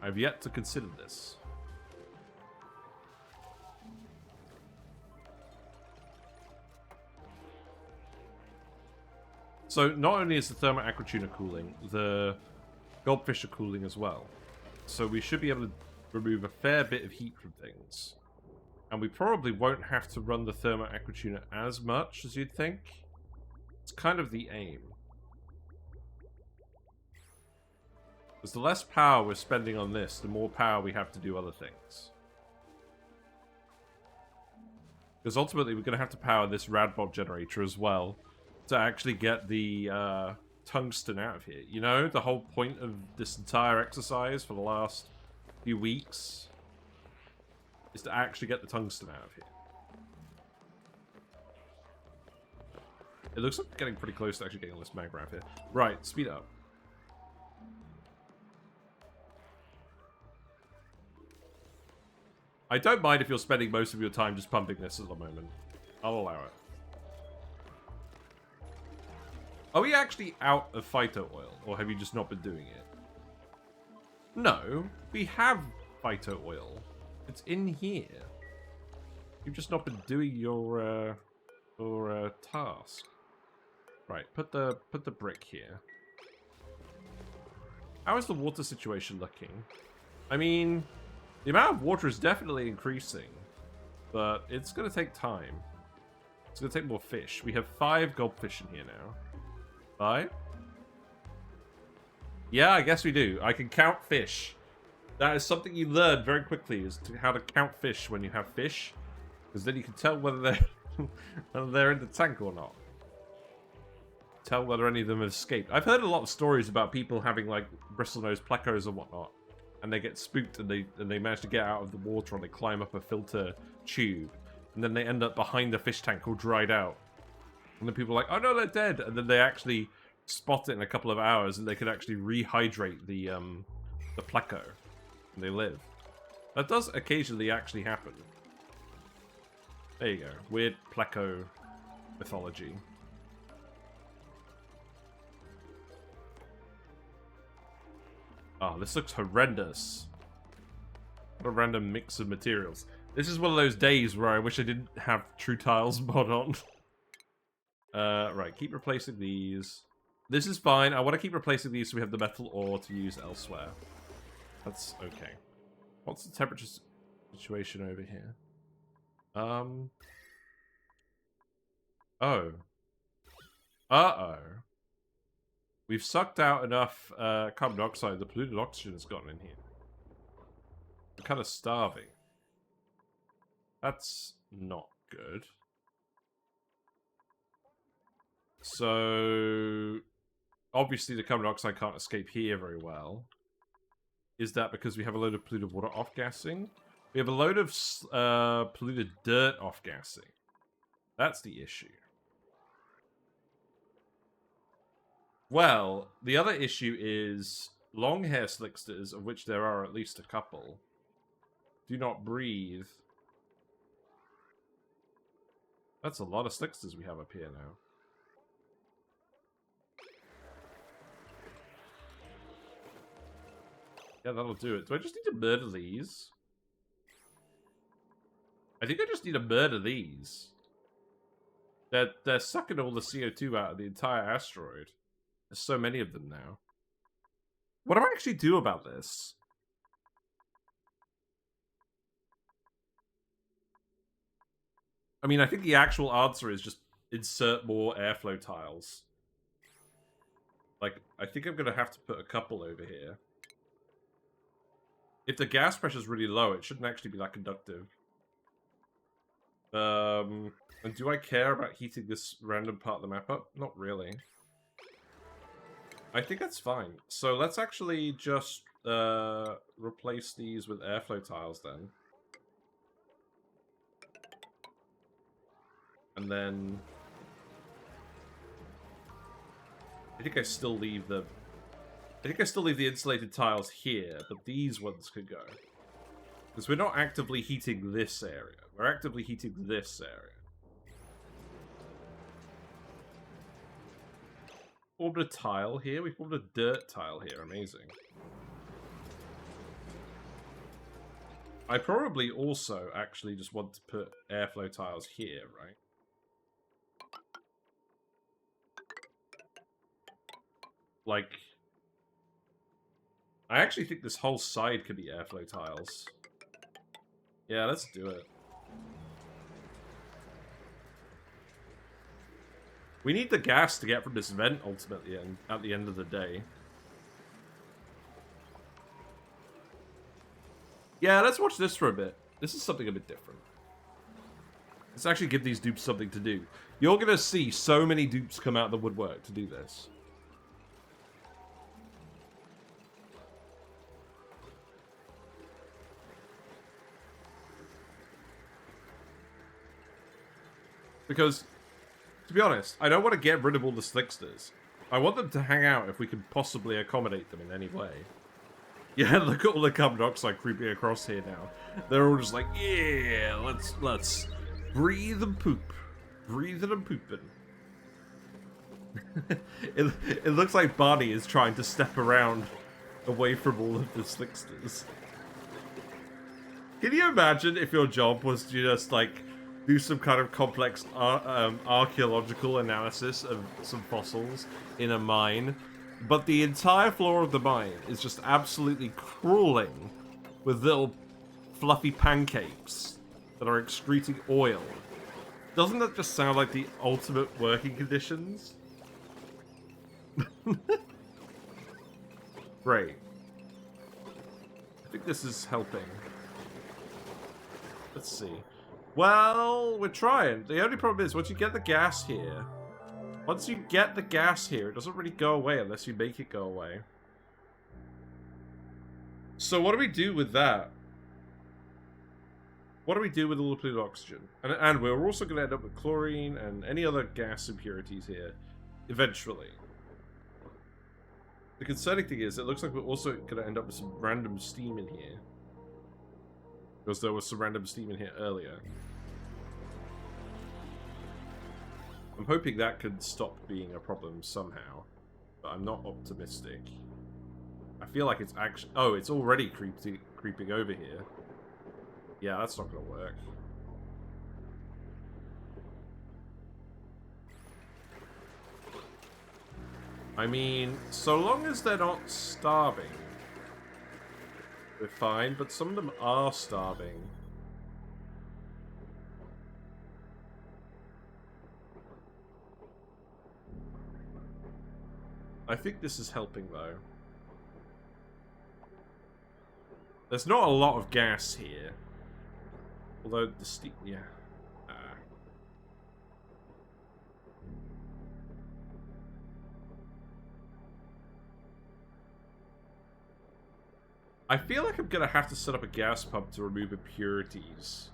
I've yet to consider this. So not only is the thermal aquatuna cooling, the goldfish are cooling as well. So we should be able to remove a fair bit of heat from things. And we probably won't have to run the thermal aquatuna as much as you'd think. It's kind of the aim. Because the less power we're spending on this, the more power we have to do other things. Because ultimately we're going to have to power this radbob generator as well to actually get the tungsten out of here. You know, the whole point of this entire exercise for the last few weeks is to actually get the tungsten out of here. It looks like we're getting pretty close to actually getting all this magma out of here. Right, speed up. I don't mind if you're spending most of your time just pumping this at the moment. I'll allow it. Are we actually out of phyto oil, or have you just not been doing it? No, we have phyto oil. It's in here. You've just not been doing your task. Right, put the brick here. How is the water situation looking? I mean, the amount of water is definitely increasing, but it's going to take time. It's going to take more fish. We have 5 goldfish in here now. 5? Yeah, I guess we do. I can count fish. That is something you learn very quickly, is how to count fish when you have fish. Because then you can tell whether they're in the tank or not. Tell whether any of them have escaped. I've heard a lot of stories about people having like bristlenose plecos and whatnot, and they get spooked and they manage to get out of the water, and they climb up a filter tube, and then they end up behind a fish tank all dried out. And then people are like, oh no, they're dead, and then they actually spot it in a couple of hours, and they can actually rehydrate the pleco, and they live. That does occasionally actually happen. There you go. Weird pleco mythology. Oh, this looks horrendous. What a random mix of materials. This is one of those days where I wish I didn't have True Tiles mod on. Right, keep replacing these. This is fine. I want to keep replacing these so we have the metal ore to use elsewhere. That's okay. What's the temperature situation over here? Oh. Uh-oh. We've sucked out enough carbon dioxide. The polluted oxygen has gotten in here. We're kind of starving. That's not good. So, obviously the carbon dioxide can't escape here very well. Is that because we have a load of polluted water off-gassing? We have a load of polluted dirt off-gassing. That's the issue. Well, the other issue is long hair slicksters, of which there are at least a couple, do not breathe. That's a lot of slicksters we have up here now. Yeah, that'll do it. Do I just need to murder these? I think I just need to murder these. They're sucking all the CO2 out of the entire asteroid. There's so many of them now. What do I actually do about this? I mean, I think the actual answer is just insert more airflow tiles. Like, I think I'm going to have to put a couple over here. If the gas pressure is really low, it shouldn't actually be that conductive. And do I care about heating this random part of the map up? Not really. I think that's fine. So let's actually just replace these with airflow tiles then. And then I think I still leave the insulated tiles here, but these ones could go. Because we're not actively heating this area. We're actively heating this area. Formed a tile here. We formed a dirt tile here. Amazing. I probably also actually just want to put airflow tiles here, right? Like, I actually think this whole side could be airflow tiles. Yeah, let's do it. We need the gas to get from this vent, ultimately, and at the end of the day. Yeah, let's watch this for a bit. This is something a bit different. Let's actually give these dupes something to do. You're going to see so many dupes come out of the woodwork to do this. Because, to be honest, I don't want to get rid of all the slicksters. I want them to hang out if we can possibly accommodate them in any way. Yeah, look at all the carbon dioxide creeping across here now. They're all just like, yeah, let's breathe and poop. Breathing and pooping. it looks like Barney is trying to step around away from all of the slicksters. Can you imagine if your job was to just, like, do some kind of complex archaeological analysis of some fossils in a mine, but the entire floor of the mine is just absolutely crawling with little fluffy pancakes that are excreting oil? Doesn't that just sound like the ultimate working conditions? Great. I think this is helping. Let's see. Well, we're trying. The only problem is, once you get the gas here, it doesn't really go away unless you make it go away. So what do we do with that? What do we do with all the polluted oxygen? And we're also going to end up with chlorine and any other gas impurities here, eventually. The concerning thing is, it looks like we're also going to end up with some random steam in here. Because there was some random steam in here earlier. I'm hoping that could stop being a problem somehow, but I'm not optimistic. I feel like it's actually... Oh, it's already creeping over here. Yeah, that's not going to work. I mean, so long as they're not starving, we're fine, but some of them are starving. I think this is helping, though. There's not a lot of gas here. Although the steam... Yeah. I feel like I'm gonna have to set up a gas pump to remove impurities.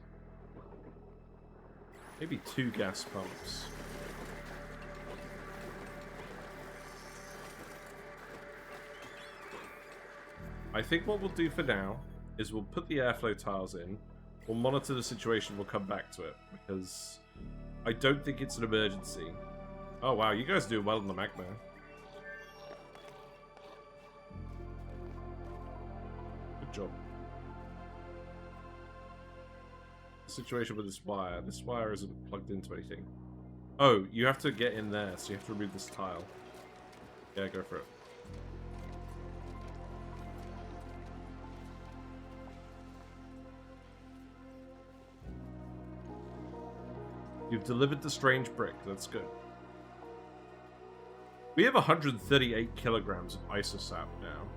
Maybe 2 gas pumps. I think what we'll do for now is we'll put the airflow tiles in, we'll monitor the situation, we'll come back to it, because I don't think it's an emergency. Oh wow, you guys do well in the magma. Good job. The situation with this wire isn't plugged into anything. Oh, you have to get in there, so you have to remove this tile. Yeah, go for it. You've delivered the strange brick. That's good. We have 138 kilograms of isosap now.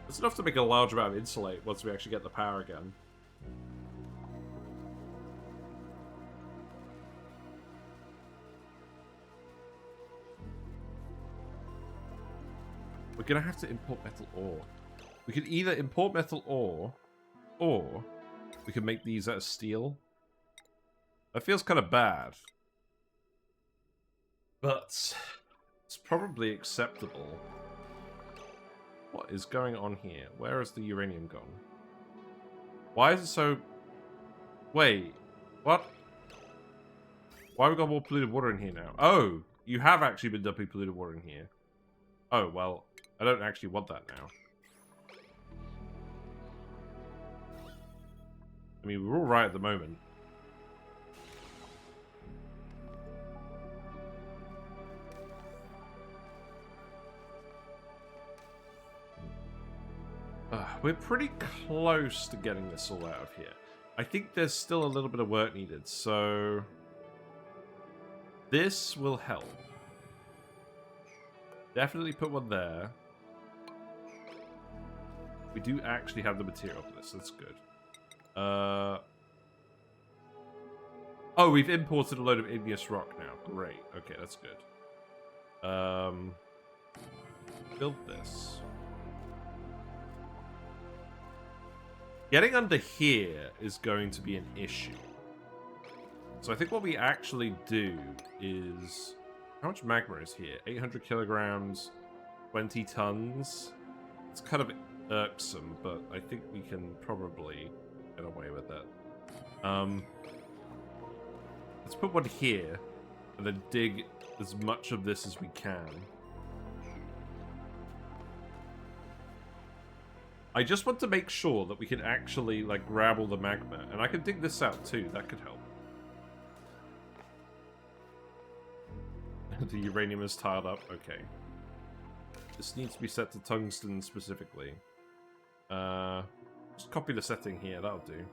That's enough to make a large amount of insulate once we actually get the power again. We're gonna have to import metal ore. We could either import metal ore, or we can make these out of steel. That feels kind of bad. But it's probably acceptable. What is going on here? Where has the uranium gone? Why is it so... Wait, what? Why have we got more polluted water in here now? Oh, you have actually been dumping polluted water in here. Oh, well, I don't actually want that now. I mean, we're all right at the moment. We're pretty close to getting this all out of here. I think there's still a little bit of work needed, so... This will help. Definitely put one there. We do actually have the material for this, that's good. Oh, we've imported a load of igneous rock now. Great. Okay, that's good. Build this. Getting under here is going to be an issue. So I think what we actually do is... How much magma is here? 800 kilograms, 20 tons. It's kind of irksome, but I think we can probably get away with it. Let's put one here, and then dig as much of this as we can. I just want to make sure that we can actually, like, grab all the magma. And I can dig this out, too. That could help. The uranium is tiled up. Okay. This needs to be set to tungsten specifically. Just copy the setting here. That'll do.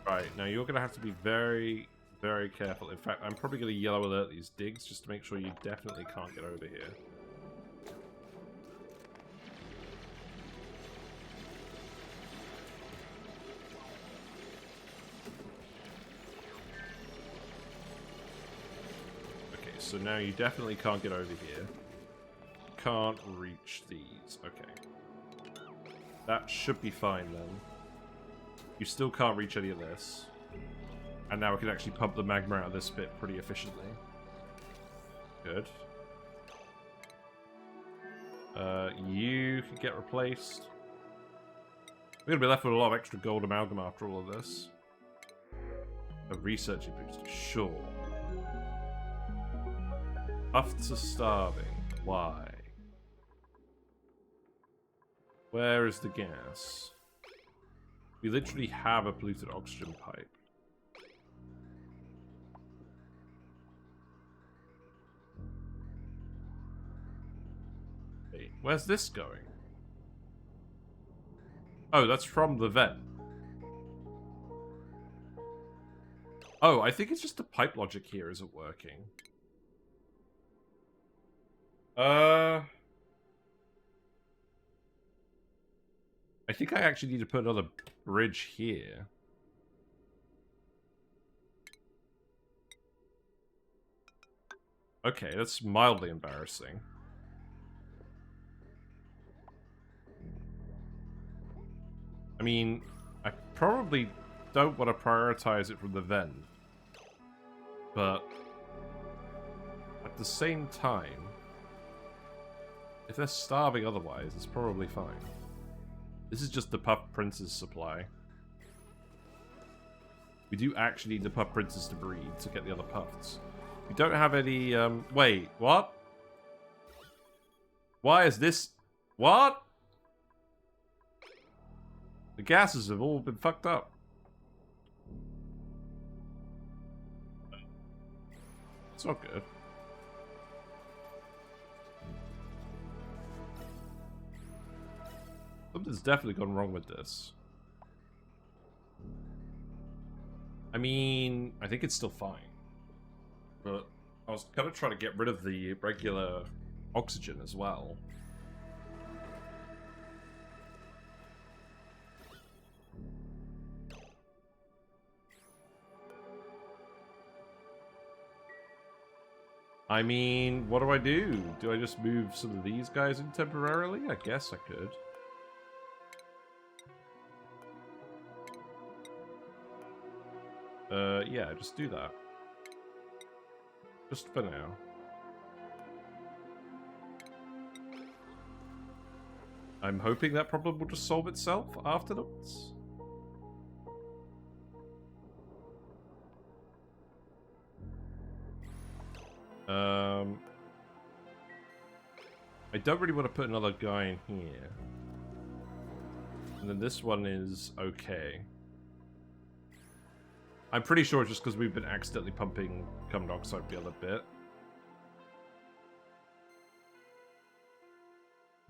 Right, now you're going to have to be very, very careful. In fact, I'm probably going to yellow alert these digs just to make sure you definitely can't get over here. Okay, so now you definitely can't get over here. Can't reach these. Okay. That should be fine then. You still can't reach any of this. And now we can actually pump the magma out of this bit pretty efficiently. Good. You can get replaced. We're going to be left with a lot of extra gold amalgam after all of this. A researching boost, sure. Tufts are starving. Why? Where is the gas? We literally have a polluted oxygen pipe. Wait, where's this going? Oh, that's from the vent. Oh, I think it's just the pipe logic here isn't working. I think I actually need to put another bridge here. Okay, that's mildly embarrassing. I mean, I probably don't want to prioritize it from the vent. But at the same time, if they're starving otherwise, it's probably fine. This is just the Puff Prince's supply. We do actually need the Puff Princes to breed to get the other Puffs. We don't have any, wait, what? Why is this... What? The gases have all been fucked up. It's not good. Something's definitely gone wrong with this. I mean, I think it's still fine. But I was kind of trying to get rid of the regular oxygen as well. I mean, what do I do? Do I just move some of these guys in temporarily? I guess I could. Yeah, just do that. Just for now. I'm hoping that problem will just solve itself afterwards. I don't really want to put another guy in here. And then this one is okay. I'm pretty sure it's just because we've been accidentally pumping carbon dioxide the other bit.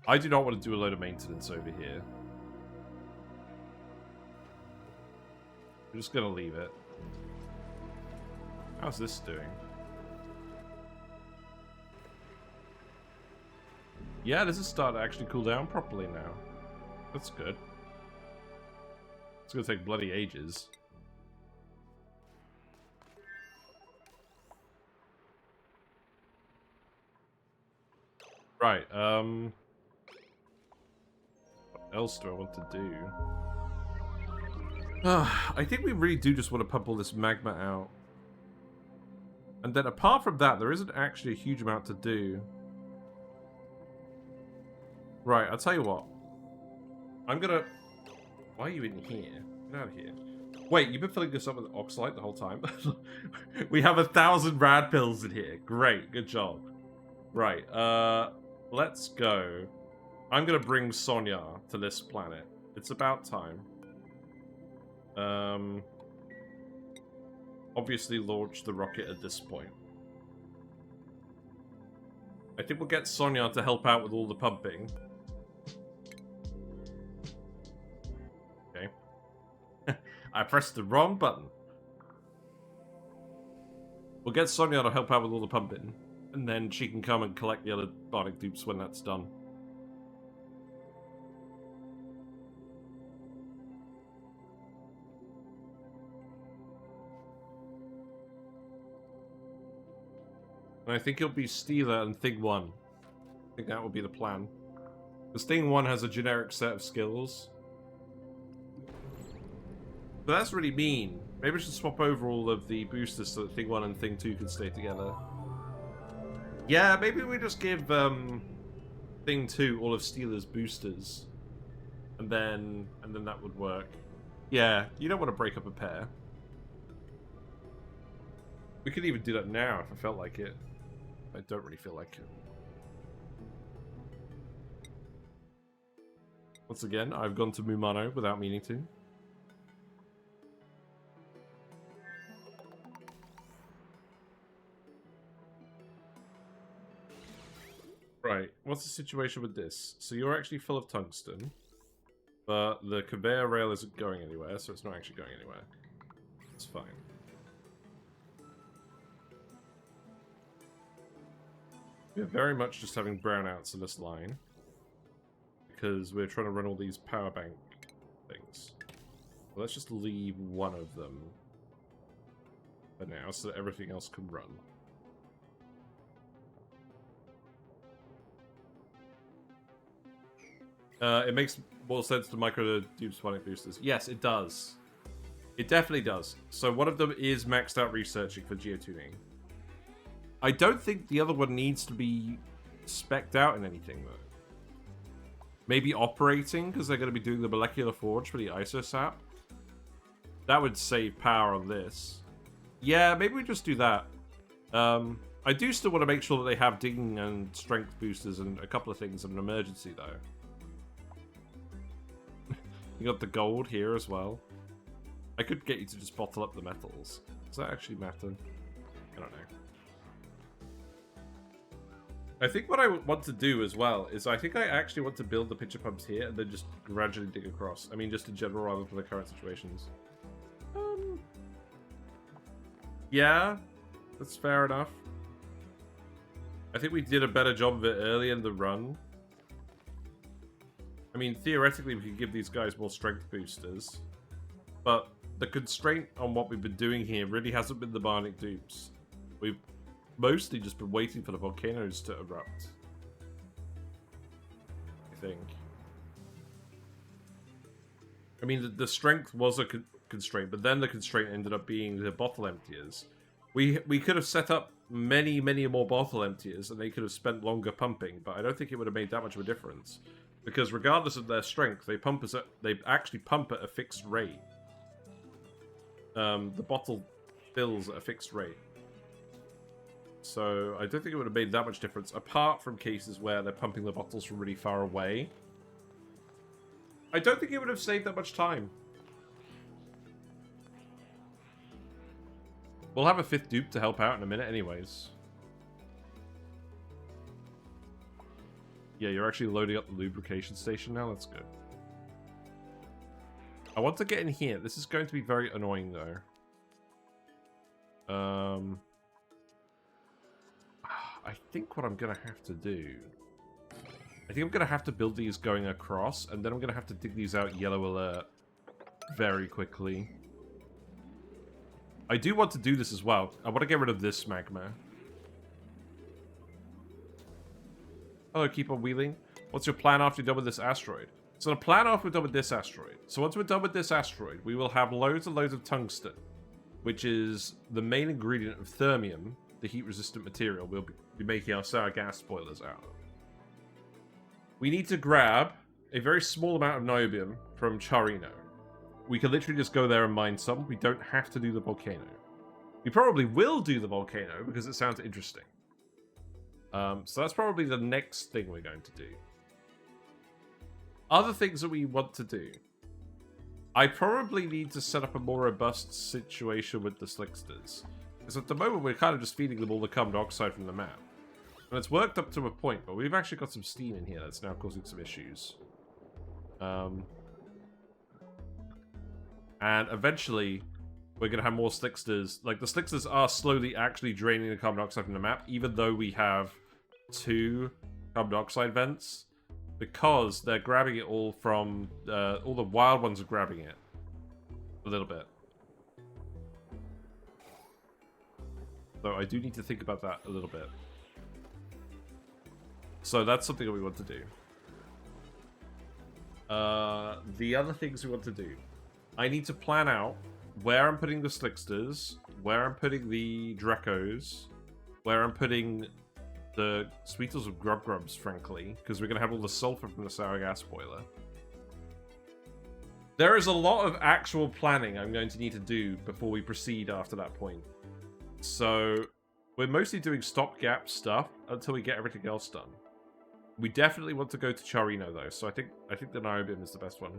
I do not want to do a load of maintenance over here. I'm just going to leave it. How's this doing? Yeah, this is starting to actually cool down properly now. That's good. It's gonna take bloody ages. Right, what else do I want to do? I think we really do just want to pump all this magma out. And then apart from that, there isn't actually a huge amount to do. Right, I'll tell you what. I'm gonna... Why are you in here? Get out of here. Wait, you've been filling this up with oxalite the whole time? We have 1,000 rad pills in here. Great, good job. Right, let's go. I'm gonna bring Sonya to this planet. It's about time. Obviously launch the rocket at this point. I think we'll get Sonya to help out with all the pumping. Okay. I pressed the wrong button. We'll get Sonya to help out with all the pumping, and then she can come and collect the other Bionic Dupes when that's done. And I think it'll be Steeler and Thing 1. I think that will be the plan. Because Thing 1 has a generic set of skills. But that's really mean. Maybe we should swap over all of the boosters so that Thing 1 and Thing 2 can stay together. Yeah, maybe we just give Thing 2 all of Steeler's boosters. And then that would work. Yeah, you don't want to break up a pair. We could even do that now if I felt like it. I don't really feel like it. Once again, I've gone to Mumano without meaning to. Right, what's the situation with this? So you're actually full of tungsten, but the conveyor rail isn't going anywhere, so it's not actually going anywhere. It's fine. We're very much just having brownouts in this line, because we're trying to run all these power bank things. Well, let's just leave one of them for now, so that everything else can run. It makes more sense to micro the Dupes Bionic boosters. Yes, it does. It definitely does. So one of them is maxed out researching for geotuning. I don't think the other one needs to be spec'd out in anything, though. Maybe operating, because they're going to be doing the molecular forge for the ISOSAP. That would save power on this. Yeah, maybe we just do that. I do still want to make sure that they have digging and strength boosters and a couple of things in an emergency, though. You got the gold here as well. I could get you to just bottle up the metals. Does that actually matter? I don't know. I think what I want to do as well is I think I actually want to build the pitcher pumps here and then just gradually dig across. I mean, just in general rather than the current situations. Yeah, that's fair enough. I think we did a better job of it early in the run. I mean, theoretically, we could give these guys more strength boosters. But the constraint on what we've been doing here really hasn't been the Bionic Dupes. We've mostly just been waiting for the volcanoes to erupt. I think. I mean, the strength was a constraint, but then the constraint ended up being the bottle emptiers. We could have set up many more bottle emptiers, and they could have spent longer pumping, but I don't think it would have made that much of a difference. Because regardless of their strength, they actually pump at a fixed rate. The bottle fills at a fixed rate. So I don't think it would have made that much difference, apart from cases where they're pumping the bottles from really far away. I don't think it would have saved that much time. We'll have a 5th dupe to help out in a minute anyways. Yeah, you're actually loading up the lubrication station now? That's good. I want to get in here. This is going to be very annoying, though. I think what I'm going to have to do I think I'm going to have to build these going across, and then I'm going to have to dig these out yellow alert very quickly. I do want to do this as well. I want to get rid of this magma. Hello, keep on wheeling. What's your plan after you're done with this asteroid? So the plan after we're done with this asteroid. So once we're done with this asteroid, we will have loads and loads of tungsten, which is the main ingredient of thermium, the heat-resistant material we'll be making our sour gas boilers out of. We need to grab a very small amount of niobium from Charino. We can literally just go there and mine some. We don't have to do the volcano. We probably will do the volcano because it sounds interesting. So that's probably the next thing we're going to do. Other things that we want to do. I probably need to set up a more robust situation with the slicksters. Because at the moment we're kind of just feeding them all the carbon dioxide from the map. And it's worked up to a point, but we've actually got some steam in here that's now causing some issues. And eventually we're going to have more slicksters. Like, the slicksters are slowly actually draining the carbon dioxide from the map, even though we have 2 carbon dioxide vents. Because they're grabbing it all from... all the wild ones are grabbing it. A little bit. So I do need to think about that a little bit. So that's something that we want to do. The other things we want to do. I need to plan out where I'm putting the slicksters, where I'm putting the Dracos, where I'm putting the Sweetles of Grubs, frankly, because we're going to have all the sulfur from the sour gas boiler. There is a lot of actual planning I'm going to need to do before we proceed after that point. So, we're mostly doing stopgap stuff until we get everything else done. We definitely want to go to Charino, though, so I think the Niobium is the best one.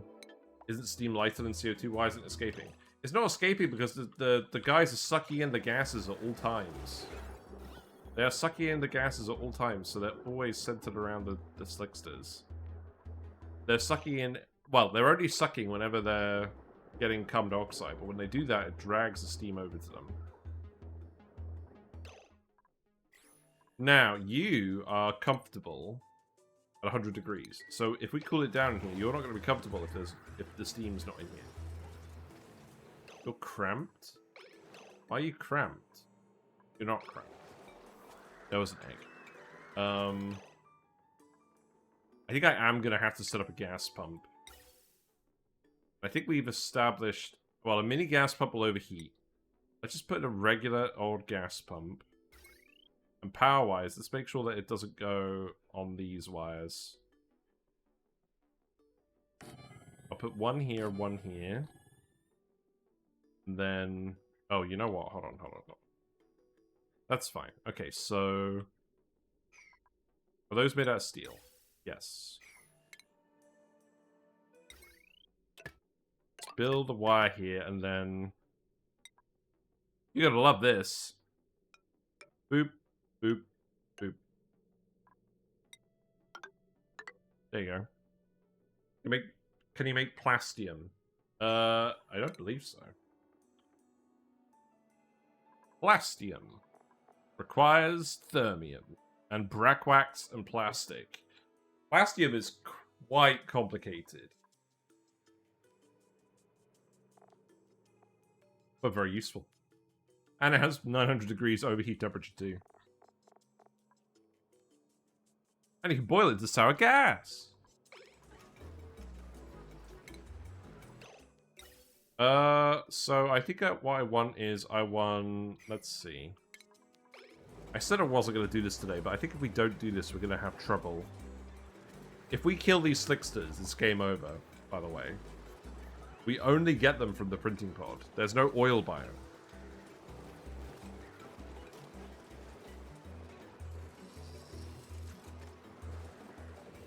Isn't steam lighter than CO2? Why isn't it escaping? It's not escaping because the guys are sucking in the gases at all times. They are sucking in the gases at all times, so they're always centered around the slicksters. They're sucking in... Well, they're only sucking whenever they're getting carbon dioxide, but when they do that, it drags the steam over to them. Now, you are comfortable at 100 degrees. So if we cool it down in here, you're not going to be comfortable if the steam's not in here. You're cramped? Why are you cramped? You're not cramped. There was an egg. I think I am going to have to set up a gas pump. I think we've established... Well, a mini gas pump will overheat. Let's just put in a regular old gas pump. And power-wise, let's make sure that it doesn't go on these wires. I'll put one here, one here. And then... Oh, you know what? Hold on. That's fine. Okay, so... Are those made out of steel? Yes. Let's build a wire here, and then... You're gonna love this. Boop, boop, boop. There you go. Can you make plastium? I don't believe so. Plastium requires thermium and brackwax and plastic. Plastium is quite complicated, but very useful. And it has 900 degrees overheat temperature too. And you can boil it to sour gas. So I think what I want is, let's see. I said I wasn't going to do this today, but I think if we don't do this, we're going to have trouble. If we kill these slicksters, it's game over, by the way. We only get them from the printing pod. There's no oil biome.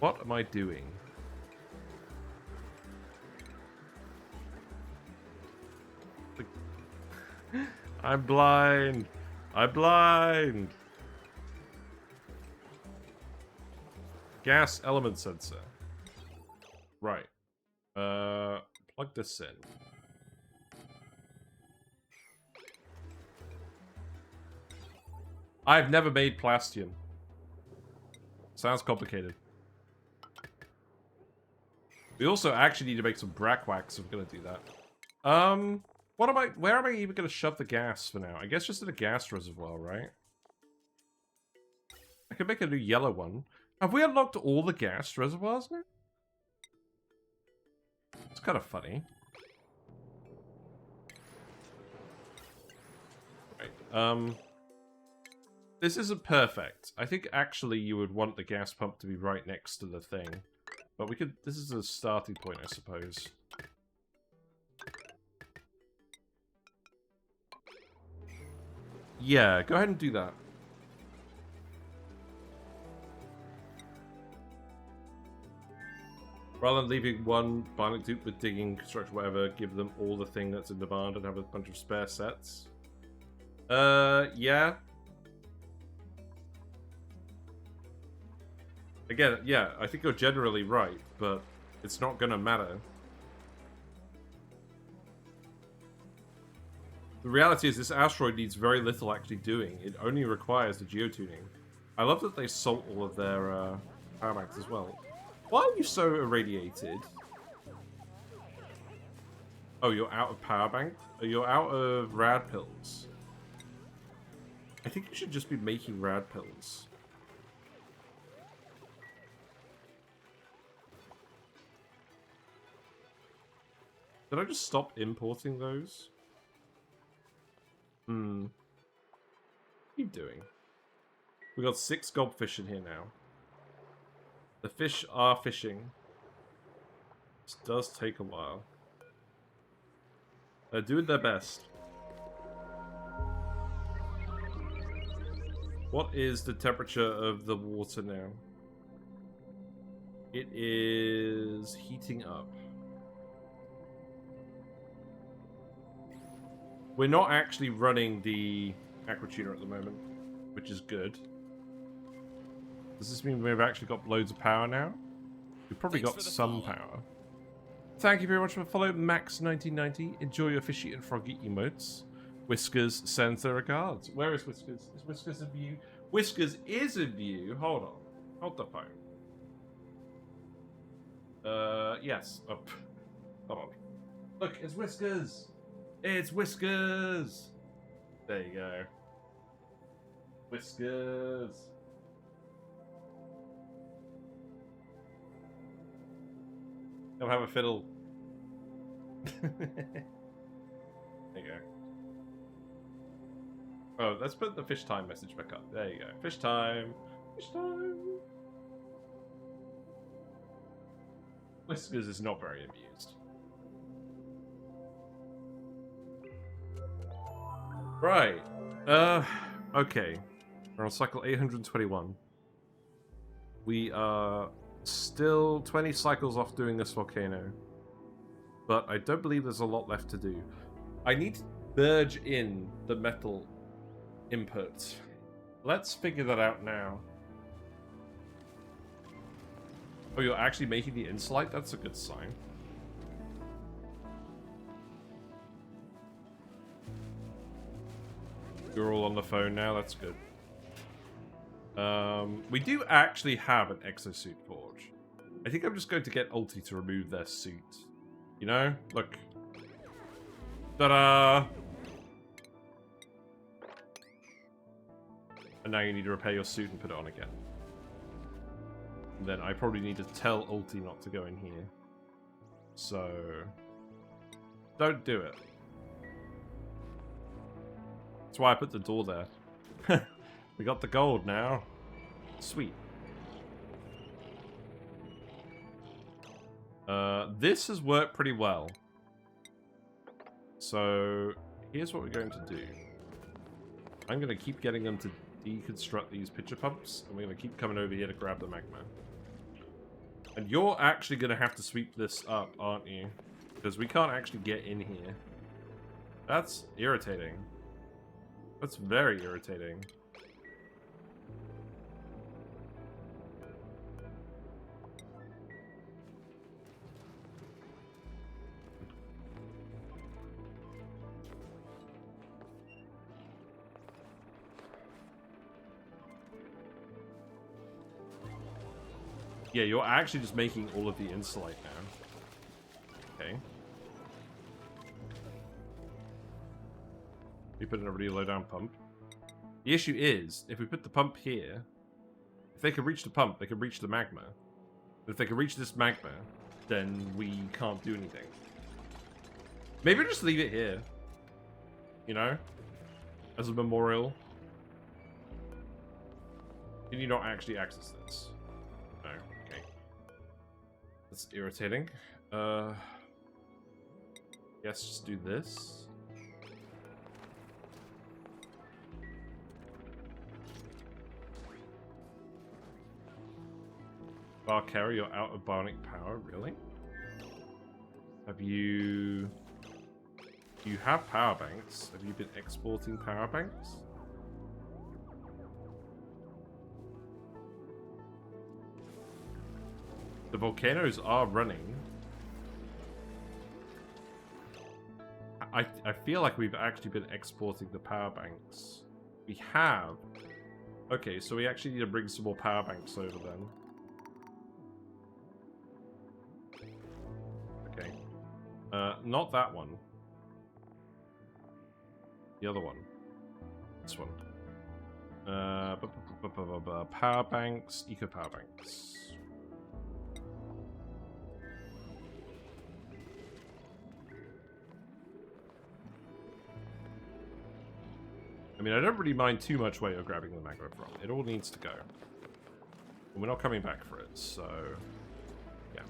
What am I doing? I'm blind. I'm blind. Gas element sensor. Right. Plug this in. I've never made plastium. Sounds complicated. We also actually need to make some brack wax if we're gonna do that. Where am I even gonna shove the gas for now? I guess just in a gas reservoir, right? I could make a new yellow one. Have we unlocked all the gas reservoirs now? It's kind of funny. Right, this isn't perfect. I think actually you would want the gas pump to be right next to the thing. But we could... This is a starting point, I suppose. Yeah, go ahead and do that. Rather than leaving one Bionic Dupe with digging, construction, whatever, give them all the thing that's in demand and have a bunch of spare sets. Yeah. Again, yeah, I think you're generally right, but it's not gonna matter. The reality is this asteroid needs very little actually doing. It only requires the geotuning. I love that they salt all of their power banks as well. Why are you so irradiated? Oh, you're out of power bank? Oh, you're out of rad pills. I think you should just be making rad pills. Did I just stop importing those? What are you doing? We got 6 gobfish in here now. The fish are fishing. This does take a while. They're doing their best. What is the temperature of the water now? It is heating up. We're not actually running the aquatuner at the moment, which is good. Does this mean we've actually got loads of power now? We've probably got some power. Thank you very much for following Max1990. Enjoy your fishy and froggy emotes. Whiskers sends their regards. Where is Whiskers? Is Whiskers in view? Whiskers is in view. Hold on. Hold the phone. Yes. Up. Hold on. Look, it's Whiskers. It's Whiskers. There you go. Whiskers. Come have a fiddle. There you go. Oh, let's put the fish time message back up. There you go. Fish time. Fish time. Whiskers is not very amused. Right. Okay. We're on cycle 821. We are still 20 cycles off doing this volcano. But I don't believe there's a lot left to do. I need to merge in the metal input. Let's figure that out now. Oh, you're actually making the insulate? That's a good sign. You're all on the phone now, that's good. We do actually have an exosuit forge. I think I'm just going to get Ulti to remove their suit. You know? Look. Ta-da! And now you need to repair your suit and put it on again. And then I probably need to tell Ulti not to go in here. So... don't do it. That's why I put the door there. We got the gold now. Sweet. This has worked pretty well. So, here's what we're going to do. I'm going to keep getting them to deconstruct these pitcher pumps, and we're going to keep coming over here to grab the magma. And you're actually going to have to sweep this up, aren't you? Because we can't actually get in here. That's irritating. That's very irritating. Yeah, you're actually just making all of the insulate now. We put in a really low down pump. The issue is, if we put the pump here, if they can reach the pump, they can reach the magma. If they can reach this magma, then we can't do anything. Maybe we'll just leave it here. You know? As a memorial. Can you not actually access this? No, okay. That's irritating. Guess just do this. Carry, you're out of bionic power, really? Have you... You have power banks. Have you been exporting power banks? The volcanoes are running. I feel like we've actually been exporting the power banks. We have. Okay, so we actually need to bring some more power banks over then. Okay. Not that one. The other one. This one. Power banks, eco power banks. I mean, I don't really mind too much where you're grabbing the magma from. It all needs to go. And we're not coming back for it, so... yeah.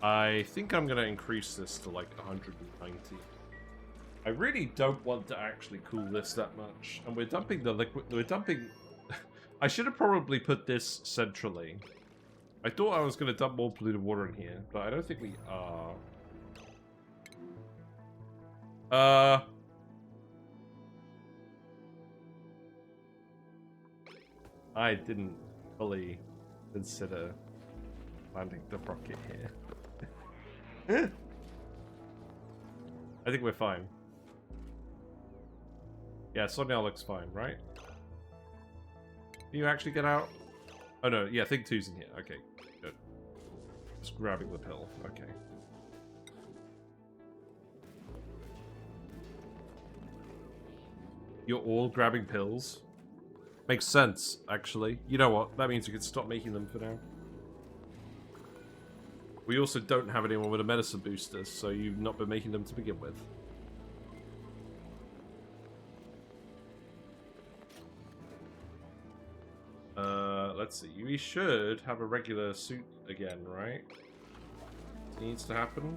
I think I'm going to increase this to like 190. I really don't want to actually cool this that much. And we're dumping the liquid... We're dumping... I should have probably put this centrally. I thought I was going to dump more polluted water in here, but I don't think we are. I didn't fully consider landing the rocket here. I think we're fine. Yeah, Sonia looks fine, right? Can you actually get out? Oh no, yeah, Thing 2's in here. Okay, good. Just grabbing the pill. Okay. You're all grabbing pills? Makes sense, actually. You know what? That means you can stop making them for now. We also don't have anyone with a medicine booster, so you've not been making them to begin with. Let's see. We should have a regular suit again, right? It needs to happen.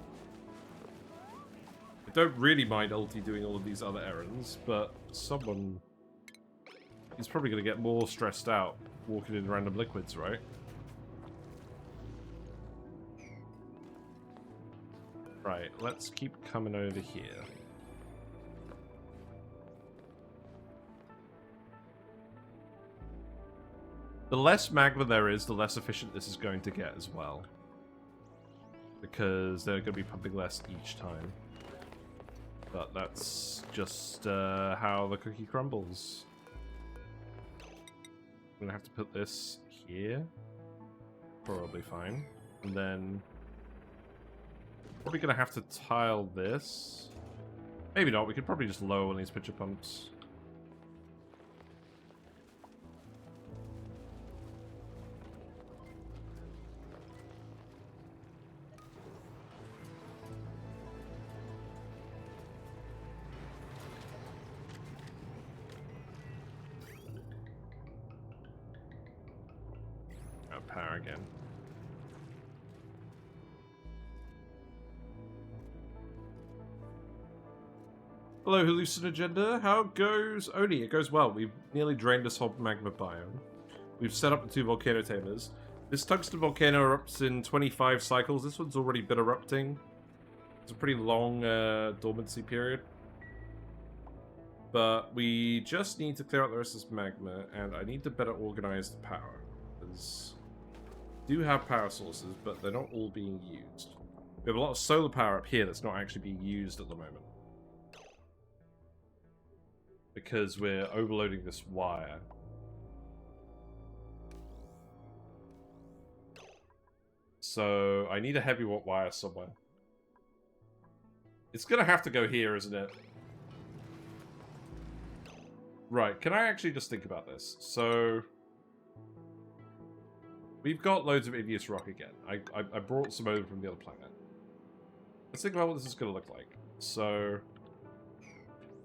I don't really mind Ulti doing all of these other errands, but someone is probably going to get more stressed out walking in random liquids, right? Right, let's keep coming over here. The less magma there is, the less efficient this is going to get as well. Because they're going to be pumping less each time. But that's just how the cookie crumbles. I'm going to have to put this here. Probably fine. And then... probably going to have to tile this. Maybe not, we could probably just lower one of these pitcher pumps. Power again. Hello, Hallucinogender. How goes ONI? It goes well. We've nearly drained this whole magma biome. We've set up the 2 volcano tamers. This tungsten volcano erupts in 25 cycles. This one's already been erupting. It's a pretty long dormancy period. But we just need to clear out the rest of this magma, and I need to better organize the power. Because do have power sources, but they're not all being used. We have a lot of solar power up here that's not actually being used at the moment. Because we're overloading this wire. So I need a heavy watt wire somewhere. It's gonna have to go here, isn't it? Right, can I actually just think about this? So we've got loads of Idiot's Rock again. I brought some over from the other planet. Let's think about what this is gonna look like. So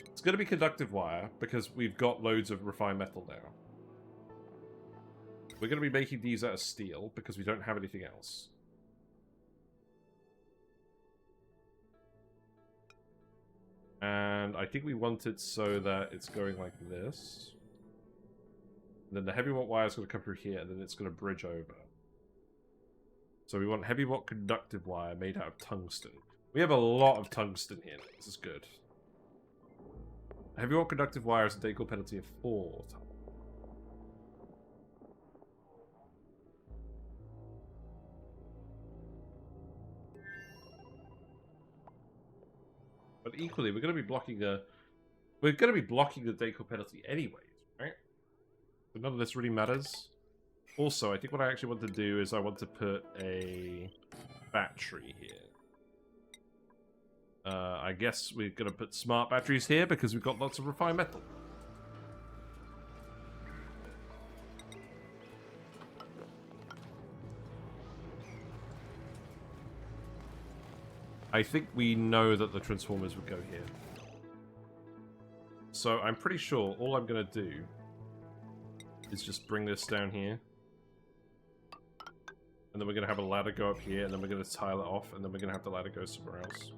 it's gonna be conductive wire, because we've got loads of refined metal now. We're gonna be making these out of steel, because we don't have anything else. And I think we want it so that it's going like this. And then the heavy watt wire is going to come through here, and then it's going to bridge over. So we want heavy watt conductive wire made out of tungsten. We have a lot of tungsten here. This is good. Heavy watt conductive wire has a decor penalty of 4. But equally, we're going to be blocking the decor penalty anyways, right? So none of this really matters. Also, I think what I actually want to do is I want to put a battery here. I guess we're going to put smart batteries here because we've got lots of refined metal. I think we know that the transformers would go here. So I'm pretty sure all I'm going to do is just bring this down here. And then we're going to have a ladder go up here, and then we're going to tile it off, and then we're going to have the ladder go somewhere else.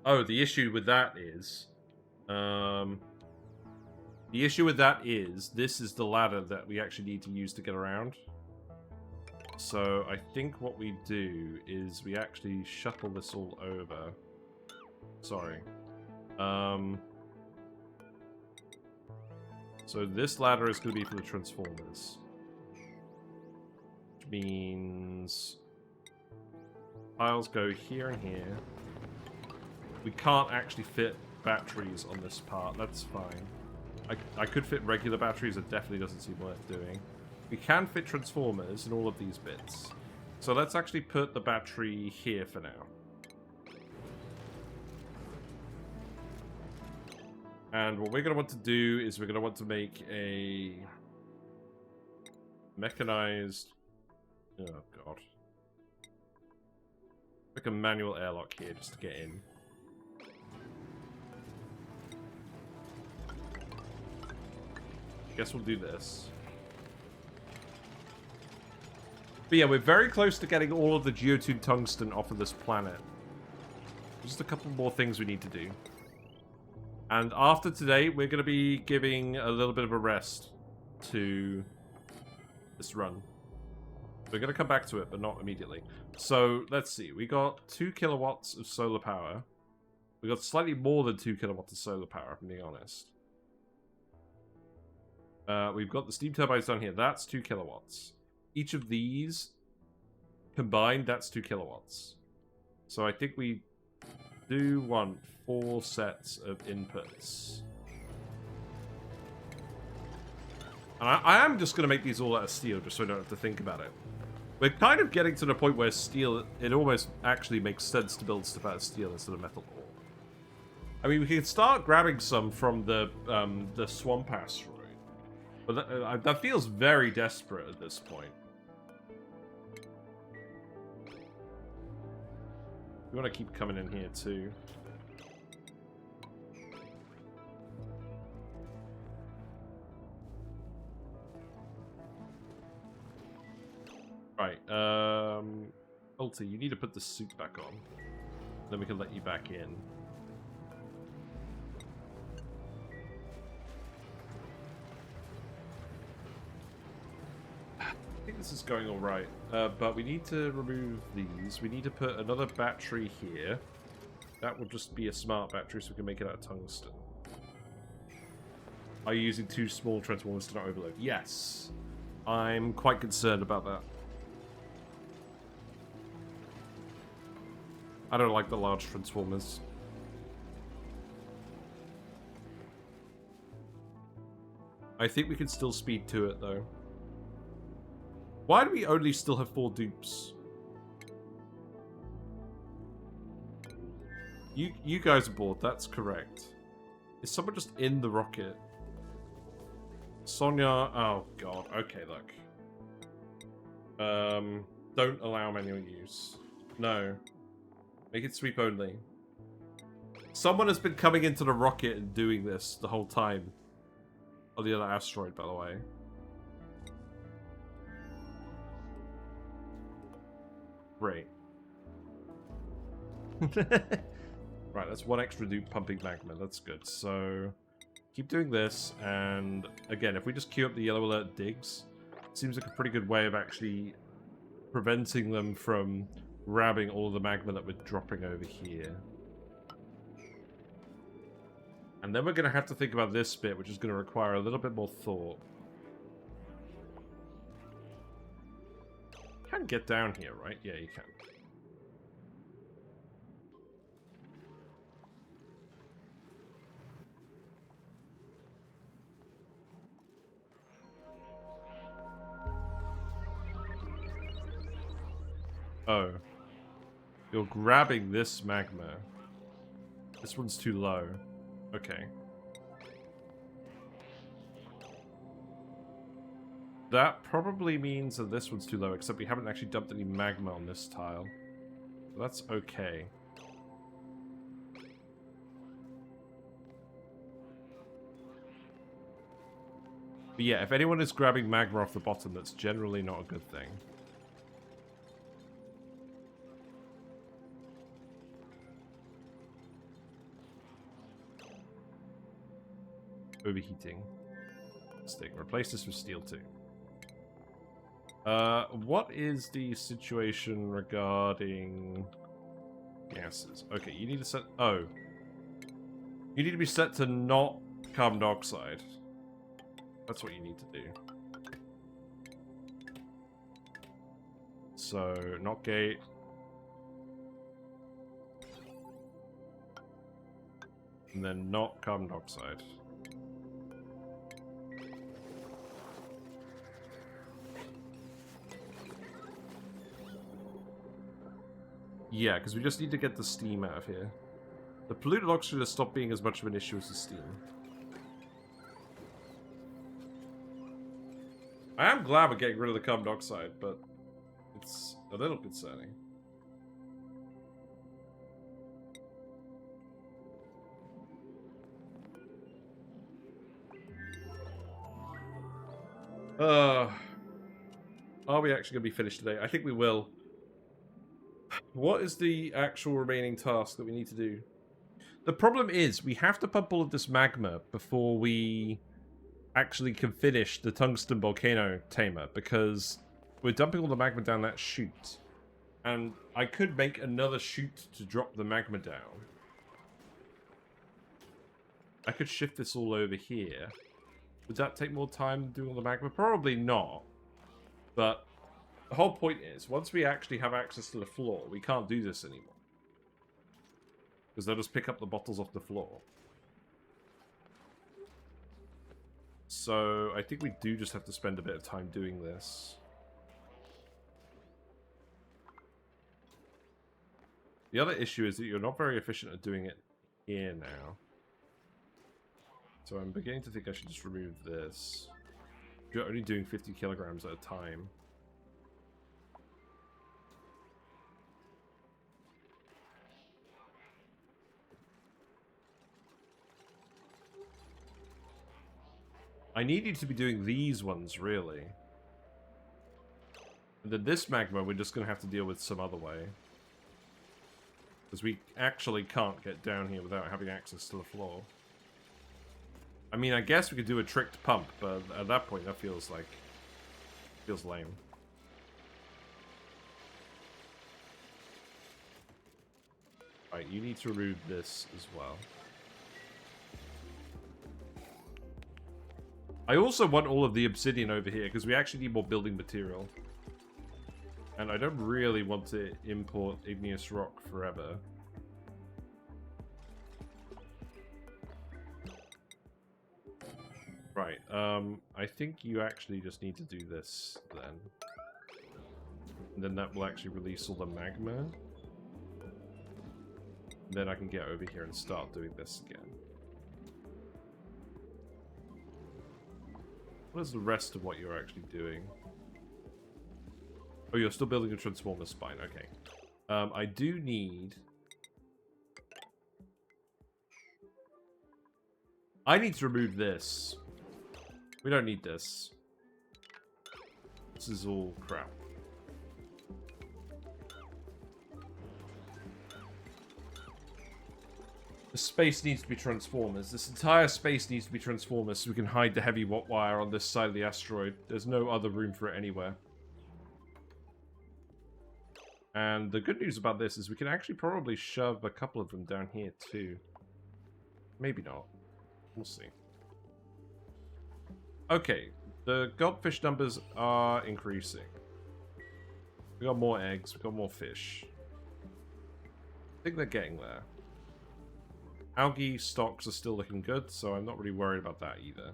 Oh, the issue with that is... this is the ladder that we actually need to use to get around. So I think what we do is we actually shuffle this all over. Sorry. So this ladder is going to be for the transformers. Which means tiles go here and here. We can't actually fit batteries on this part. That's fine. I could fit regular batteries. It definitely doesn't seem worth doing. We can fit transformers in all of these bits. So let's actually put the battery here for now. And what we're going to want to do is we're going to want to make a mechanized... Oh, God. Make a manual airlock here just to get in. Guess we'll do this. But yeah, we're very close to getting all of the geotuned tungsten off of this planet. Just a couple more things we need to do. And after today, we're going to be giving a little bit of a rest to this run. We're going to come back to it, but not immediately. So, let's see. We got 2 kilowatts of solar power. We got slightly more than 2 kilowatts of solar power, if I'm being honest. We've got the steam turbines down here. That's 2 kilowatts. Each of these combined, that's 2 kilowatts. So I think we do want 4 sets of inputs. And I am just going to make these all out of steel, just so I don't have to think about it. We're kind of getting to the point where steel, it almost actually makes sense to build stuff out of steel instead of metal ore. I mean, we can start grabbing some from the swamp asteroid. But that feels very desperate at this point. We want to keep coming in here too. Right, Ulti, you need to put the suit back on. Then we can let you back in. I think this is going all right, but we need to remove these. We need to put another battery here. That will just be a smart battery, so we can make it out of tungsten. Are you using 2 small transformers to not overload? Yes. I'm quite concerned about that. I don't like the large transformers. I think we can still speed to it, though. Why do we only still have 4 dupes? You guys are bored, that's correct. Is someone just in the rocket? Sonia, oh god, okay, look. Don't allow manual use. No. Make it sweep only. Someone has been coming into the rocket and doing this the whole time. On the other asteroid, by the way. Great. Right, that's 1 extra dupe pumping magma. That's good. So, keep doing this, and again, if we just queue up the yellow alert digs, it seems like a pretty good way of actually preventing them from grabbing all the magma that we're dropping over here. And then we're going to have to think about this bit, which is going to require a little bit more thought. You can get down here, right? Yeah, you can. Oh. You're grabbing this magma. This one's too low. Okay. That probably means that this one's too low, except we haven't actually dumped any magma on this tile. So that's okay. But yeah, if anyone is grabbing magma off the bottom, that's generally not a good thing. Overheating. Stick. Replace this with steel too. What is the situation regarding gases? Okay, you need to set... Oh. You need to be set to not carbon dioxide. That's what you need to do. So, not gate. And then not carbon dioxide. Yeah, because we just need to get the steam out of here. The polluted oxygen has stopped being as much of an issue as the steam. I am glad we're getting rid of the carbon dioxide, but it's a little concerning. Are we actually going to be finished today? I think we will. What is the actual remaining task that we need to do? The problem is, we have to pump all of this magma before we actually can finish the Tungsten Volcano tamer, because we're dumping all the magma down that chute. And I could make another chute to drop the magma down. I could shift this all over here. Would that take more time doing all the magma? Probably not. But the whole point is, once we actually have access to the floor, we can't do this anymore. Because they'll just pick up the bottles off the floor. So, I think we do just have to spend a bit of time doing this. The other issue is that you're not very efficient at doing it here now. So I'm beginning to think I should just remove this. You're only doing 50 kilograms at a time. I need you to be doing these ones, really. And then this magma, we're just going to have to deal with some other way. Because we actually can't get down here without having access to the floor. I mean, I guess we could do a tricked pump, but at that point, that feels like... feels lame. Right, you need to remove this as well. I also want all of the obsidian over here, because we actually need more building material. And I don't really want to import igneous rock forever. Right, I think you actually just need to do this, then. And then that will actually release all the magma. Then I can get over here and start doing this again. What is the rest of what you're actually doing? Oh, you're still building a transformer spine. Okay. I do need... I need to remove this. We don't need this. This is all crap. The space needs to be transformers. This entire space needs to be transformers so we can hide the heavy wire on this side of the asteroid. There's no other room for it anywhere. And the good news about this is we can actually probably shove a couple of them down here too. Maybe not. We'll see. Okay, the goldfish numbers are increasing. We got more eggs, we got more fish. I think they're getting there. Algae stocks are still looking good, so I'm not really worried about that either.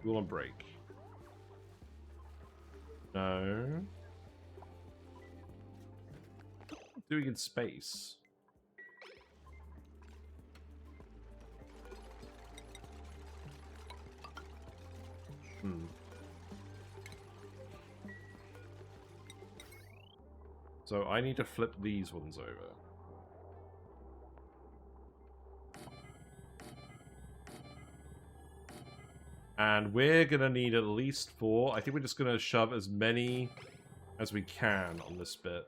We'll on break. No. Doing in space. So I need to flip these ones over. And we're gonna need at least 4. I think we're just gonna shove as many as we can on this bit.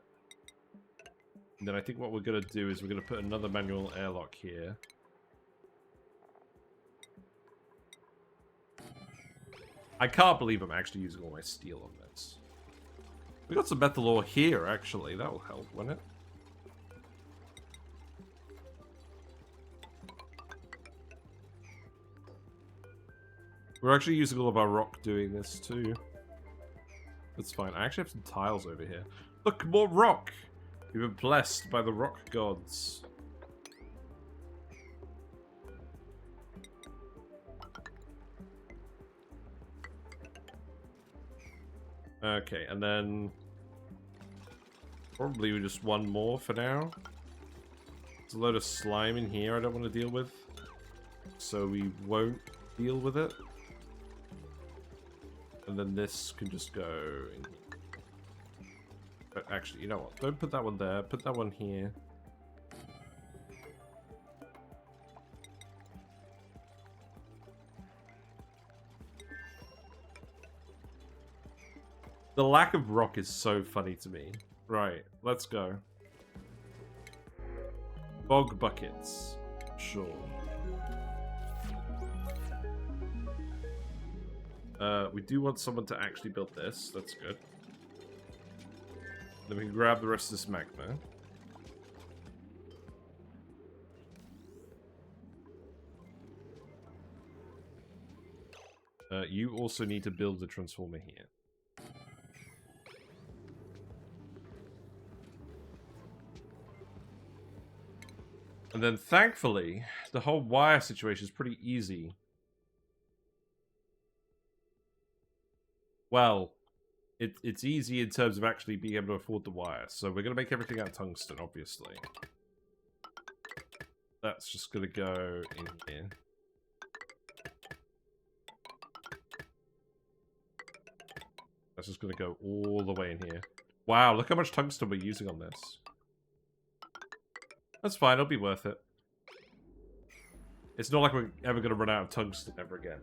And then I think what we're gonna do is we're gonna put another manual airlock here. I can't believe I'm actually using all my steel on this. We got some metal ore here, actually. That will help, won't it? We're actually using all of our rock doing this, too. That's fine. I actually have some tiles over here. Look, more rock! We've been blessed by the rock gods. Okay, and then probably just one more for now. There's a load of slime in here I don't want to deal with, so we won't deal with it. And then this can just go in. But actually, you know what? Don't put that one there. Put that one here. The lack of rock is so funny to me. Right, let's go. Bog buckets. Sure. We do want someone to actually build this. That's good. Then we can grab the rest of this magma. You also need to build the transformer here. And then, thankfully, the whole wire situation is pretty easy. Well, it's easy in terms of actually being able to afford the wire. So we're going to make everything out of tungsten, obviously. That's just going to go in here. That's just going to go all the way in here. Wow, look how much tungsten we're using on this. That's fine, it'll be worth it. It's not like we're ever going to run out of tungsten ever again.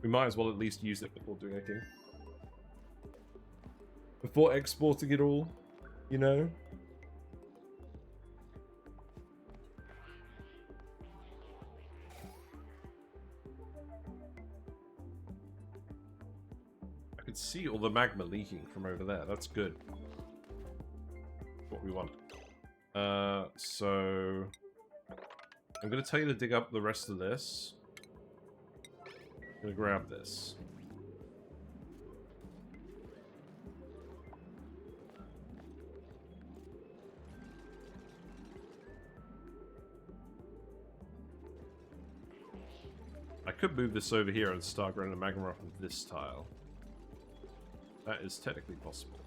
We might as well at least use it before doing anything. Before exporting it all, you know? I could see all the magma leaking from over there. That's good. That's what we want. So I'm going to tell you to dig up the rest of this. I'm going to grab this. I could move this over here and start growing the magma up with this tile. That is technically possible.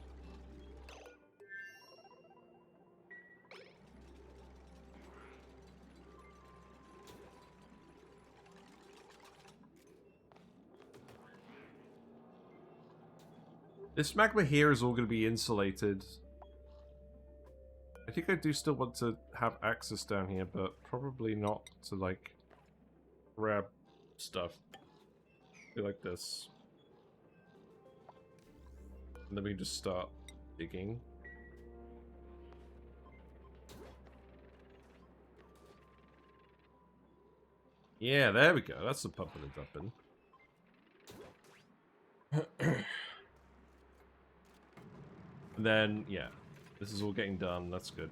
This magma here is all going to be insulated. I think I do still want to have access down here, but probably not to, like, grab stuff. Be like this. And then we just start digging. Yeah, there we go. That's the pumping and dumping. And then, yeah. This is all getting done. That's good.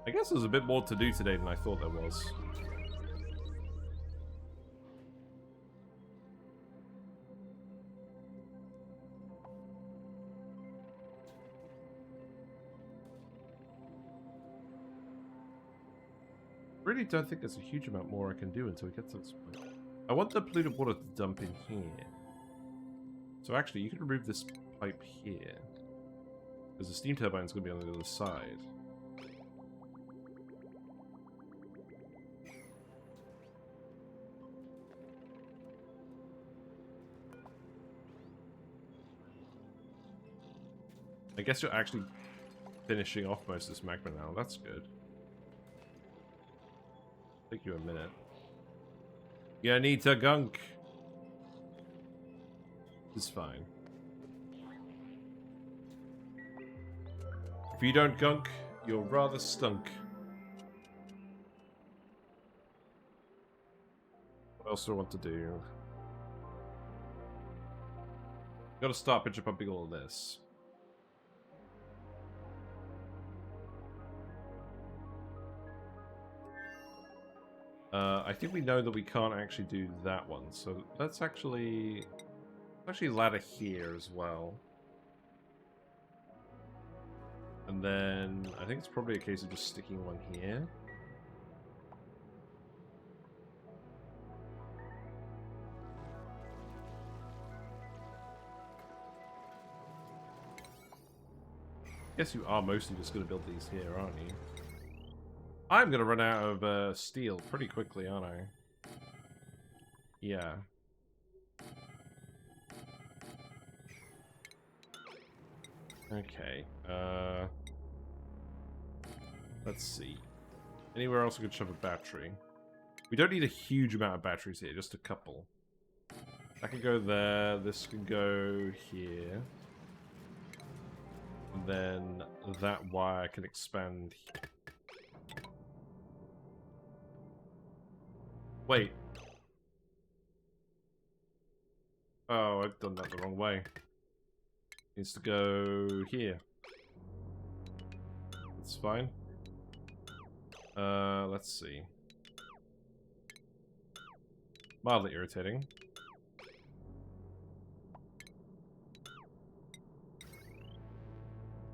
I guess there's a bit more to do today than I thought there was. Really don't think there's a huge amount more I can do until we get to this point. I want the polluted water to dump in here. So actually, you can remove this pipe here. Because the steam turbine's going to be on the other side. I guess you're actually finishing off most of this magma now. That's good. Take you a minute. You need to gunk. It's fine. If you don't gunk, you're rather stunk. What else do I want to do? Gotta start picture pumping all of this. I think we know that we can't actually do that one, so let's actually ladder here as well. And then I think it's probably a case of just sticking one here. Guess you are mostly just going to build these here, aren't you? I'm going to run out of steel pretty quickly, aren't I? Yeah. Okay. Let's see. Anywhere else we could shove a battery? We don't need a huge amount of batteries here, just a couple. That can go there, this can go here. And then that wire can expand here. Wait. Oh, I've done that the wrong way. Needs to go here. That's fine. Let's see. Mildly irritating.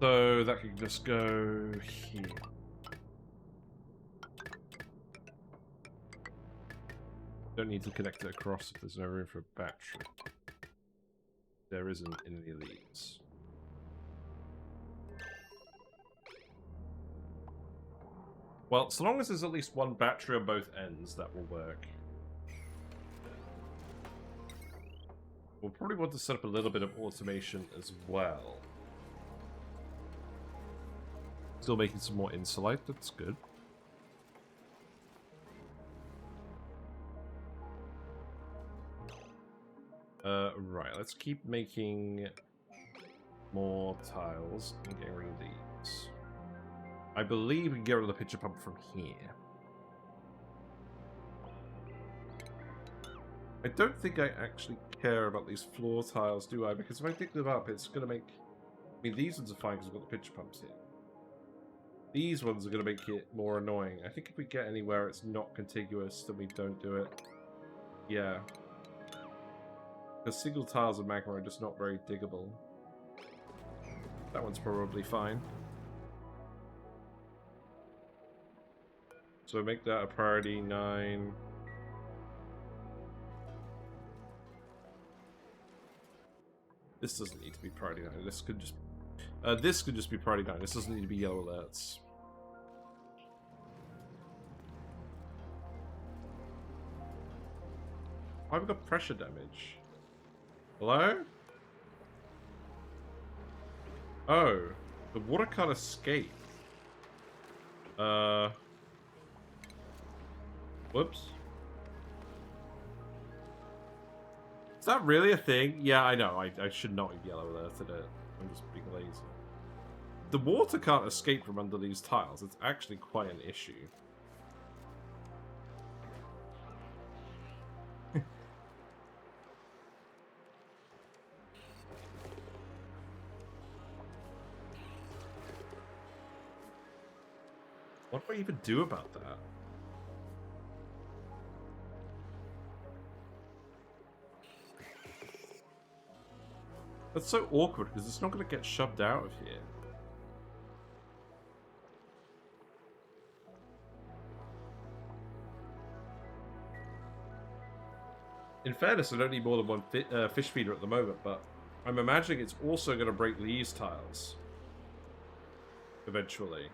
So that could just go here. Don't need to connect it across if there's no room for a battery. There isn't in any of these. Well, so long as there's at least one battery on both ends, that will work. We'll probably want to set up a little bit of automation as well. Still making some more insulate, that's good. Right, let's keep making more tiles and getting rid of these. I believe we can get rid of the pitcher pump from here. I don't think I actually care about these floor tiles, do I? Because if I pick them up, it's going to make... I mean, these ones are fine because we've got the pitcher pumps here. These ones are going to make it more annoying. I think if we get anywhere it's not contiguous, then we don't do it. Yeah. Because single tiles of magma are just not very diggable. That one's probably fine. So make that a priority 9. This doesn't need to be priority 9. This could just be priority 9. This doesn't need to be yellow alerts. Why have we got pressure damage? Hello? Oh, the water can't escape. Whoops. Is that really a thing? Yeah, I know. I should not have yellow alerted it. I'm just being lazy. The water can't escape from under these tiles. It's actually quite an issue. What do I even do about that? That's so awkward because it's not going to get shoved out of here. In fairness, I don't need more than one fish feeder at the moment, but I'm imagining it's also going to break these tiles. Eventually.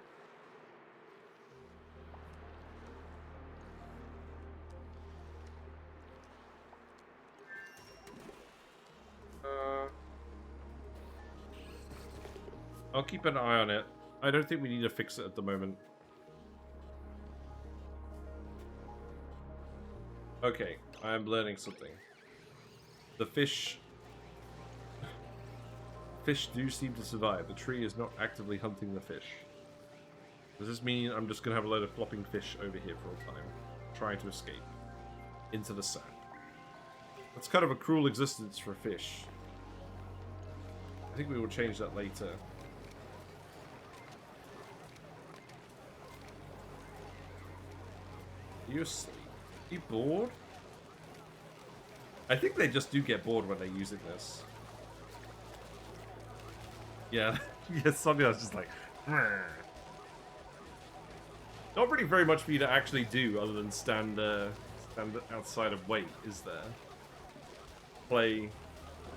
I'll keep an eye on it. I don't think we need to fix it at the moment. Okay, I am learning something. The fish do seem to survive. The tree is not actively hunting the fish. Does this mean I'm just going to have a load of flopping fish over here for a time, trying to escape into the sand? That's kind of a cruel existence for a fish. I think we will change that later. Are you asleep? Are you bored? I think they just do get bored when they're using this. Yeah, yeah, Sonya's just like... Rrr. Not really very much for you to actually do other than stand outside and wait, is there? Play...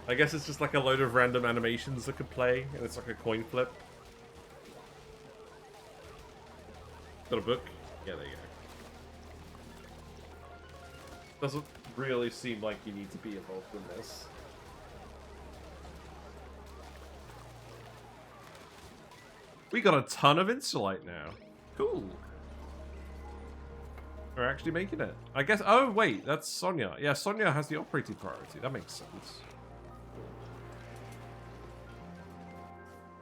I guess it's just like a load of random animations that could play, and it's like a coin flip. Got a book? Yeah, there you go. Doesn't really seem like you need to be involved in this. We got a ton of insulite now. Cool. We're actually making it. I guess... Oh, wait. That's Sonya. Yeah, Sonya has the operating priority. That makes sense.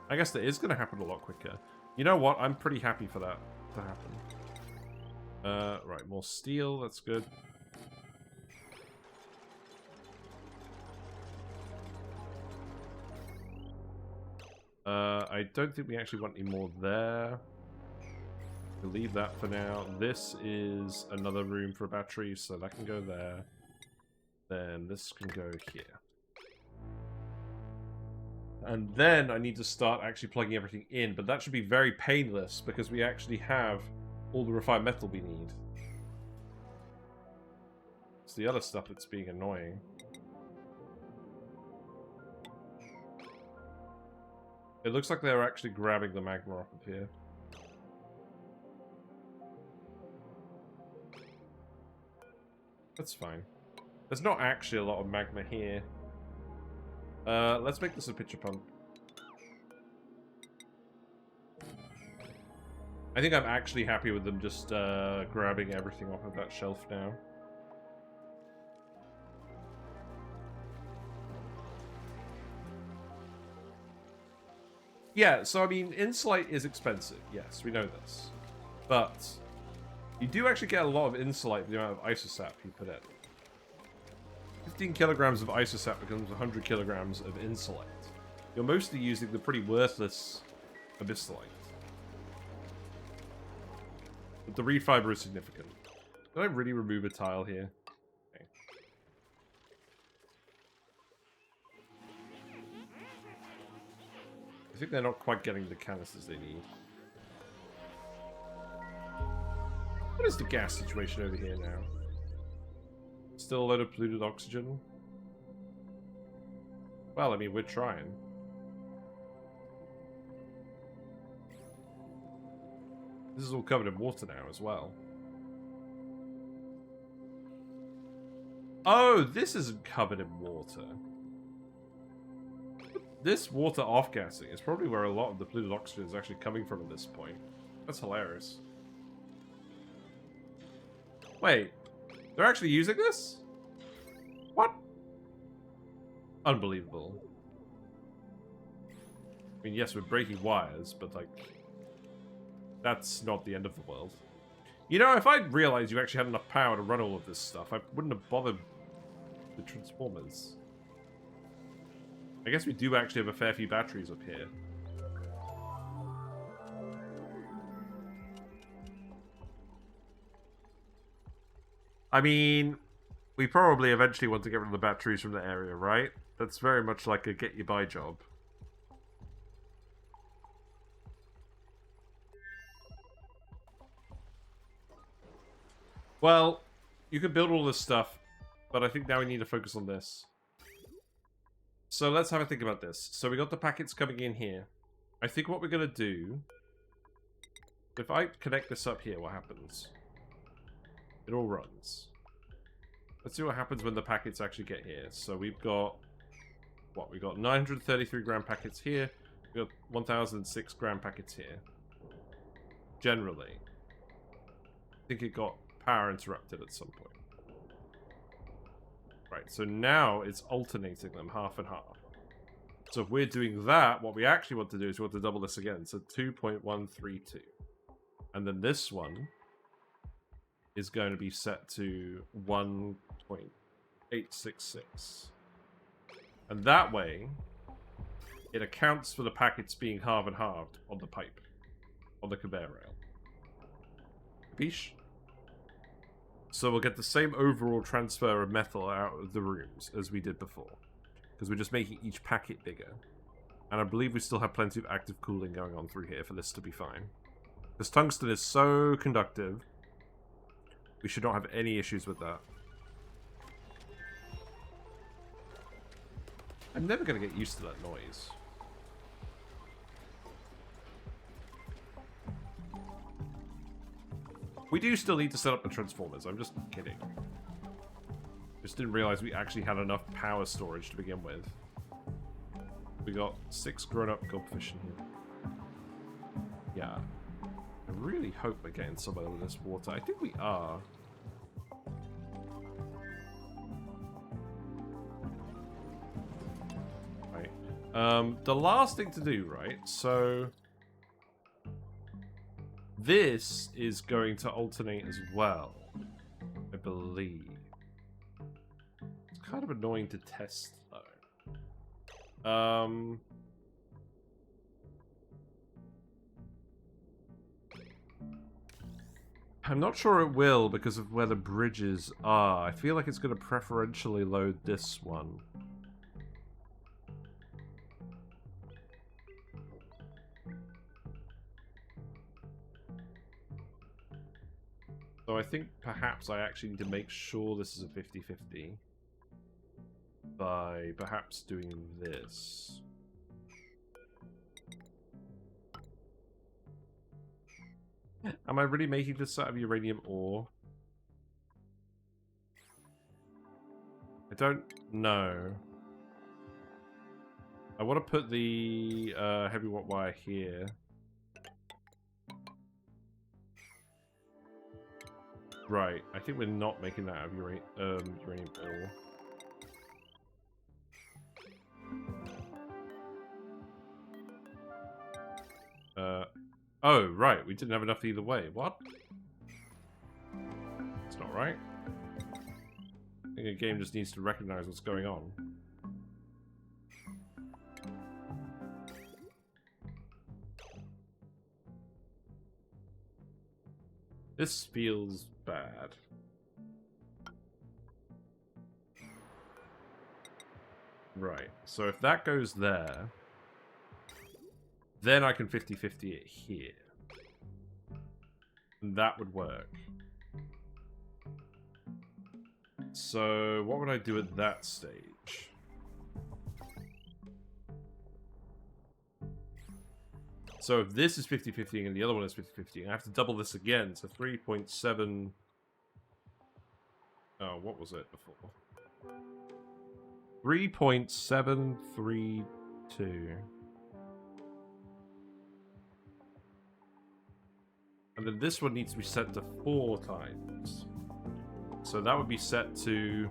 I guess that is going to happen a lot quicker. You know what? I'm pretty happy for that to happen. Right. More steel. That's good. I don't think we actually want any more there. We'll leave that for now. This is another room for a battery, so that can go there. Then this can go here. And then I need to start actually plugging everything in, but that should be very painless because we actually have all the refined metal we need. It's the other stuff that's being annoying. It looks like they're actually grabbing the magma up here. That's fine. There's not actually a lot of magma here. Let's make this a pitcher pump. I think I'm actually happy with them just grabbing everything off of that shelf now. Yeah, so I mean, insulite is expensive. Yes, we know this. But you do actually get a lot of insulite for the amount of isosap you put in. 15 kilograms of isosap becomes 100 kilograms of insulite. You're mostly using the pretty worthless abyssalite. But the reed fiber is significant. Did I really remove a tile here? Okay. I think they're not quite getting the canisters they need. What is the gas situation over here now? Still a load of polluted oxygen? Well, I mean, we're trying. This is all covered in water now as well. Oh, this isn't covered in water. This water off-gassing is probably where a lot of the polluted oxygen is actually coming from at this point. That's hilarious. Wait, they're actually using this? What? Unbelievable. I mean, yes, we're breaking wires, but, like, that's not the end of the world. You know, if I'd realized you actually had enough power to run all of this stuff, I wouldn't have bothered the transformers. I guess we do actually have a fair few batteries up here. I mean, we probably eventually want to get rid of the batteries from the area, right? That's very much like a get-you-by job. Well, you can build all this stuff, but I think now we need to focus on this. So let's have a think about this. So we got the packets coming in here. I think what we're going to do... If I connect this up here, what happens? It all runs. Let's see what happens when the packets actually get here. So we've got... What? We've got 933 gram packets here. We've got 1006 gram packets here. Generally. I think it got power interrupted at some point. Right, so now it's alternating them half and half. So if we're doing that, what we actually want to do is we want to double this again. So 2.132. And then this one is going to be set to 1.866. And that way, it accounts for the packets being half and halved on the pipe, on the conveyor rail. Capiche? So we'll get the same overall transfer of metal out of the rooms as we did before. Because we're just making each packet bigger. And I believe we still have plenty of active cooling going on through here for this to be fine. Because tungsten is so conductive, we should not have any issues with that. I'm never going to get used to that noise. We do still need to set up the transformers, I'm just kidding. Just didn't realize we actually had enough power storage to begin with. We got 6 grown-up goldfish in here. Yeah. I really hope we're getting some of this water. I think we are. Right. The last thing to do, right? So... this is going to alternate as well, I believe. It's kind of annoying to test, though. I'm not sure it will because of where the bridges are. I feel like it's going to preferentially load this one. So I think perhaps I actually need to make sure this is a 50-50 by perhaps doing this. Am I really making this out of uranium ore? I don't know. I want to put the heavy watt wire here. Right, I think we're not making that out of uranium ore. Oh, right, we didn't have enough either way. What? It's not right. I think a game just needs to recognize what's going on. This feels bad. Right, so if that goes there, then I can 50-50 it here. And that would work. So, what would I do at that stage? So if this is 50-50 and the other one is 50-50, I have to double this again to 3.7... Oh, what was it before? 3.732. And then this one needs to be set to 4 times. So that would be set to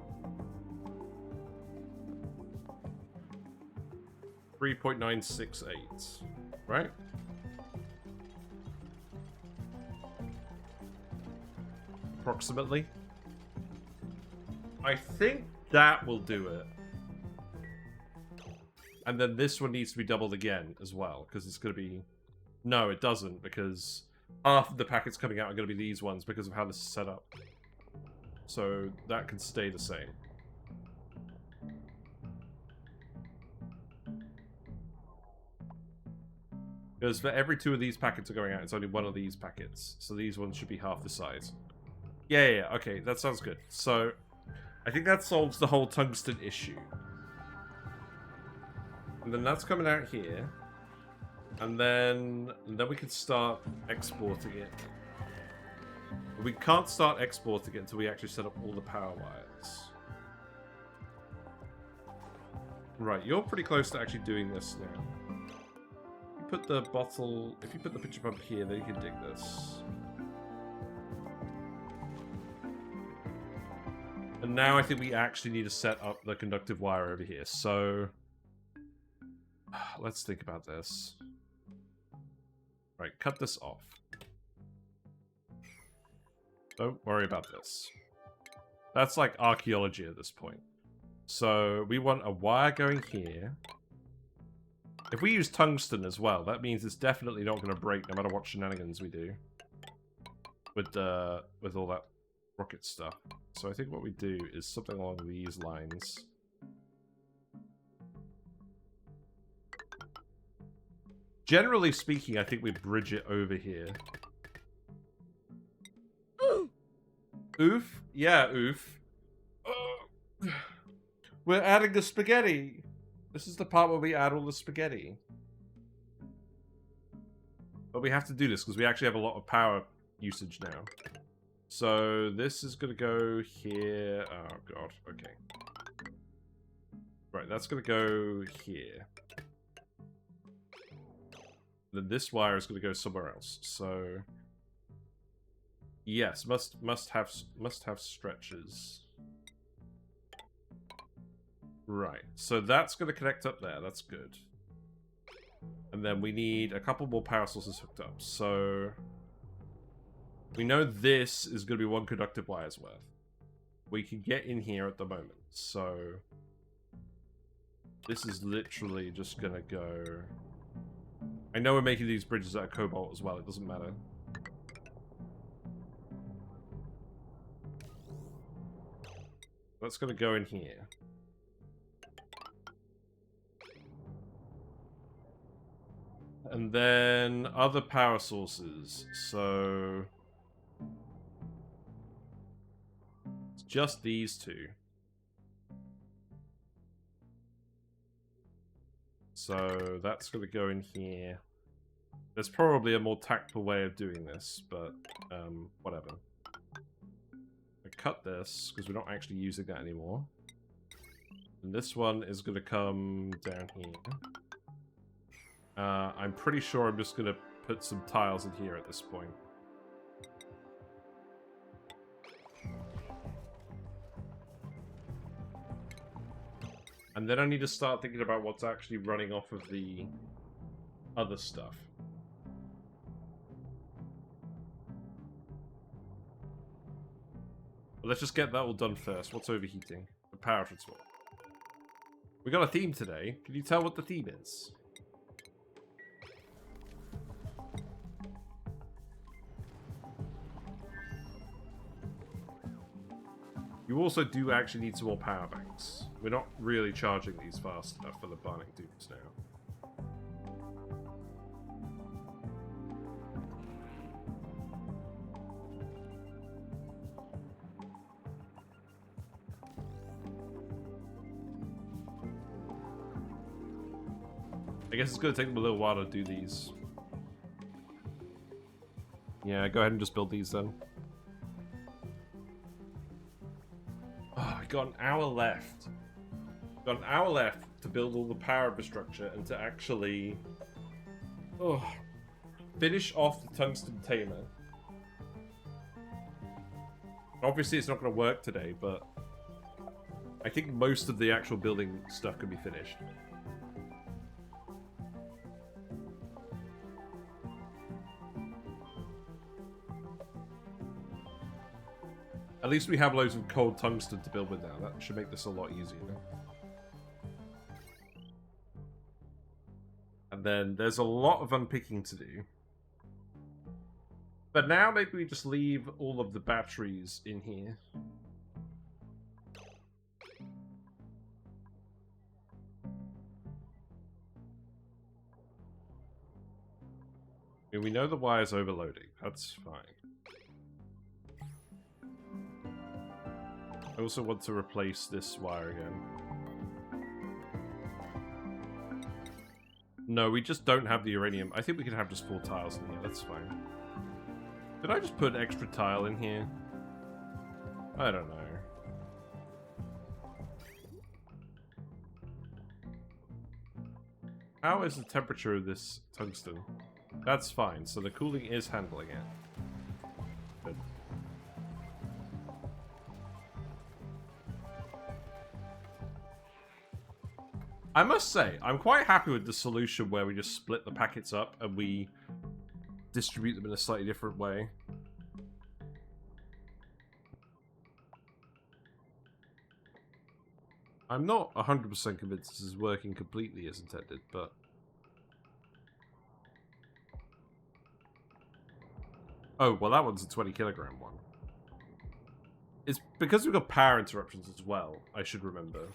3.968, right? Approximately. I think that will do it. And then this one needs to be doubled again as well, because it's going to be... No, it doesn't, because half of the packets coming out are going to be these ones because of how this is set up. So that can stay the same. Because for every 2 of these packets are going out, it's only 1 of these packets. So these ones should be half the size. Yeah, okay, that sounds good. So, I think that solves the whole tungsten issue. And then that's coming out here. And then we can start exporting it. But we can't start exporting it until we actually set up all the power wires. Right, you're pretty close to actually doing this now. Put the bottle... If you put the pitcher pump here, then you can dig this. And now I think we actually need to set up the conductive wire over here. So... Let's think about this. Right, cut this off. Don't worry about this. That's like archaeology at this point. So, we want a wire going here. If we use tungsten as well, that means it's definitely not going to break no matter what shenanigans we do. With all that rocket stuff. So I think what we do is something along these lines. Generally speaking, I think we bridge it over here. Oof? Yeah, oof. We're adding the spaghetti! This is the part where we add all the spaghetti. But we have to do this because we actually have a lot of power usage now. So this is going to go here. Oh god, okay. Right, that's going to go here. Then this wire is going to go somewhere else. So yes, must have stretches. Right, so that's going to connect up there. That's good. And then we need a couple more power sources hooked up. So we know this is going to be 1 conductive wire's worth. We can get in here at the moment. So this is literally just going to go... I know we're making these bridges out of cobalt as well. It doesn't matter. That's going to go in here. And then other power sources. So it's just these 2. So that's going to go in here. There's probably a more tactful way of doing this, but whatever. I cut this because we're not actually using that anymore. And this one is going to come down here. I'm pretty sure I'm just going to put some tiles in here at this point. And then I need to start thinking about what's actually running off of the other stuff. But let's just get that all done first. What's overheating? The power transport. We got a theme today. Can you tell what the theme is? You also do actually need some more power banks. We're not really charging these fast enough for the Bionic Dupes now. I guess it's going to take them a little while to do these. Yeah, go ahead and just build these then. Oh, I got an hour left. Got an hour left to build all the power infrastructure and to actually finish off the tungsten tamer. Obviously, it's not going to work today, but I think most of the actual building stuff can be finished. At least we have loads of cold tungsten to build with now. That should make this a lot easier. And then there's a lot of unpicking to do. But now maybe we just leave all of the batteries in here. And we know the wire's overloading. That's fine. I also want to replace this wire again. No, we just don't have the uranium. I think we can have just 4 tiles in here. That's fine. Did I just put an extra tile in here? I don't know. How is the temperature of this tungsten? That's fine. So the cooling is handling it. Good. I must say, I'm quite happy with the solution where we just split the packets up and we distribute them in a slightly different way. I'm not 100% convinced this is working completely as intended, but... Oh, well that one's a 20 kilogram one. It's because we've got power interruptions as well, I should remember.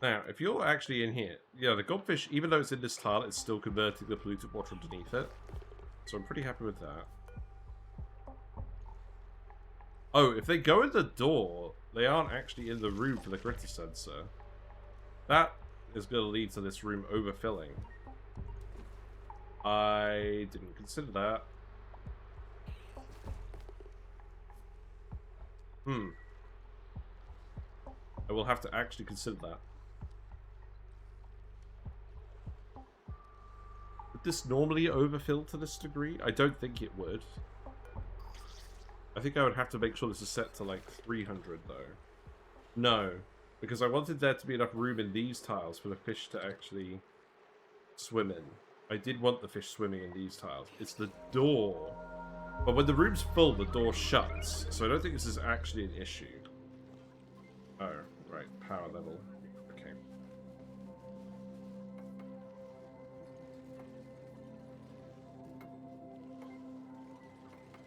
Now, if you're actually in here, yeah, the goldfish, even though it's in this tile, it's still converting the polluted water underneath it. So I'm pretty happy with that. Oh, if they go in the door, they aren't actually in the room for the critter sensor. That is going to lead to this room overfilling. I didn't consider that. I will have to actually consider that. Would this normally overfill to this degree? I don't think it would. I think I would have to make sure this is set to like 300 though. No, because I wanted there to be enough room in these tiles for the fish to actually swim in. I did want the fish swimming in these tiles. It's the door. But when the room's full, the door shuts. So I don't think this is actually an issue. Oh, right. Power level. Okay.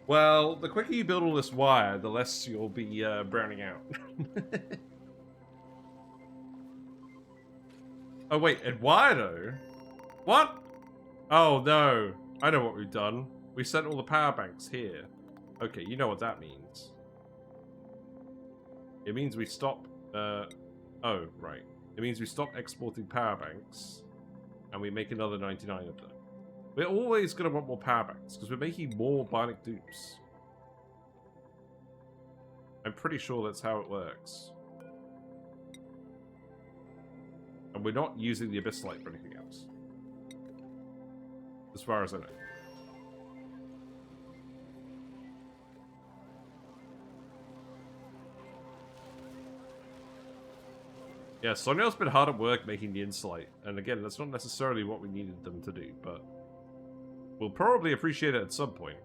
Well, the quicker you build all this wire, the less you'll be browning out. Oh, wait. Eduardo? What? Oh, no. I know what we've done. We sent all the power banks here. Okay, you know what that means. It means we stop... oh, right. It means we stop exporting power banks, and we make another 99 of them. We're always going to want more power banks, because we're making more Bionic Dupes. I'm pretty sure that's how it works. And we're not using the Abyss Light for anything else. As far as I know. Yeah, Sonya's been hard at work making the Insight. And again, that's not necessarily what we needed them to do, but... we'll probably appreciate it at some point.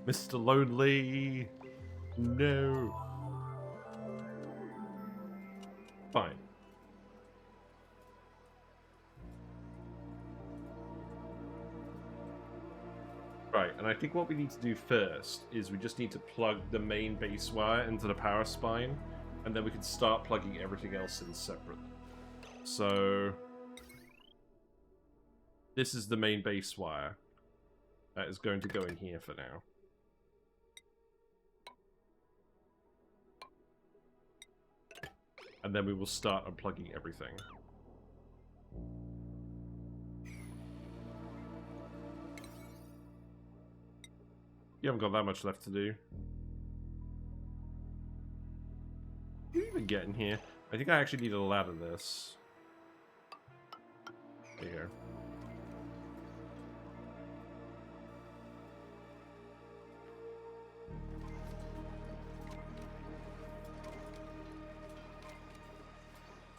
Mr. Lonely... No. Fine. Right, and I think what we need to do first is we just need to plug the main base wire into the power spine, and then we can start plugging everything else in separately. So... this is the main base wire. That is going to go in here for now. And then we will start unplugging everything. You haven't got that much left to do. Can you even get in here? I think I actually need a ladder this. There you go.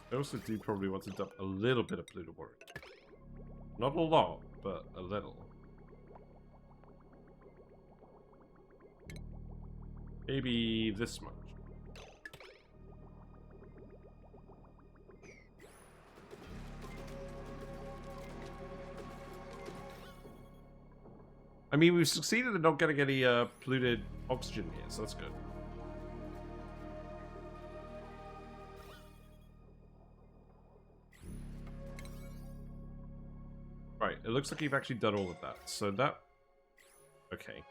I also do probably want to dump a little bit of polluted water. Not a lot, but a little. Maybe this much. I mean, we've succeeded in not getting any polluted oxygen here, so that's good. Right, it looks like you've actually done all of that. So that... Okay.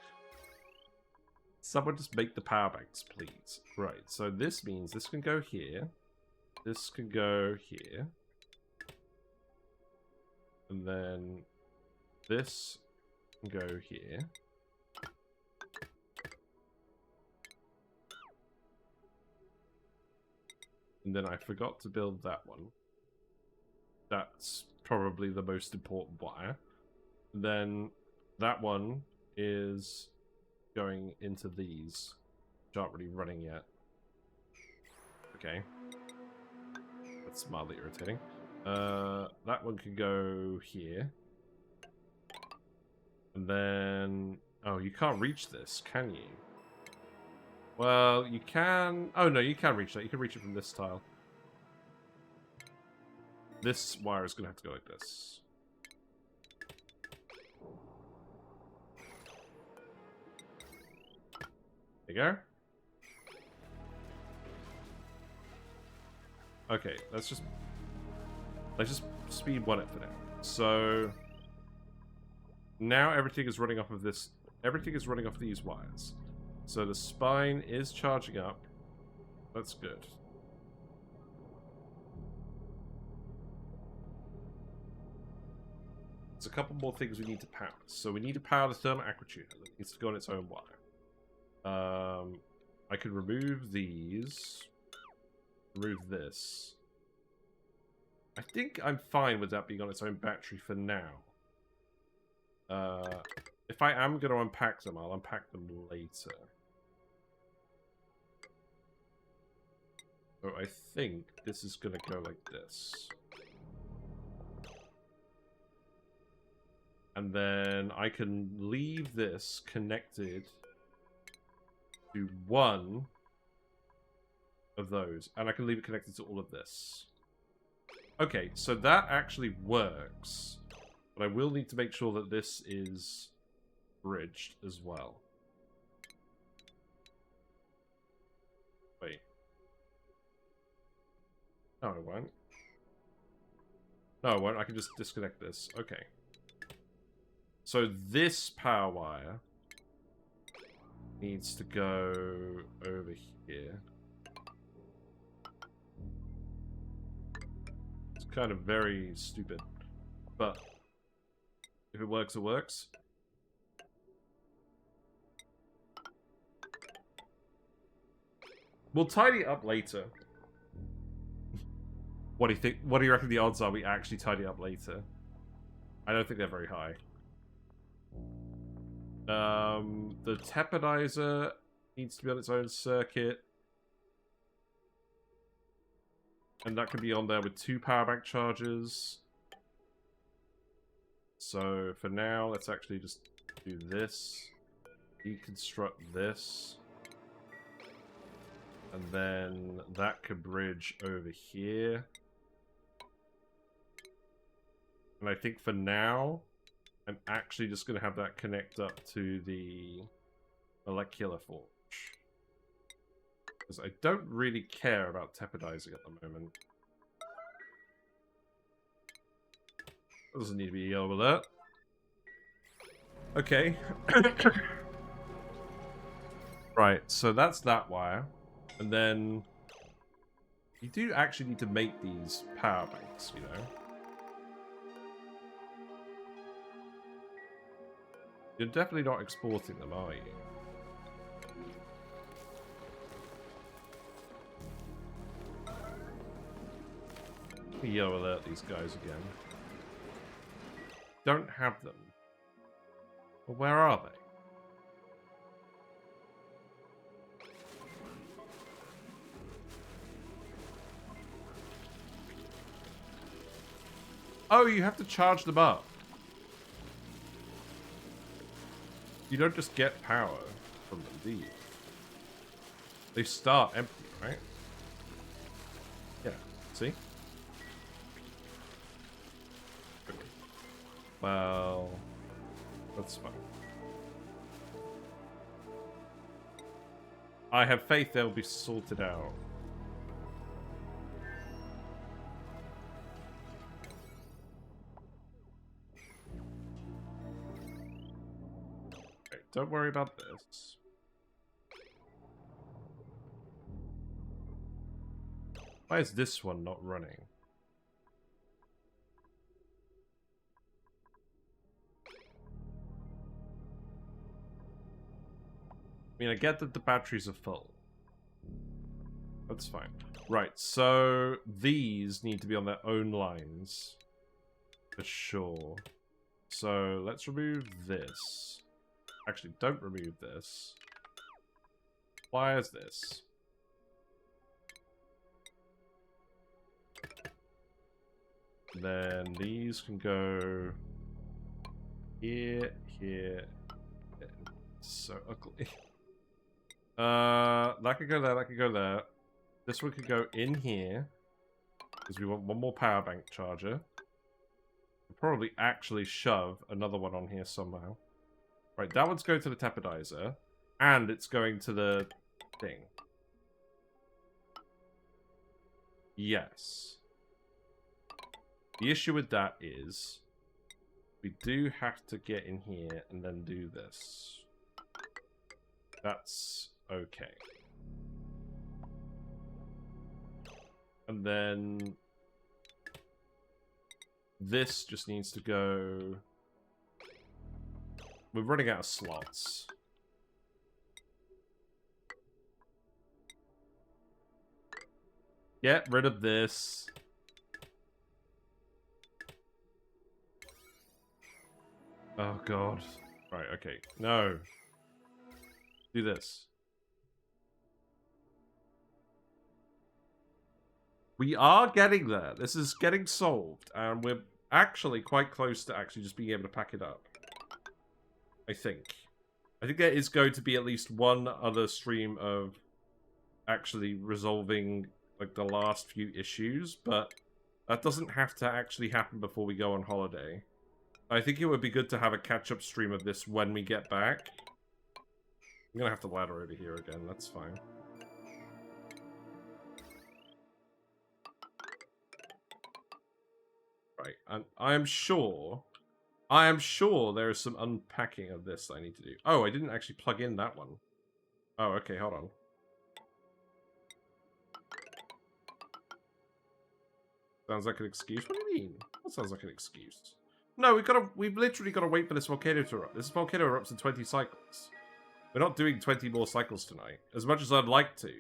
Someone just make the power banks, please. Right, so this means this can go here. This can go here. And then this can go here. And then I forgot to build that one. That's probably the most important wire. And then that one is going into these, which aren't really running yet. Okay. That's mildly irritating. That one can go here. And then... Oh, you can't reach this, can you? Well, you can... Oh, no, you can reach that. You can reach it from this tile. This wire is going to have to go like this. There you go. Okay, let's just speed 1 it for now. So now everything is running off of this. Everything is running off these wires. So the spine is charging up. That's good. There's a couple more things we need to power. So we need to power the thermal actuator. That needs to go on its own wire. I could remove these. Remove this. I think I'm fine with that being on its own battery for now. If I am going to unpack them, I'll unpack them later. So I think this is going to go like this. And then I can leave this connected to one of those. And I can leave it connected to all of this. Okay, so that actually works. But I will need to make sure that this is bridged as well. Wait. No, it won't. No, it won't. I can just disconnect this. Okay. So this power wire needs to go over here. It's kind of very stupid, but if it works, it works. We'll tidy it up later. What do you think? What do you reckon the odds are we actually tidy it up later? I don't think they're very high. The tapidizer needs to be on its own circuit. And that can be on there with 2 power bank chargers. So for now, let's actually just do this. Deconstruct this. And then that could bridge over here. And I think for now, I'm actually just going to have that connect up to the molecular forge. Because I don't really care about tapidizing at the moment. Doesn't need to be yellow alert. Okay. Right, so that's that wire. And then You do actually need to make these power banks, you know? You're definitely not exporting them, are you? Yo, alert these guys again. Don't have them. Well, where are they? Oh, you have to charge them up. You don't just get power from them, do you? They start empty, right? Yeah, see? Okay. Well, that's fine. I have faith they'll be sorted out. Okay, don't worry about this. Why is this one not running? I mean, I get that the batteries are full. That's fine. Right, so these need to be on their own lines. For sure. So let's remove this. Actually, don't remove this. Why is this? Then these can go here, here. So ugly. That could go there, that could go there. This one could go in here. Because we want one more power bank charger. We'll probably actually shove another one on here somehow. Right, that one's going to the tapidizer. And it's going to the thing. Yes. The issue with that is we do have to get in here and then do this. That's okay. And then this just needs to go. We're running out of slots. Get rid of this. Oh god. Right, okay. No. Do this. We are getting there. This is getting solved. And we're actually quite close to actually just being able to pack it up. I think. I think there is going to be at least one other stream of actually resolving like the last few issues, but that doesn't have to actually happen before we go on holiday. I think it would be good to have a catch-up stream of this when we get back. I'm gonna have to ladder over here again, that's fine. Right, and I am sure there is some unpacking of this I need to do. Oh, I didn't actually plug in that one. Oh, okay, hold on. Sounds like an excuse? What do you mean? That sounds like an excuse. No, we've literally got to wait for this volcano to erupt. This volcano erupts in 20 cycles. We're not doing 20 more cycles tonight, as much as I'd like to.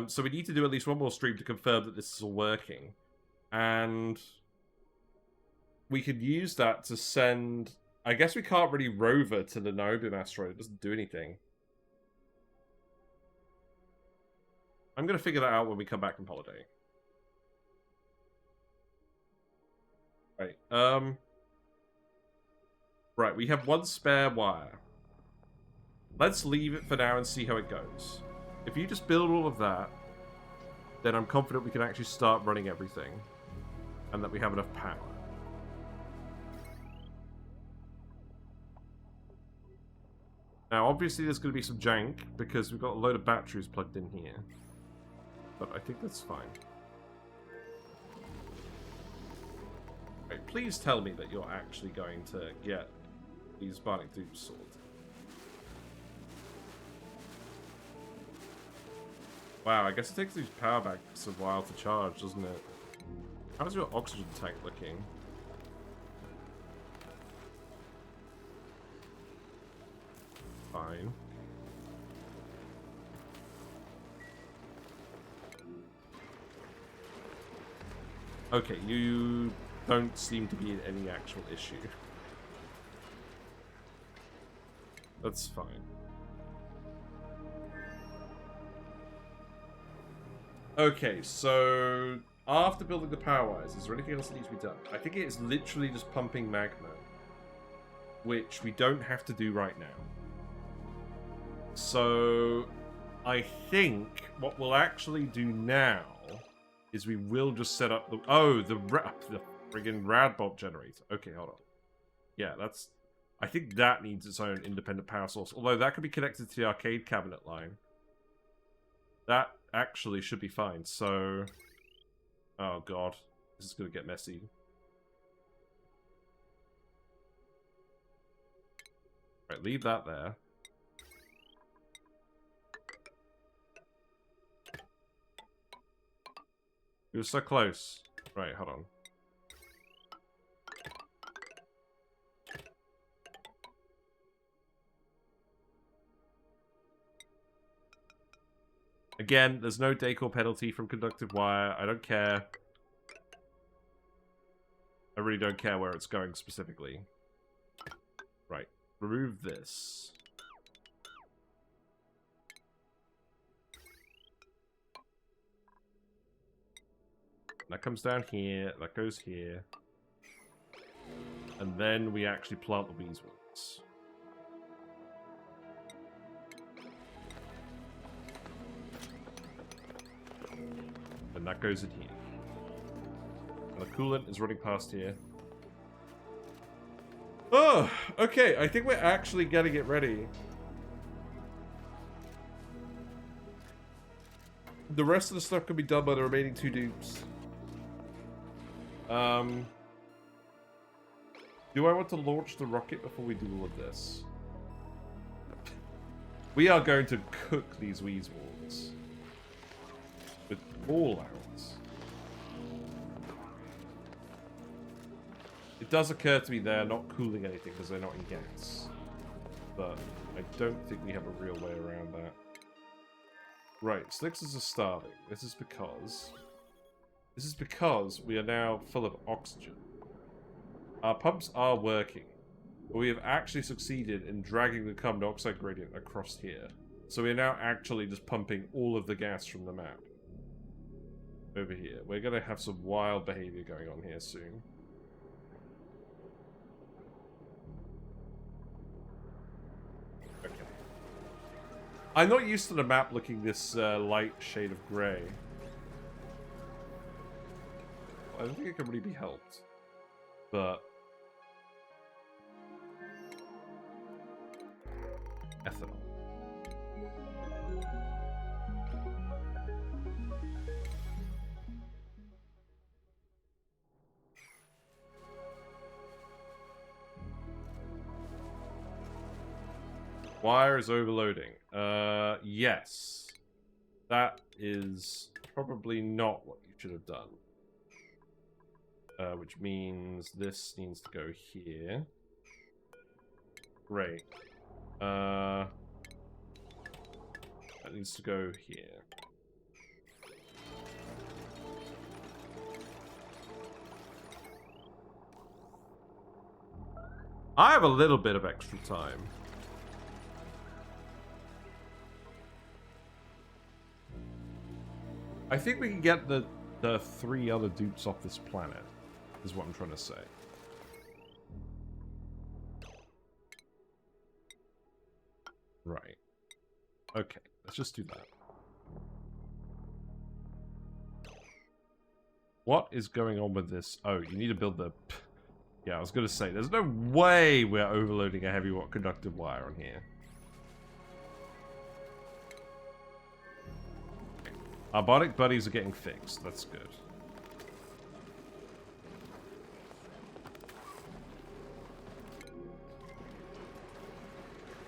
So we need to do at least one more stream to confirm that this is all working. And we could use that to send... I guess we can't really rover to the Niobium asteroid. It doesn't do anything. I'm going to figure that out when we come back from holiday. Right, right, we have one spare wire. Let's leave it for now and see how it goes. If you just build all of that, then I'm confident we can actually start running everything. And that we have enough power. Now, obviously there's going to be some jank, because we've got a load of batteries plugged in here. But I think that's fine. Right, please tell me that you're actually going to get these Bionic Dupes sorted. Wow, I guess it takes these power banks a while to charge, doesn't it? How's your oxygen tank looking? Fine. Okay, you don't seem to be in any actual issue. That's fine. Okay, so after building the power wires, is there anything else that needs to be done? I think it is literally just pumping magma, which we don't have to do right now. So I think what we'll actually do now is we will just set up the the friggin' rad bolt generator. Okay, hold on. Yeah, that's. I think that needs its own independent power source. Although that could be connected to the arcade cabinet line. That actually should be fine. So, oh god, this is gonna get messy. Right, leave that there. We were so close. Right, hold on. Again, there's no decor penalty from conductive wire. I don't care. I really don't care where it's going specifically. Right, remove this. That comes down here, that goes here. And then we actually plant the Wheezeworts. And that goes in here. And the coolant is running past here. Oh, okay, I think we're actually getting it ready. The rest of the stuff can be done by the remaining 2 dupes. Do I want to launch the rocket before we do all of this? We are going to cook these Wheezeworts. With all out. It does occur to me they're not cooling anything because they're not in gas. But I don't think we have a real way around that. Right, Slickers are starving. This is because we are now full of oxygen. Our pumps are working, but we have actually succeeded in dragging the carbon dioxide gradient across here. So we are now actually just pumping all of the gas from the map over here. We're going to have some wild behavior going on here soon. Okay. I'm not used to the map looking this light shade of grey. I don't think it can really be helped. But ethanol. Wire is overloading. Yes. That is probably not what you should have done. Which means this needs to go here. Great. That needs to go here. I have a little bit of extra time. I think we can get the 3 other dupes off this planet, is what I'm trying to say. Right. Okay, let's just do that. What is going on with this? Oh, you need to build the... Yeah, I was going to say, there's no way we're overloading a heavy watt conductive wire on here. Our bionic buddies are getting fixed. That's good.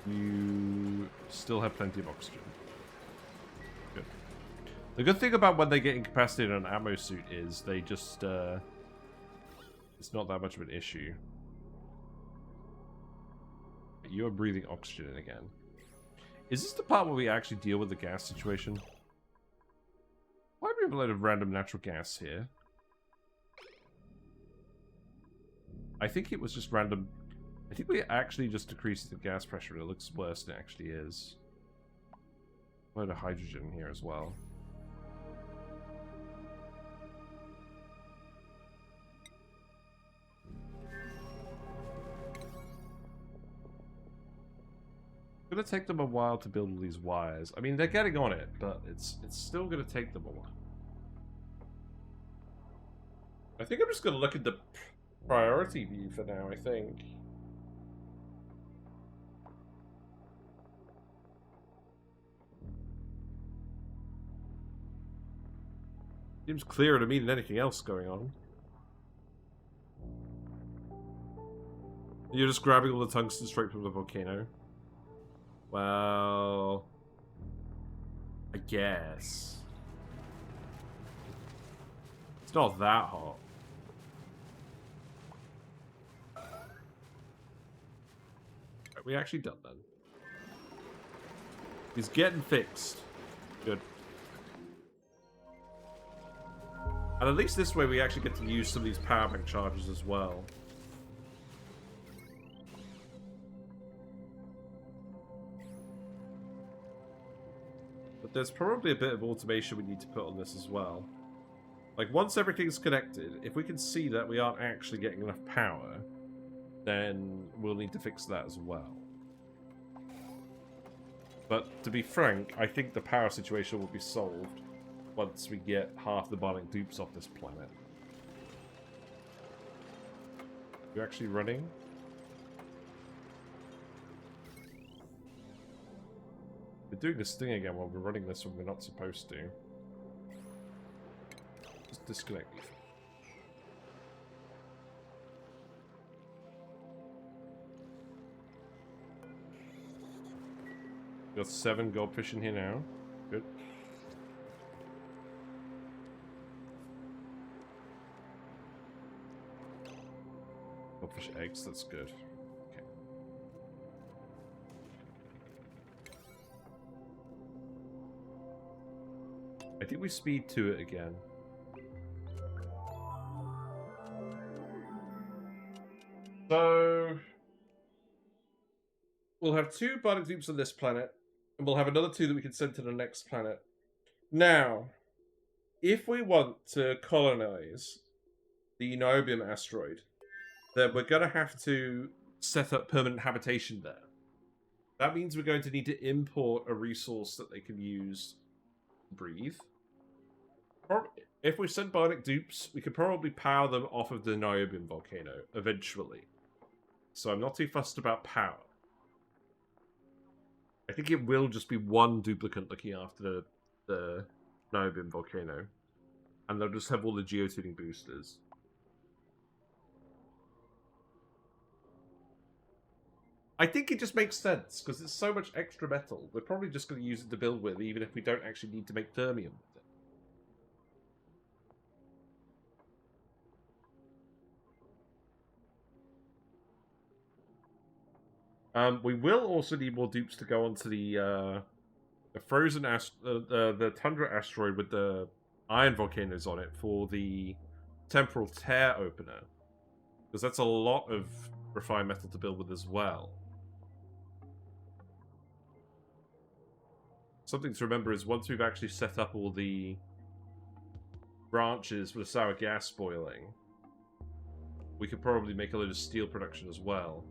You still have plenty of oxygen. Good. The good thing about when they get incapacitated on an ammo suit is they just, it's not that much of an issue. You are breathing oxygen in again. Is this the part where we actually deal with the gas situation? Why do we have a load of random natural gas here? I think it was just random. I think we actually just decreased the gas pressure and it looks worse than it actually is. A load of hydrogen here as well. It's gonna take them a while to build all these wires. I mean, they're getting on it, but it's still gonna take them a while. I think I'm just gonna look at the priority view for now, I think. Seems clearer to me than anything else going on. You're just grabbing all the tungsten straight from the volcano. Well, I guess. It's not that hot. Right, we actually done then. He's getting fixed. Good. And at least this way we actually get to use some of these power bank charges as well. But there's probably a bit of automation we need to put on this as well. Like, once everything's connected, if we can see that we aren't actually getting enough power, then we'll need to fix that as well. But to be frank, I think the power situation will be solved once we get half the Bionic Dupes off this planet. You're actually running? We're doing this thing again while we're running this when we're not supposed to. Just disconnect me. Got 7 goldfish in here now. Good. Goldfish eggs, that's good. Okay. I think we speed to it again. So we'll have 2 Bionic Dupes on this planet, and we'll have another 2 that we can send to the next planet. Now, if we want to colonize the Niobium asteroid, then we're going to have to set up permanent habitation there. That means we're going to need to import a resource that they can use to breathe. If we send Bionic Dupes, we could probably power them off of the Niobium volcano eventually. So I'm not too fussed about power. I think it will just be 1 duplicate looking after the Niobium volcano. And they'll just have all the geotuning boosters. I think it just makes sense, because it's so much extra metal. We're probably just going to use it to build with, even if we don't actually need to make Thermium with it. We will also need more dupes to go onto the frozen the tundra asteroid with the iron volcanoes on it for the temporal tear opener, because that's a lot of refined metal to build with as well. Something to remember is once we've actually set up all the branches for the sour gas boiling, we could probably make a load of steel production as well.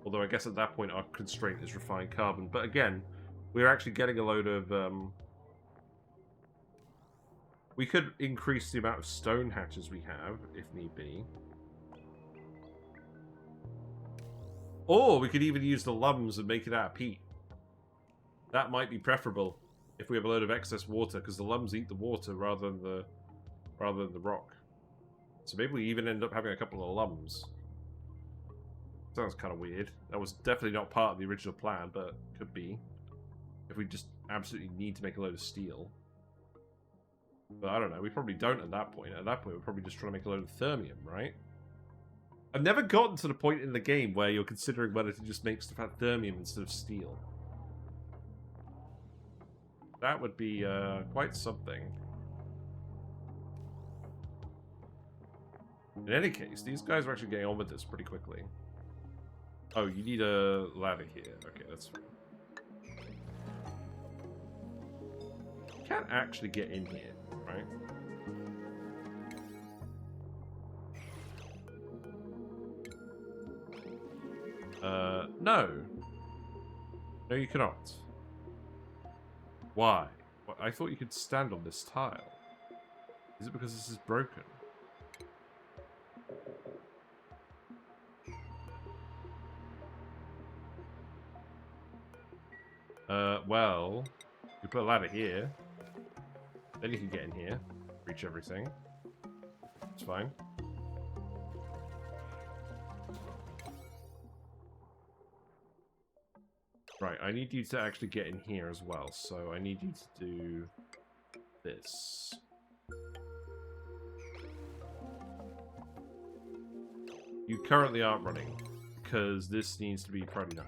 Although I guess at that point our constraint is refined carbon. But again, we're actually getting a load of... we could increase the amount of stone hatches we have, if need be. Or we could even use the lums and make it out of peat. That might be preferable if we have a load of excess water, because the lums eat the water rather than the rock. So maybe we even end up having a couple of lums. Sounds kind of weird. That was definitely not part of the original plan, but could be. If we just absolutely need to make a load of steel. But I don't know, we probably don't at that point. At that point, we're probably just trying to make a load of Thermium, right? I've never gotten to the point in the game where you're considering whether to just make stuff out of Thermium instead of steel. That would be quite something. In any case, these guys are actually getting on with this pretty quickly. Oh, you need a ladder here. Okay, that's fine. You can't actually get in here, right? No. No, you cannot. Why? Well, I thought you could stand on this tile. Is it because this is broken? Well, you put a ladder here. Then you can get in here. Reach everything. It's fine. Right, I need you to actually get in here as well, so I need you to do this. You currently aren't running, because this needs to be priority 9.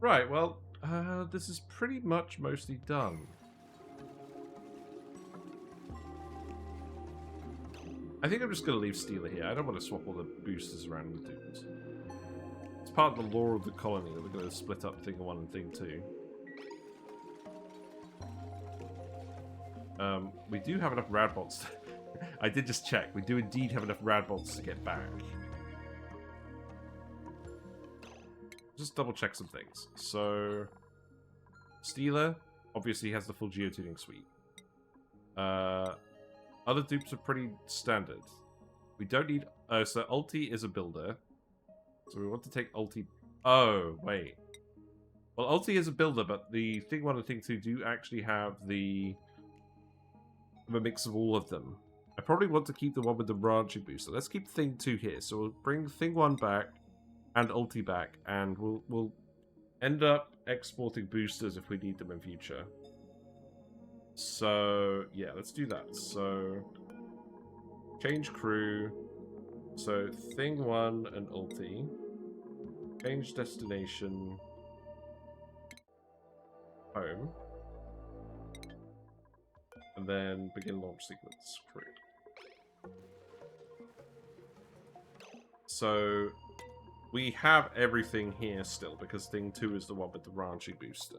Right, well, this is pretty much mostly done. I think I'm just going to leave Steeler here. I don't want to swap all the boosters around with dudes. It's part of the lore of the colony that we're going to split up Thing 1 and Thing 2. We do have enough radbots. I did just check. We do indeed have enough radbots to get back. Just double check some things. So, Steeler obviously has the full geotuning suite. Other dupes are pretty standard. We don't need... so Ulti is a builder. So we want to take Ulti... Oh, wait. Well, Ulti is a builder, but the Thing 1 and Thing 2 do actually have a mix of all of them. I probably want to keep the one with the branching booster. Let's keep Thing 2 here. So we'll bring Thing 1 back and Ulti back, and we'll end up exporting boosters if we need them in future. So, yeah, let's do that. So, change crew. So, Thing 1 and Ulti. Change destination. Home. And then begin launch sequence. Crew. So, we have everything here still, because Thing 2 is the one with the ranching booster.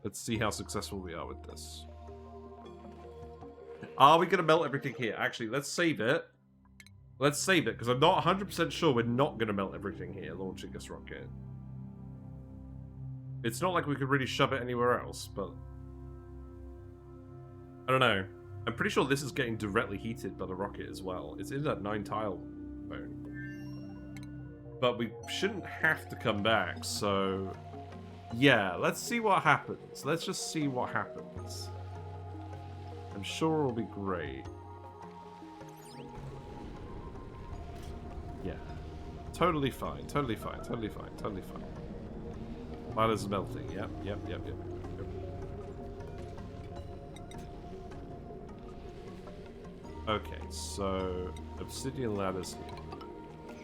Let's see how successful we are with this. Are we going to melt everything here? Actually, let's save it. Let's save it, because I'm not 100% sure we're not going to melt everything here, launching this rocket. It's not like we could really shove it anywhere else, but... I don't know. I'm pretty sure this is getting directly heated by the rocket as well. It's in that 9-tile zone. But we shouldn't have to come back, so... Yeah, let's see what happens. Let's just see what happens. I'm sure it'll be great. Yeah. Totally fine, totally fine, totally fine, totally fine. Ladder's melting, yep. Okay, so obsidian ladders here.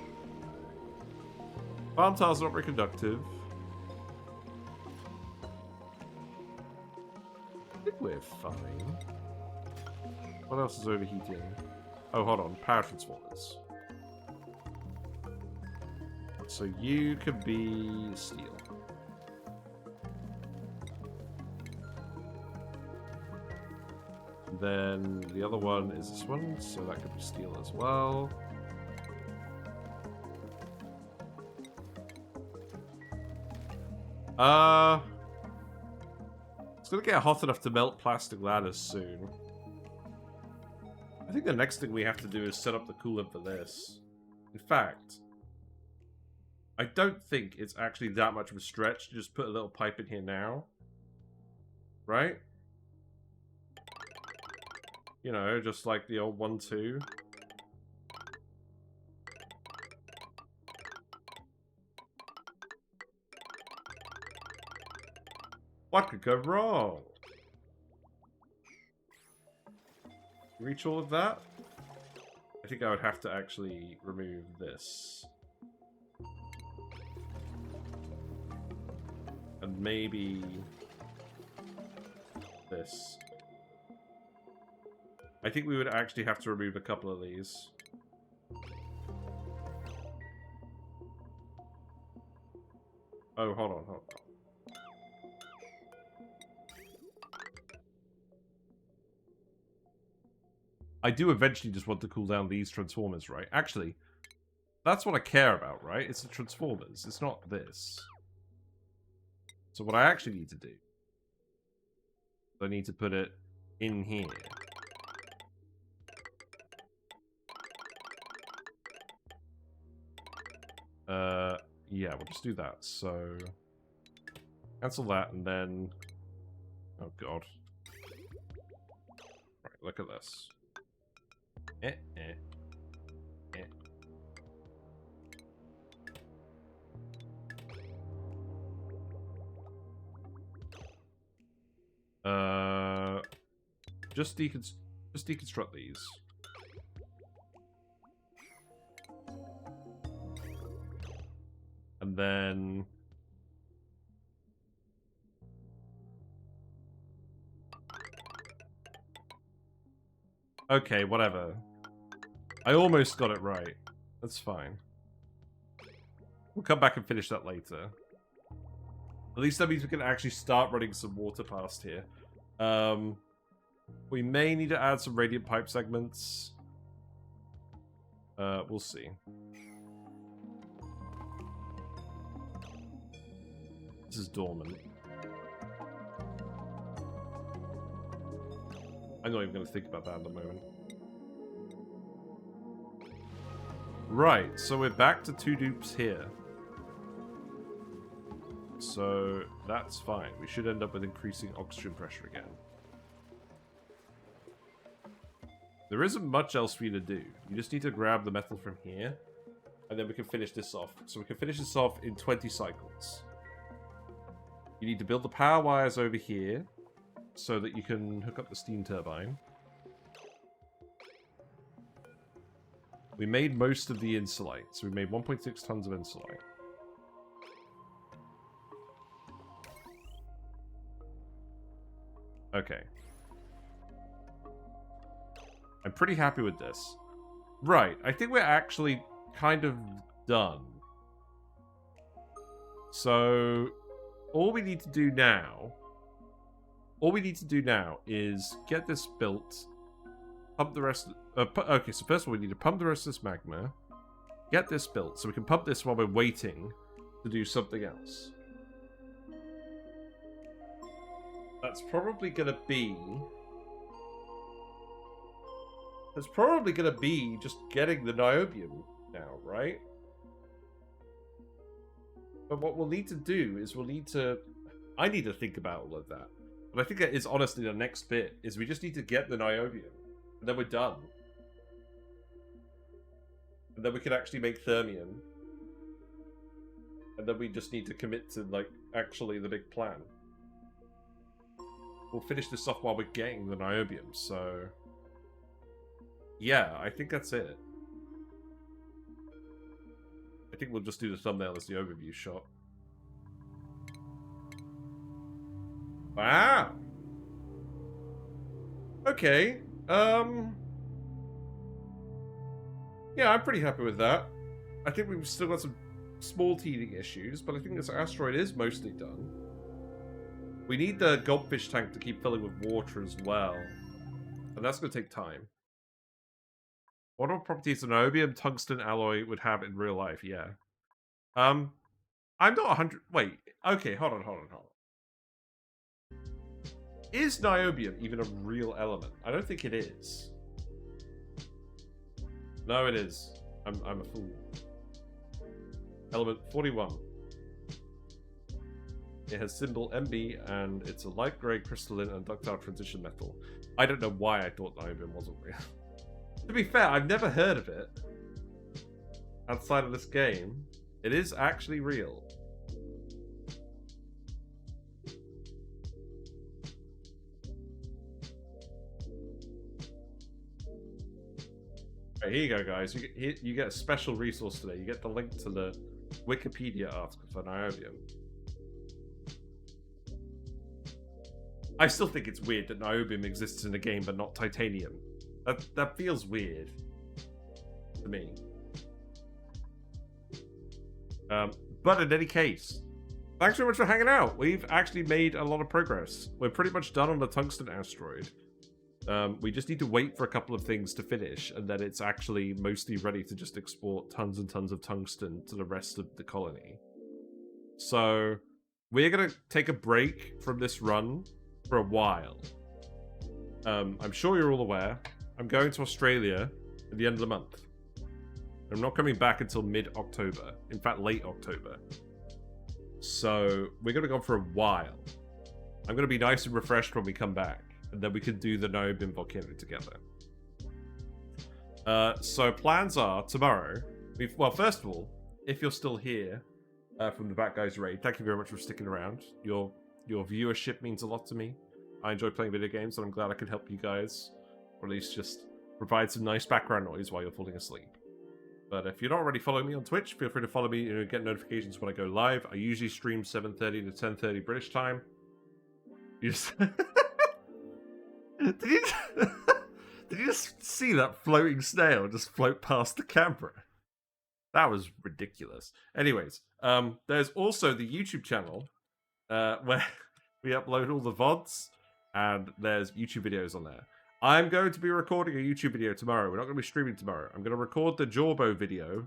Farm tiles not very conductive. I think we're fine. What else is overheating? Oh, hold on. Power transformers. So you could be steel. Then the other one is this one, so that could be steel as well. It's gonna get hot enough to melt plastic ladders soon. I think the next thing we have to do is set up the coolant for this. In fact, I don't think it's actually that much of a stretch to just put a little pipe in here now. Right? You know, just like the old 1-2. What could go wrong? Reach all of that? I think I would have to actually remove this. And maybe this. I think we would actually have to remove a couple of these. Oh, hold on, hold on. I do eventually just want to cool down these transformers, right? Actually, that's what I care about, right? It's the transformers. It's not this. So what I actually need to do, I need to put it in here. Yeah, we'll just do that. So, cancel that, and then... Oh, God. Right, look at this. Just deconstruct these. And then... Okay, whatever. I almost got it right. That's fine. We'll come back and finish that later. At least that means we can actually start running some water past here. We may need to add some radiant pipe segments. We'll see. This is dormant. I'm not even going to think about that at the moment. Right, so we're back to 2 dupes here. So that's fine. We should end up with increasing oxygen pressure again. There isn't much else for you to do. You just need to grab the metal from here, and then we can finish this off. So we can finish this off in 20 cycles. You need to build the power wires over here, so that you can hook up the steam turbine. We made most of the insulite, so we made 1.6 tons of insulite. Okay. I'm pretty happy with this. Right, I think we're actually kind of done. So, all we need to do now is get this built, pump the rest... okay, so first of all, we need to pump the rest of this magma, get this built, so we can pump this while we're waiting to do something else. That's probably gonna be... That's probably gonna be just getting the niobium now, right? But what we'll need to do is we'll need to... I need to think about all of that. But I think that is honestly the next bit, is we just need to get the niobium. And then we're done. And then we can actually make Thermium. And then we just need to commit to, like, actually the big plan. We'll finish this off while we're getting the niobium, so... Yeah, I think that's it. I think we'll just do the thumbnail as the overview shot. Wow! Okay, yeah, I'm pretty happy with that. I think we've still got some small teething issues, but I think this asteroid is mostly done. We need the goldfish tank to keep filling with water as well. And that's going to take time. What are properties an niobium tungsten alloy would have in real life? Yeah. I'm not 100... Wait. Okay, hold on. Is niobium even a real element? I don't think it is. No, it is. I'm a fool. Element 41. It has symbol MB, and it's a light grey crystalline and ductile transition metal. I don't know why I thought Niobium wasn't real. To be fair, I've never heard of it outside of this game. It is actually real. Right, here you go, guys. You get a special resource today. You get the link to the Wikipedia article for Niobium. I still think it's weird that Niobium exists in a game but not titanium. That feels weird to me. But in any case, thanks very much for hanging out. We've actually made a lot of progress. We're pretty much done on the tungsten asteroid. We just need to wait for a couple of things to finish, and then it's actually mostly ready to just export tons and tons of tungsten to the rest of the colony. So we're going to take a break from this run for a while. I'm sure you're all aware, I'm going to Australia at the end of the month. I'm not coming back until mid-October. In fact, late October. So we're going to go for a while. I'm going to be nice and refreshed when we come back, and then we can do the Niobium volcano together. So plans are tomorrow. Well, first of all, if you're still here from the Back Guys raid, thank you very much for sticking around. Your viewership means a lot to me. I enjoy playing video games, and I'm glad I could help you guys, or at least just provide some nice background noise while you're falling asleep. But if you're not already following me on Twitch, feel free to follow me and get notifications when I go live. I usually stream 7:30 to 10:30 British time. You just... Did you just see that floating snail just float past the camera? That was ridiculous. Anyways, there's also the YouTube channel where we upload all the VODs, and there's YouTube videos on there. I'm going to be recording a YouTube video tomorrow. We're not going to be streaming tomorrow. I'm going to record the Jorbo video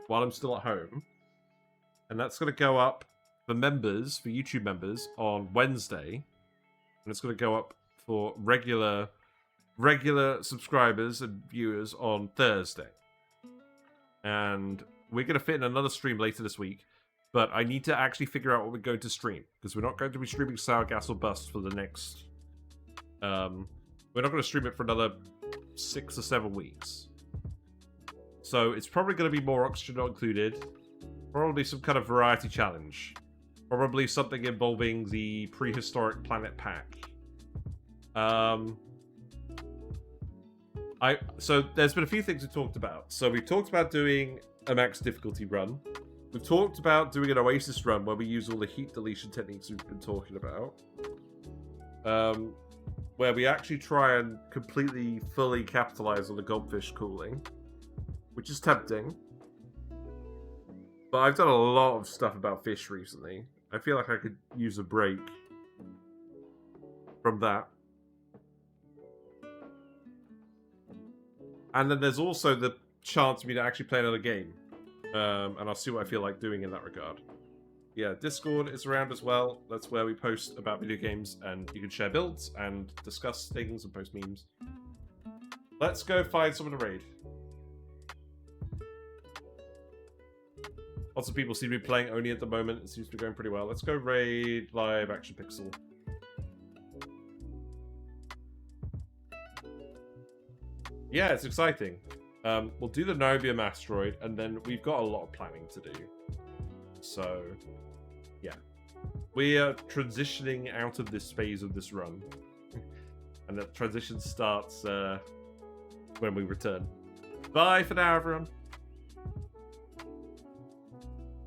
while I'm still at home, and that's going to go up for members, for YouTube members, on Wednesday, and it's going to go up for regular subscribers and viewers on Thursday. And we're going to fit in another stream later this week, but I need to actually figure out what we're going to stream, because we're not going to be streaming Sour Gas or Bust for the next... we're not going to stream it for another 6 or 7 weeks. So it's probably going to be more Oxygen Not Included, probably some kind of variety challenge, probably something involving the Prehistoric Planet Pack. So there's been a few things we've talked about. So we've talked about doing a max difficulty run. We've talked about doing an Oasis run where we use all the heat deletion techniques we've been talking about. Where we actually try and completely, fully capitalize on the goldfish cooling, which is tempting. But I've done a lot of stuff about fish recently. I feel like I could use a break from that. And then there's also the chance for me to actually play another game. And I'll see what I feel like doing in that regard. Yeah, Discord is around as well. That's where we post about video games, and you can share builds and discuss things and post memes. Let's go find someone to raid. Lots of people seem to be playing ONI at the moment. It seems to be going pretty well. Let's go raid Live Action Pixel. Yeah, it's exciting. We'll do the Niobium asteroid, and then we've got a lot of planning to do. So, yeah. We are transitioning out of this phase of this run. And that transition starts when we return. Bye for now, everyone.